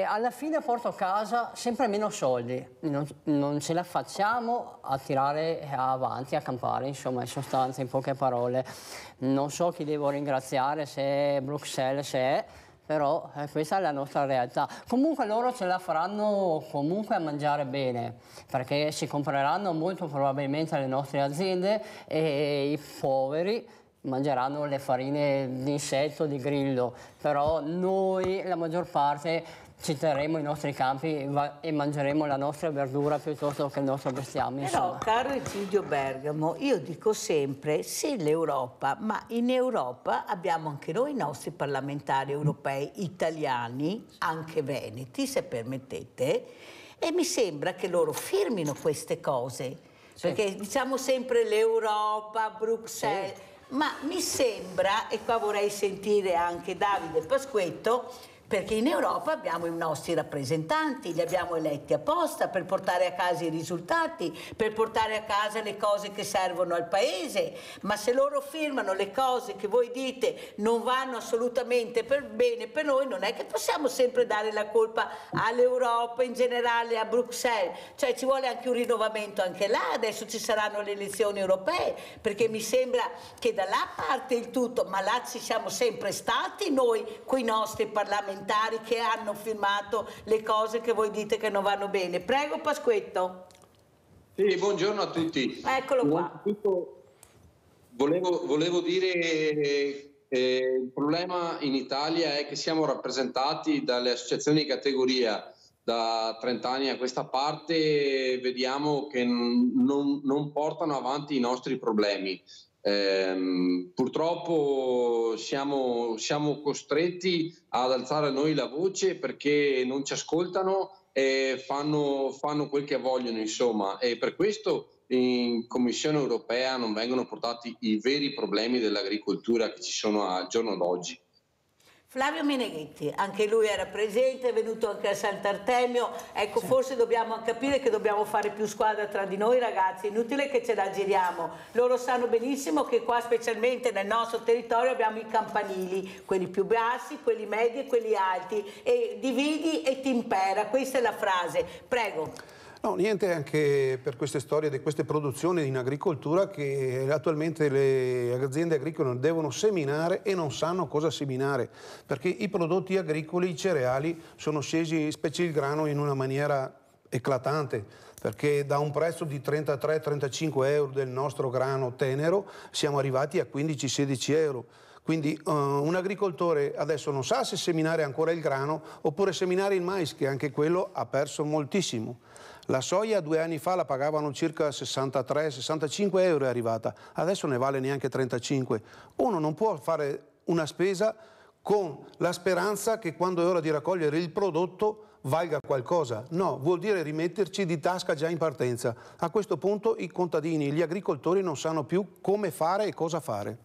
alla fine porto a casa sempre meno soldi, non ce la facciamo a tirare avanti, a campare, insomma, in sostanza, in poche parole. Non so chi devo ringraziare, se è Bruxelles, se è, però questa è la nostra realtà. Comunque loro ce la faranno comunque a mangiare bene, perché si compreranno molto probabilmente le nostre aziende e i poveri mangeranno le farine di insetto, di grillo, però noi, la maggior parte, ci terremo i nostri campi e mangeremo la nostra verdura piuttosto che il nostro bestiame. Però, caro Eccidio Bergamo, io dico sempre, sì l'Europa, ma in Europa abbiamo anche noi i nostri parlamentari europei, italiani, anche veneti, se permettete, e mi sembra che loro firmino queste cose, perché diciamo sempre l'Europa, Bruxelles, ma mi sembra, e qua vorrei sentire anche Davide Pasquetto, perché in Europa abbiamo i nostri rappresentanti, li abbiamo eletti apposta per portare a casa i risultati, per portare a casa le cose che servono al Paese, ma se loro firmano le cose che voi dite non vanno assolutamente bene per noi, non è che possiamo sempre dare la colpa all'Europa in generale, a Bruxelles, cioè ci vuole anche un rinnovamento anche là, adesso ci saranno le elezioni europee, perché mi sembra che da là parte il tutto, ma là ci siamo sempre stati noi, coi nostri parlamentari che hanno firmato le cose che voi dite che non vanno bene. Prego Pasquetto. Sì, buongiorno a tutti. Eccolo qua. Volevo dire il problema in Italia è che siamo rappresentati dalle associazioni di categoria. Da 30 anni a questa parte vediamo che non portano avanti i nostri problemi. Purtroppo siamo costretti ad alzare noi la voce perché non ci ascoltano e fanno quel che vogliono, insomma, e per questo in Commissione europea non vengono portati i veri problemi dell'agricoltura che ci sono al giorno d'oggi. Flavio Meneghetti, anche lui era presente, è venuto anche a Sant'Artemio, ecco, forse dobbiamo capire che dobbiamo fare più squadra tra di noi ragazzi, inutile che ce la giriamo, loro sanno benissimo che qua specialmente nel nostro territorio abbiamo i campanili, quelli più bassi, quelli medi e quelli alti, e dividi e ti impera, questa è la frase, prego. No, niente, anche per queste storie di queste produzioni in agricoltura che attualmente le aziende agricole devono seminare e non sanno cosa seminare, perché i prodotti agricoli, i cereali, sono scesi, specie il grano, in una maniera eclatante, perché da un prezzo di 33-35 euro del nostro grano tenero siamo arrivati a 15-16 euro. Quindi un agricoltore adesso non sa se seminare ancora il grano oppure seminare il mais, che anche quello ha perso moltissimo. La soia 2 anni fa la pagavano circa 63-65 euro, è arrivata, adesso ne vale neanche 35. Uno non può fare una spesa con la speranza che quando è ora di raccogliere il prodotto valga qualcosa. No, vuol dire rimetterci di tasca già in partenza. A questo punto i contadini, gli agricoltori non sanno più come fare e cosa fare.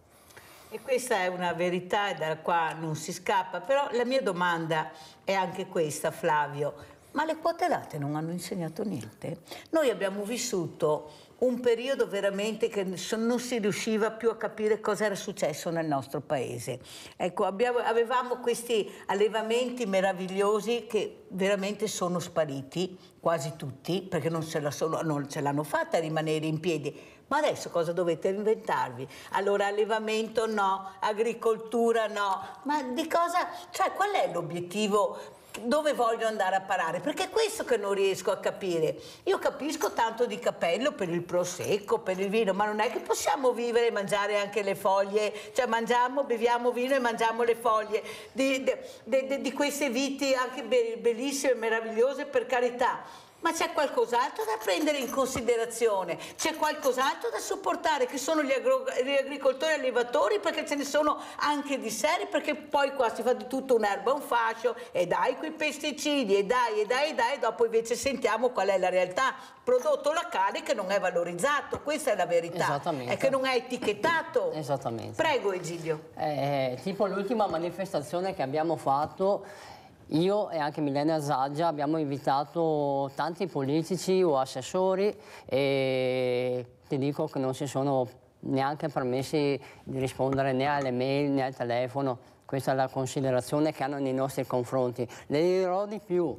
E questa è una verità e da qua non si scappa, però la mia domanda è anche questa, Flavio. Ma le quote latte non hanno insegnato niente? Noi abbiamo vissuto un periodo veramente che non si riusciva più a capire cosa era successo nel nostro paese. Ecco, avevamo questi allevamenti meravigliosi che veramente sono spariti, quasi tutti, perché non ce l'hanno fatta a rimanere in piedi. Ma adesso cosa dovete inventarvi? Allora allevamento no, agricoltura no, ma di cosa? Cioè qual è l'obiettivo? Dove voglio andare a parare? Perché è questo che non riesco a capire. Io capisco tanto di cappello per il prosecco, per il vino, ma non è che possiamo vivere e mangiare anche le foglie, cioè mangiamo, beviamo vino e mangiamo le foglie di queste viti anche bellissime, meravigliose, per carità. Ma c'è qualcos'altro da prendere in considerazione, c'è qualcos'altro da supportare, che sono gli agricoltori e allevatori, perché ce ne sono anche di seri, perché poi qua si fa di tutto un'erba, un fascio, e dai quei pesticidi, e dai, e dopo invece sentiamo qual è la realtà, prodotto locale che non è valorizzato, questa è la verità, è che non è etichettato. Esattamente. Prego Egidio. Tipo l'ultima manifestazione che abbiamo fatto, io e anche Milena Zaggia abbiamo invitato tanti politici o assessori e ti dico che non si sono neanche permessi di rispondere né alle mail né al telefono. Questa è la considerazione che hanno nei nostri confronti. Le dirò di più.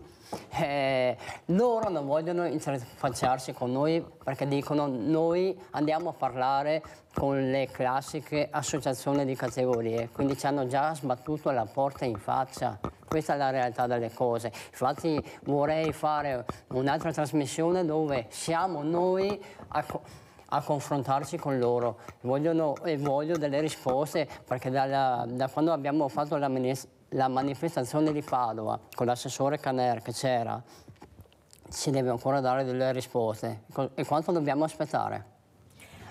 Loro non vogliono interfacciarsi con noi perché dicono noi andiamo a parlare con le classiche associazioni di categorie, quindi ci hanno già sbattuto la porta in faccia. Questa è la realtà delle cose. Infatti vorrei fare un'altra trasmissione dove siamo noi a confrontarci con loro. Voglio delle risposte, perché da quando abbiamo fatto la manifestazione di Padova con l'assessore Caner che c'era, ci deve ancora dare delle risposte. E quanto dobbiamo aspettare?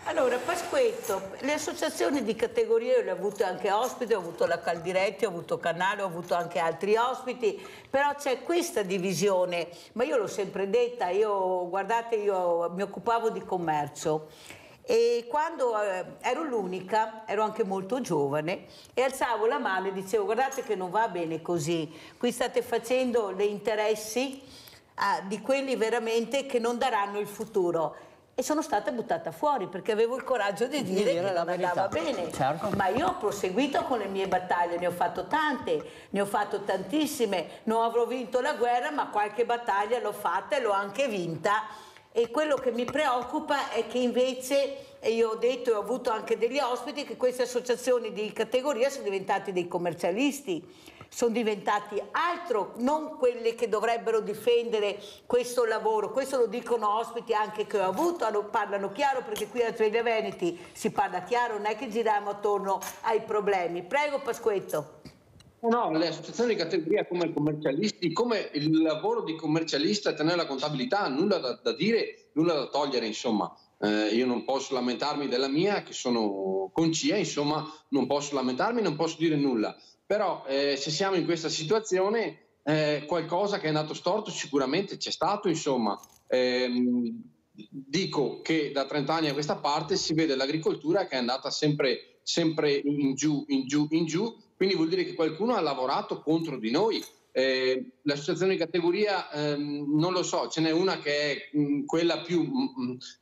Allora, Pasquetto, le associazioni di categoria io le ho avute anche ospiti, ho avuto la Caldiretti, ho avuto Canale, ho avuto anche altri ospiti, però c'è questa divisione, ma io l'ho sempre detta, guardate, io mi occupavo di commercio e quando ero l'unica, ero anche molto giovane e alzavo la mano e dicevo guardate che non va bene così, qui state facendo gli interessi di quelli veramente che non daranno il futuro. E sono stata buttata fuori perché avevo il coraggio di dire che non andava bene. Certo. Ma io ho proseguito con le mie battaglie, ne ho fatto tante, ne ho fatto tantissime. Non avrò vinto la guerra, ma qualche battaglia l'ho fatta e l'ho anche vinta. E quello che mi preoccupa è che invece, e io ho detto e ho avuto anche degli ospiti, che queste associazioni di categoria sono diventati dei commercialisti. Sono diventati altro, non quelle che dovrebbero difendere questo lavoro. Questo lo dicono ospiti anche che ho avuto, parlano chiaro, perché qui a Sveglia Veneti si parla chiaro, non è che giriamo attorno ai problemi. Prego Pasquetto. No, le associazioni di categoria come commercialisti, come il lavoro di commercialista e tenere la contabilità, nulla da dire, nulla da togliere, insomma. Io non posso lamentarmi della mia, che sono con CIA, insomma, non posso lamentarmi, non posso dire nulla. Però se siamo in questa situazione qualcosa che è andato storto sicuramente c'è stato, insomma. Dico che da 30 anni a questa parte si vede l'agricoltura che è andata sempre in giù, quindi vuol dire che qualcuno ha lavorato contro di noi. L'associazione di categoria non lo so, ce n'è una che è quella più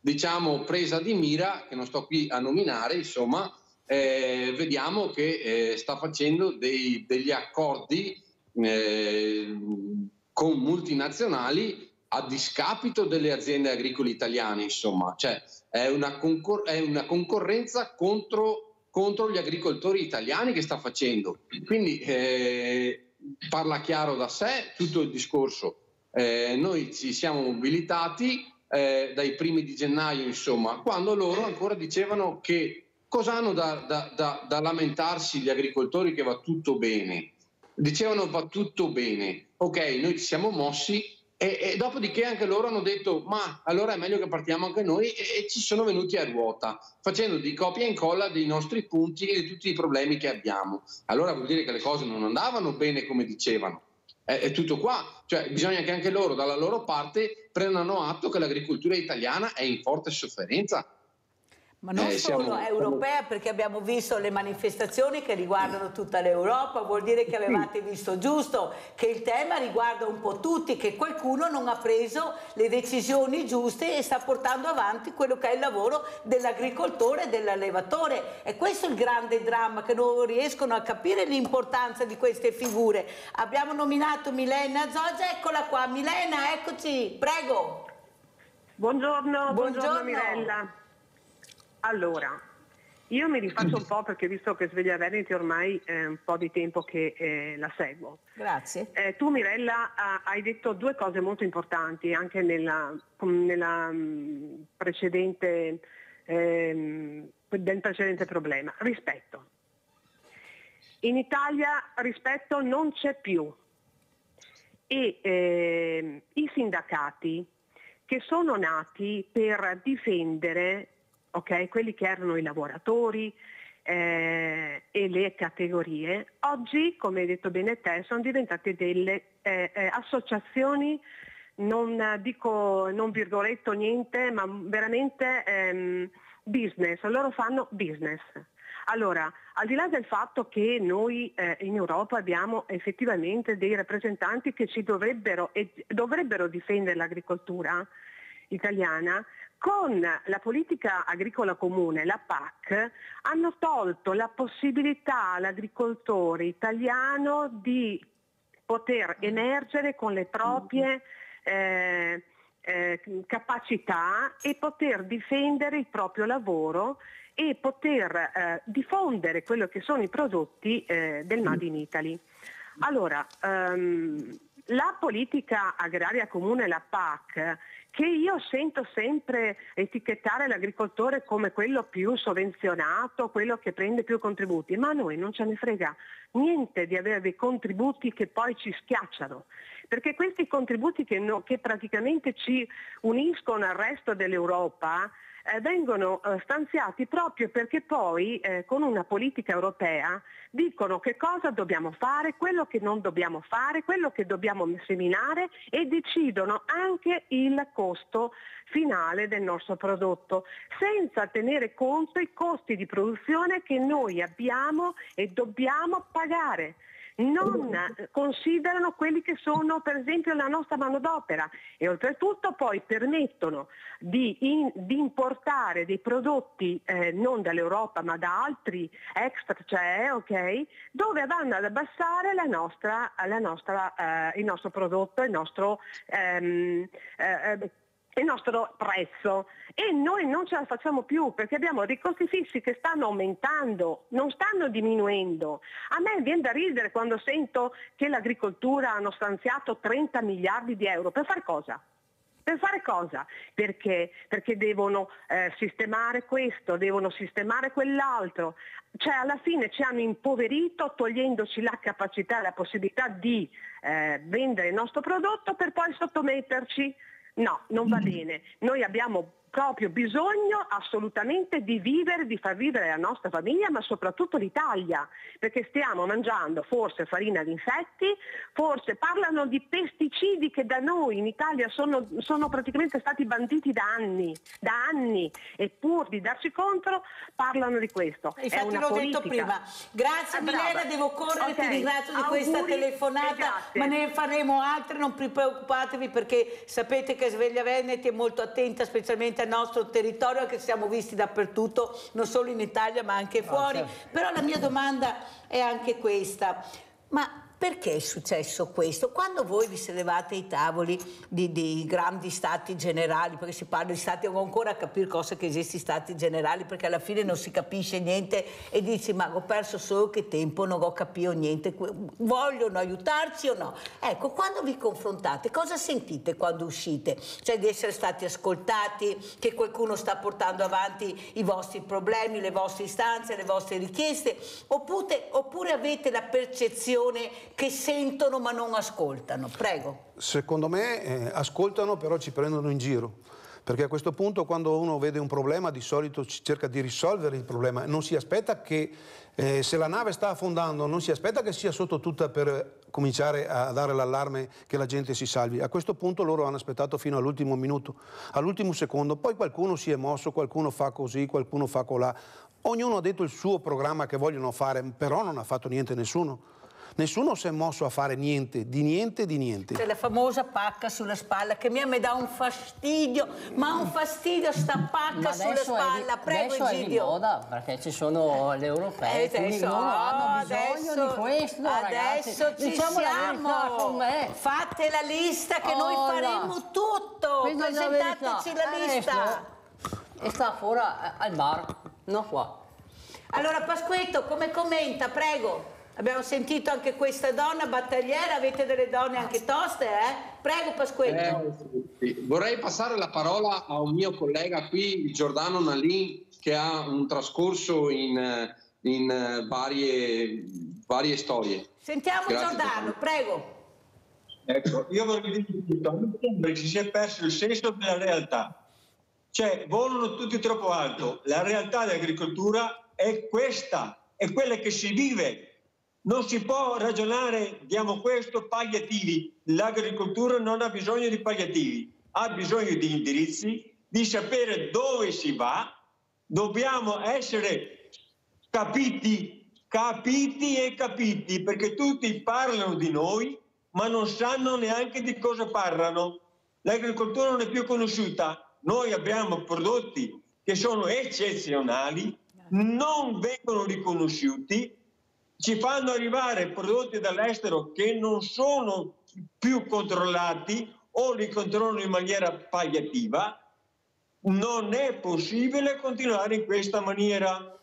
diciamo presa di mira, che non sto qui a nominare, insomma. Vediamo che sta facendo degli accordi con multinazionali a discapito delle aziende agricole italiane, insomma, cioè è una concorrenza contro gli agricoltori italiani che sta facendo. Quindi parla chiaro da sé tutto il discorso. Noi ci siamo mobilitati dai primi di gennaio, insomma, quando loro ancora dicevano che cosa hanno da lamentarsi gli agricoltori che va tutto bene? Dicevano va tutto bene, ok, noi ci siamo mossi e dopodiché anche loro hanno detto ma allora è meglio che partiamo anche noi e ci sono venuti a ruota, facendo di copia e incolla dei nostri punti e di tutti i problemi che abbiamo. Allora vuol dire che le cose non andavano bene come dicevano. È tutto qua, cioè bisogna che anche loro dalla loro parte prendano atto che l'agricoltura italiana è in forte sofferenza. Ma non solo europea, perché abbiamo visto le manifestazioni che riguardano tutta l'Europa, vuol dire che avevate visto giusto, che il tema riguarda un po' tutti, che qualcuno non ha preso le decisioni giuste e sta portando avanti quello che è il lavoro dell'agricoltore e dell'allevatore. E questo è il grande dramma, che non riescono a capire l'importanza di queste figure. Abbiamo nominato Milena Zoggia, eccola qua. Milena, eccoci, prego. Buongiorno Mirella. Allora, io mi rifaccio un po' perché visto che Sveglia Veneti ormai è un po' di tempo che la seguo. Grazie. Tu Mirella hai detto due cose molto importanti anche nella precedente, del precedente problema. Rispetto. In Italia rispetto non c'è più e i sindacati che sono nati per difendere quelli che erano i lavoratori e le categorie, oggi, come hai detto bene te, sono diventate delle associazioni, non virgoletto niente, ma veramente business, loro fanno business. Allora, al di là del fatto che noi in Europa abbiamo effettivamente dei rappresentanti che ci dovrebbero difendere l'agricoltura italiana, Con la politica agricola comune, la PAC, hanno tolto la possibilità all'agricoltore italiano di poter emergere con le proprie capacità e poter difendere il proprio lavoro e poter diffondere quello che sono i prodotti del Made in Italy. Allora, la politica agraria comune, la PAC, che io sento sempre etichettare l'agricoltore come quello più sovvenzionato, quello che prende più contributi, ma a noi non ce ne frega niente di avere dei contributi che poi ci schiacciano, perché questi contributi che praticamente ci uniscono al resto dell'Europa vengono stanziati proprio perché poi con una politica europea dicono che cosa dobbiamo fare, quello che non dobbiamo fare, quello che dobbiamo seminare e decidono anche il costo finale del nostro prodotto, senza tenere conto i costi di produzione che noi abbiamo e dobbiamo pagare. Non considerano quelli che sono per esempio la nostra manodopera e oltretutto poi permettono di importare dei prodotti non dall'Europa ma da altri extra, cioè, dove vanno ad abbassare il nostro prodotto, il nostro prezzo, e noi non ce la facciamo più perché abbiamo dei costi fissi che stanno aumentando, non stanno diminuendo. A me viene da ridere quando sento che l'agricoltura hanno stanziato 30 miliardi di euro. Per fare cosa? Per fare cosa? Perché devono sistemare questo, devono sistemare quell'altro. Cioè alla fine ci hanno impoverito togliendoci la capacità e la possibilità di vendere il nostro prodotto per poi sottometterci. No, non va bene. Noi abbiamo proprio bisogno assolutamente di far vivere la nostra famiglia, ma soprattutto l'Italia, perché stiamo mangiando forse farina di insetti, forse parlano di pesticidi che da noi in Italia sono praticamente stati banditi da anni, e pur di darci contro parlano di questo. Infatti l'ho detto prima. Grazie Milena, devo correre, ti ringrazio di questa telefonata, ma ne faremo altre, non preoccupatevi, perché sapete che Sveglia Veneti è molto attenta specialmente al nostro territorio, che siamo visti dappertutto, non solo in Italia ma anche fuori. Però la mia domanda è anche questa: ma perché è successo questo? Quando voi vi sedevate ai tavoli di grandi stati generali, perché si parla di stati, devo ancora capire cosa che esisti stati generali, perché alla fine non si capisce niente e dici ma ho perso solo che tempo, non ho capito niente, vogliono aiutarci o no? Ecco, quando vi confrontate, cosa sentite quando uscite? Cioè di essere stati ascoltati, che qualcuno sta portando avanti i vostri problemi, le vostre istanze, le vostre richieste, oppure avete la percezione che sentono ma non ascoltano? Prego. Secondo me ascoltano, però ci prendono in giro, perché a questo punto quando uno vede un problema di solito cerca di risolvere il problema, non si aspetta che se la nave sta affondando non si aspetta che sia sotto tutta per cominciare a dare l'allarme che la gente si salvi. A questo punto loro hanno aspettato fino all'ultimo minuto, all'ultimo secondo, poi qualcuno si è mosso, qualcuno fa così, qualcuno fa colà, ognuno ha detto il suo programma che vogliono fare, però non ha fatto niente nessuno. Nessuno si è mosso a fare niente, di niente, di niente. C'è la famosa pacca sulla spalla che mi dà un fastidio, ma un fastidio sta pacca sulla spalla. Prego Adesso Egidio. è di moda perché ci sono le europee, quindi loro hanno bisogno di questo, adesso ragazzi. ci siamo. Con me. Fate la lista che noi faremo tutto. Presentateci la lista. E sta fuori al bar, non qua. Allora Pasquetto, come commenta? Prego. Abbiamo sentito anche questa donna battagliera, avete delle donne anche toste, eh? Prego Pasquetto. Sì. Vorrei passare la parola a un mio collega qui, Giordano Nallin, che ha un trascorso in varie storie. Sentiamo Grazie. Giordano, prego. Ecco, io vorrei dire che ci si è perso il senso della realtà. Cioè, volano tutti troppo alto. La realtà dell'agricoltura è questa, è quella che si vive. Non si può ragionare, diamo questo, palliativi. L'agricoltura non ha bisogno di palliativi, ha bisogno di indirizzi, di sapere dove si va. Dobbiamo essere capiti, perché tutti parlano di noi, ma non sanno neanche di cosa parlano. L'agricoltura non è più conosciuta, noi abbiamo prodotti che sono eccezionali, non vengono riconosciuti, ci fanno arrivare prodotti dall'estero che non sono più controllati o li controllano in maniera palliativa. Non è possibile continuare in questa maniera.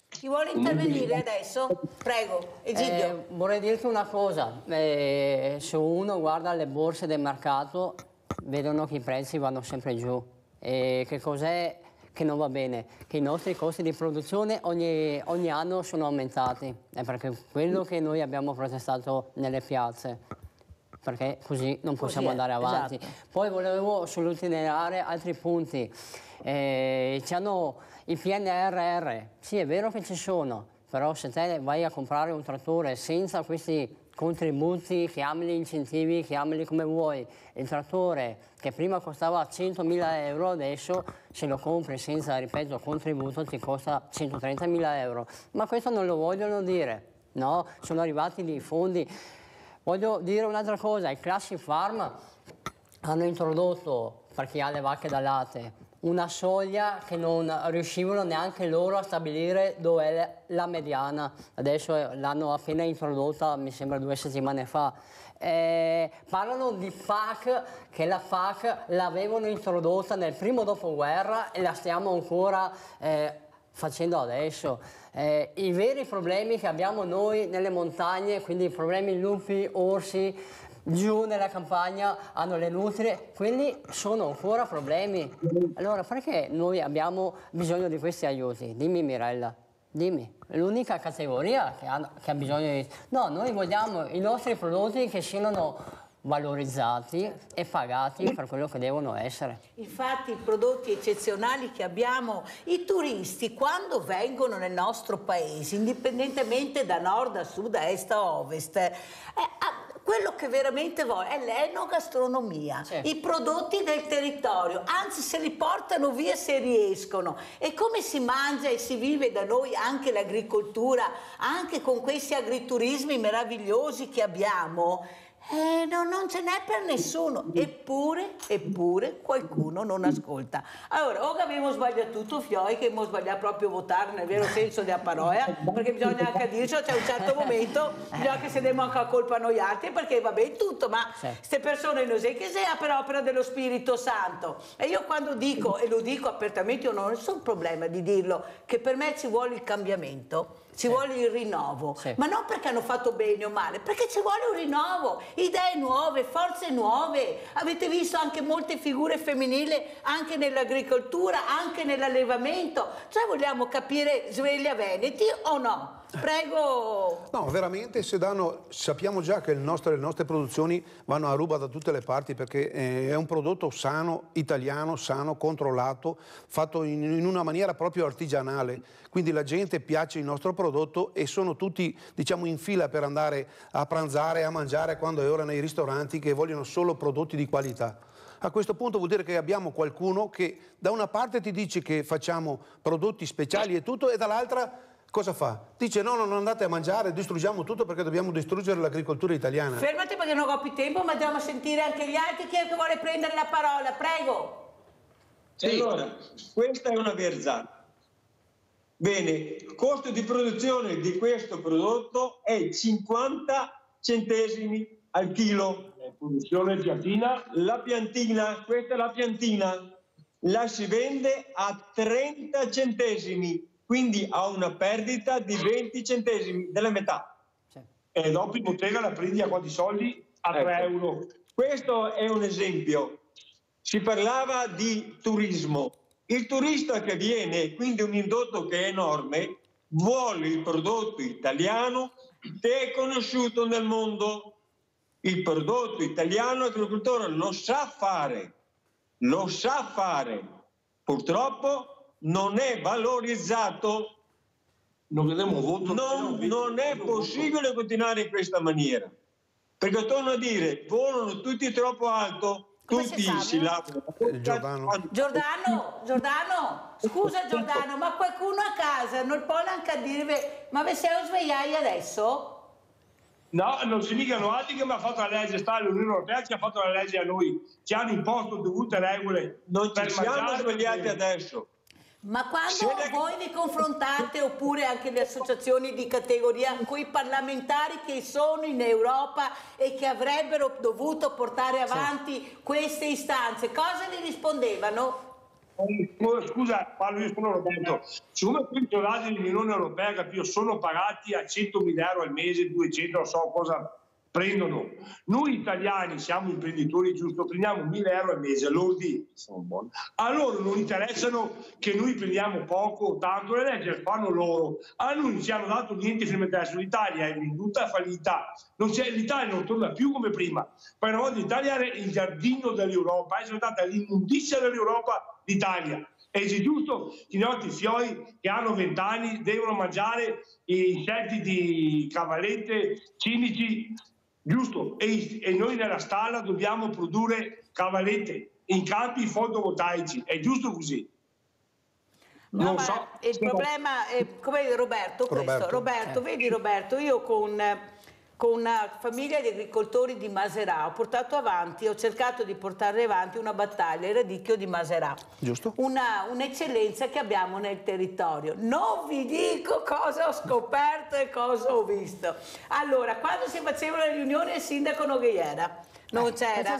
Chi vuole intervenire adesso? Prego, Egidio. Vorrei dirti una cosa, se uno guarda le borse del mercato vedono che i prezzi vanno sempre giù. Che cos'è che non va bene? Che i nostri costi di produzione ogni anno sono aumentati, è perché quello che noi abbiamo protestato nelle piazze, perché così non possiamo andare avanti. Esatto. Poi volevo sottolineare altri punti. C'hanno i PNRR, sì è vero che ci sono, però se te vai a comprare un trattore senza questi contributi, chiamali incentivi, chiamali come vuoi, il trattore che prima costava 100.000 euro, adesso se lo compri senza, ripeto, contributo ti costa 130.000 euro. Ma questo non lo vogliono dire, no? Sono arrivati dei fondi. Voglio dire un'altra cosa, i Classic Farm hanno introdotto, per chi ha le vacche da latte, una soglia che non riuscivano neanche loro a stabilire dov'è la mediana. Adesso l'hanno appena introdotta, mi sembra 2 settimane fa. Parlano di PAC, che la PAC l'avevano introdotta nel primo dopoguerra e la stiamo ancora facendo adesso. I veri problemi che abbiamo noi nelle montagne, quindi i problemi lupi, orsi, giù nella campagna hanno le nutrie, quelli sono ancora problemi. Allora perché noi abbiamo bisogno di questi aiuti? Dimmi Mirella, dimmi. È l'unica categoria che ha bisogno di... No, noi vogliamo i nostri prodotti che siano valorizzati e pagati per quello che devono essere. Infatti i prodotti eccezionali che abbiamo, i turisti quando vengono nel nostro paese, indipendentemente da nord a sud, a est a ovest, quello che veramente vuole è l'enogastronomia, i prodotti del territorio, anzi se li portano via se riescono. E come si mangia e si vive da noi anche l'agricoltura, anche con questi agriturismi meravigliosi che abbiamo, non ce n'è per nessuno, eppure qualcuno non ascolta. Allora, o che abbiamo sbagliato tutto, Fioi, che abbiamo sbagliato proprio a votare nel vero senso della parola, perché bisogna anche dircelo, c'è un certo momento, bisogna che se diamo anche la colpa a noi altri, perché va bene tutto, ma queste persone non sai che sia per opera dello Spirito Santo. E io quando dico, e lo dico apertamente, io non ho nessun problema di dirlo, che per me ci vuole il cambiamento, ci vuole il rinnovo, ma non perché hanno fatto bene o male, perché ci vuole un rinnovo, idee nuove, forze nuove. Avete visto anche molte figure femminili anche nell'agricoltura, anche nell'allevamento. Cioè vogliamo capire sveglia Veneti o no? Prego. No, veramente sappiamo già che le nostre produzioni vanno a ruba da tutte le parti, perché è un prodotto sano, italiano, sano, controllato, fatto in una maniera proprio artigianale. Quindi la gente piace il nostro prodotto e sono tutti, diciamo, in fila per andare a pranzare, a mangiare quando è ora nei ristoranti, che vogliono solo prodotti di qualità. A questo punto vuol dire che abbiamo qualcuno che da una parte ti dice che facciamo prodotti speciali e tutto, e dall'altra cosa fa? Dice no, non andate a mangiare, distruggiamo tutto perché dobbiamo distruggere l'agricoltura italiana. Fermati perché non ho più tempo, ma andiamo a sentire anche gli altri. Chi è che vuole prendere la parola? Prego. Sì. Allora, questa è una verzata. Bene, il costo di produzione di questo prodotto è 50 centesimi al chilo. Produzione piantina? La piantina, questa è la piantina, la si vende a 30 centesimi. Quindi ha una perdita di 20 centesimi, della metà. E dopo in bottega la prendi a quanti soldi? A 3 euro. Questo è un esempio. Si parlava di turismo. Il turista che viene, quindi un indotto che è enorme, vuole il prodotto italiano che è conosciuto nel mondo. Il prodotto italiano l'agricoltore lo sa fare. Purtroppo non è valorizzato, non è possibile continuare in questa maniera, perché torno a dire, volano tutti troppo alto, tutti si lavano. Giordano, scusa Giordano, ma qualcuno a casa non può anche dire, ma vi siamo svegliati adesso? No, non si mica Noatiche, ma ha fatto la legge, sta l'Unione Europea ci ha fatto la legge a noi, ci hanno imposto dovute regole. Non ci siamo svegliati adesso. Ma quando voi vi confrontate, oppure anche le associazioni di categoria, con i parlamentari che sono in Europa e che avrebbero dovuto portare avanti queste istanze, cosa vi rispondevano? Scusa, parlo io, sono Roberto. Siccome quei soldati dell'Unione Europea, capito, sono pagati a 100.000 euro al mese, 200, non so cosa prendono. Noi italiani siamo imprenditori, giusto, prendiamo 1.000 euro al mese, lordi. A loro non interessano che noi prendiamo poco o tanto, le leggi le fanno loro. A noi non ci hanno dato niente fino adesso, l'Italia è venduta fallita. L'Italia non torna più come prima. Poi una volta l'Italia era il giardino dell'Europa, è stata l'immondizia dell'Europa l'Italia. È giusto che i nostri fioi che hanno 20 anni devono mangiare i insetti di cavallette cinici, giusto? E noi nella stalla dobbiamo produrre cavallette in campi fotovoltaici, è giusto così? No, non ma so. il problema è come Roberto, questo. Roberto, vedi Roberto, io con una famiglia di agricoltori di Maserà ho cercato di portare avanti una battaglia, il radicchio di Maserà. Giusto. Un'eccellenza che abbiamo nel territorio. Non vi dico cosa ho scoperto e cosa ho visto. Allora, quando si facevano le riunioni il sindaco non c'era. Non c'era,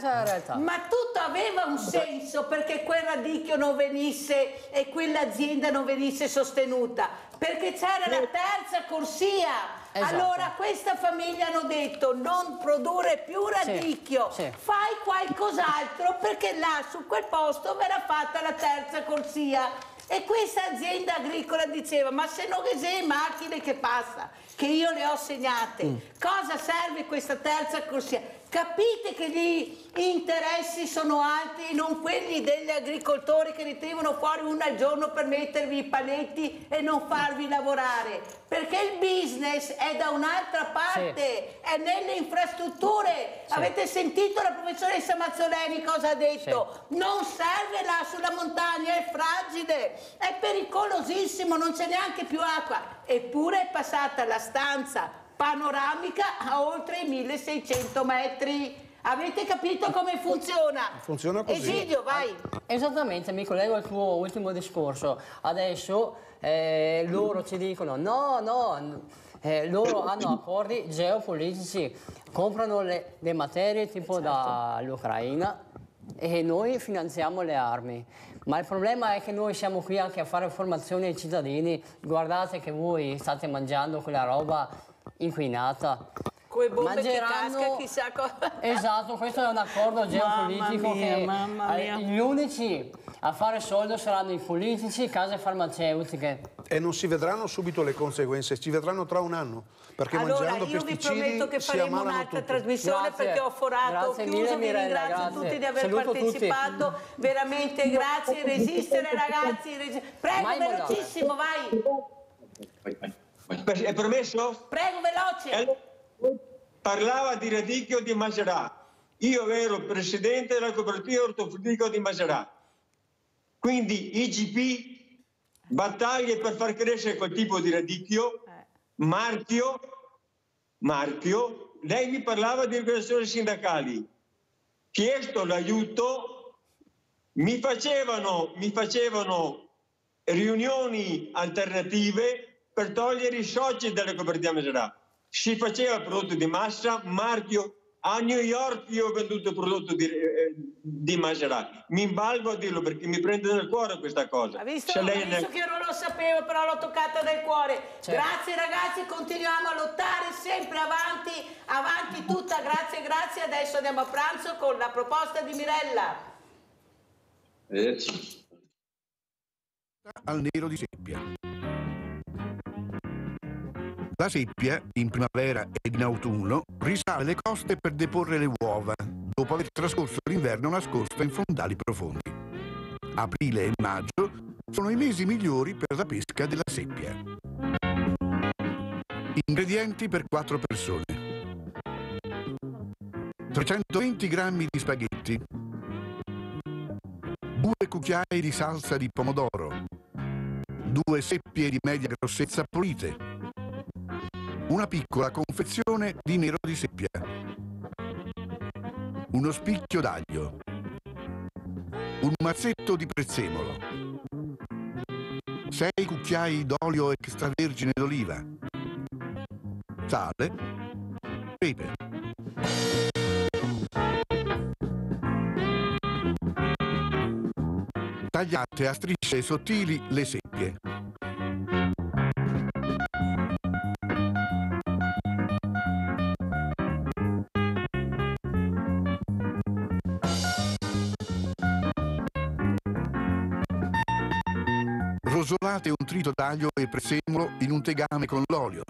ma tutto aveva un senso perché quel radicchio non venisse e quell'azienda non venisse sostenuta, perché c'era la terza corsia. Esatto. Allora questa famiglia hanno detto non produrre più radicchio, fai qualcos'altro perché là su quel posto verrà fatta la terza corsia. E questa azienda agricola diceva ma se non c'è macchine che passa, che io le ho segnate, cosa serve questa terza corsia? Capite che gli interessi sono alti e non quelli degli agricoltori che ne tirano fuori uno al giorno per mettervi i paletti e non farvi lavorare, perché il business è da un'altra parte, è nelle infrastrutture. Avete sentito la professoressa Mazzoleni cosa ha detto? Non serve là sulla montagna, è fragile, è pericolosissimo, non c'è neanche più acqua, eppure è passata la stanza panoramica a oltre i 1600 metri. Avete capito come funziona? Funziona così. Egidio, vai. Esattamente, mi collego al tuo ultimo discorso. Adesso loro ci dicono loro hanno accordi geopolitici, comprano le materie tipo dall'Ucraina e noi finanziamo le armi. Ma il problema è che noi siamo qui anche a fare formazione ai cittadini. Guardate che voi state mangiando quella roba inquinata. Come bombe che casca, chissà cosa. Esatto, questo è un accordo geopolitico gli unici a fare soldo saranno i politici, case farmaceutiche. E non si vedranno subito le conseguenze, ci vedranno tra un anno. Perché mangiando pesticidi io vi prometto che faremo un'altra trasmissione perché ho forato, chiuso, vi ringrazio tutti di aver partecipato, tutti. Veramente grazie, resistere ragazzi, prego velocissimo, vai. È promesso? Prego, veloce. Parlava di radicchio di Maserà. Io ero presidente della cooperativa ortofrutticolo di Maserà. Quindi IGP, battaglie per far crescere quel tipo di radicchio, marchio. Lei mi parlava di organizzazioni sindacali. Chiesto l'aiuto, mi facevano riunioni alternative per togliere i soci delle cooperative Maserà. Si faceva prodotto di massa, marchio. A New York io ho venduto prodotto di Maserà. Mi imbalgo a dirlo perché mi prende nel cuore questa cosa. Ha visto che io non lo sapevo, però l'ho toccata nel cuore. Grazie ragazzi, continuiamo a lottare sempre avanti tutta. Grazie. Adesso andiamo a pranzo con la proposta di Mirella. Al nero di seppia. La seppia, in primavera ed in autunno, risale le coste per deporre le uova, dopo aver trascorso l'inverno nascosto in fondali profondi. Aprile e maggio sono i mesi migliori per la pesca della seppia. Ingredienti per 4 persone. 320 grammi di spaghetti, 2 cucchiai di salsa di pomodoro, 2 seppie di media grossezza pulite, una piccola confezione di nero di seppia, uno spicchio d'aglio, un mazzetto di prezzemolo, 6 cucchiai d'olio extravergine d'oliva, sale, pepe. Tagliate a strisce sottili le seppie. Rosolate un trito d'aglio e prezzemolo in un tegame con l'olio.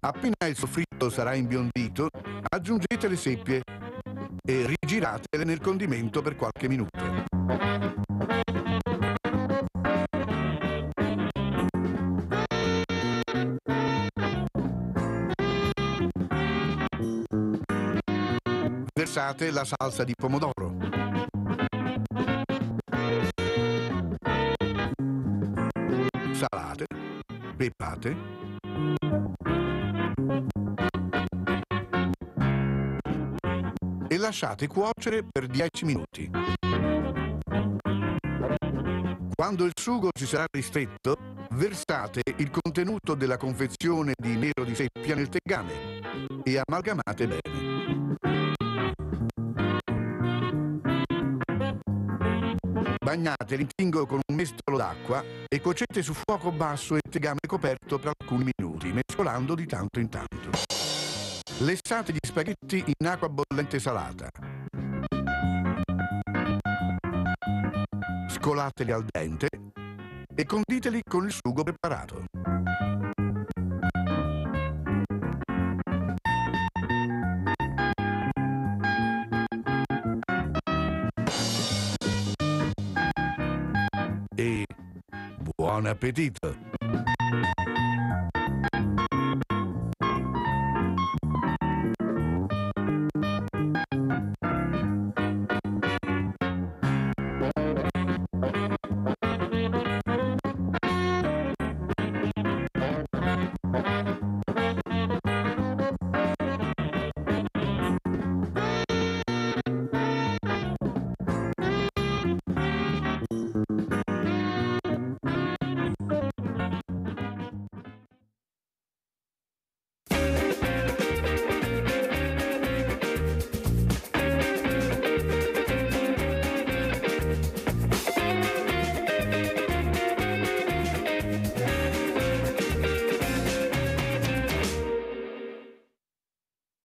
Appena il soffritto sarà imbiondito, aggiungete le seppie e rigiratele nel condimento per qualche minuto. Versate la salsa di pomodoro. Salate, peppate e lasciate cuocere per 10 minuti. Quando il sugo si sarà ristretto, versate il contenuto della confezione di nero di seppia nel tegame e amalgamate bene. Bagnate l'intingo con un mestolo d'acqua e cuocete su fuoco basso e tegame coperto per alcuni minuti, mescolando di tanto in tanto. Lessate gli spaghetti in acqua bollente salata. Scolateli al dente e conditeli con il sugo preparato. E buon appetito!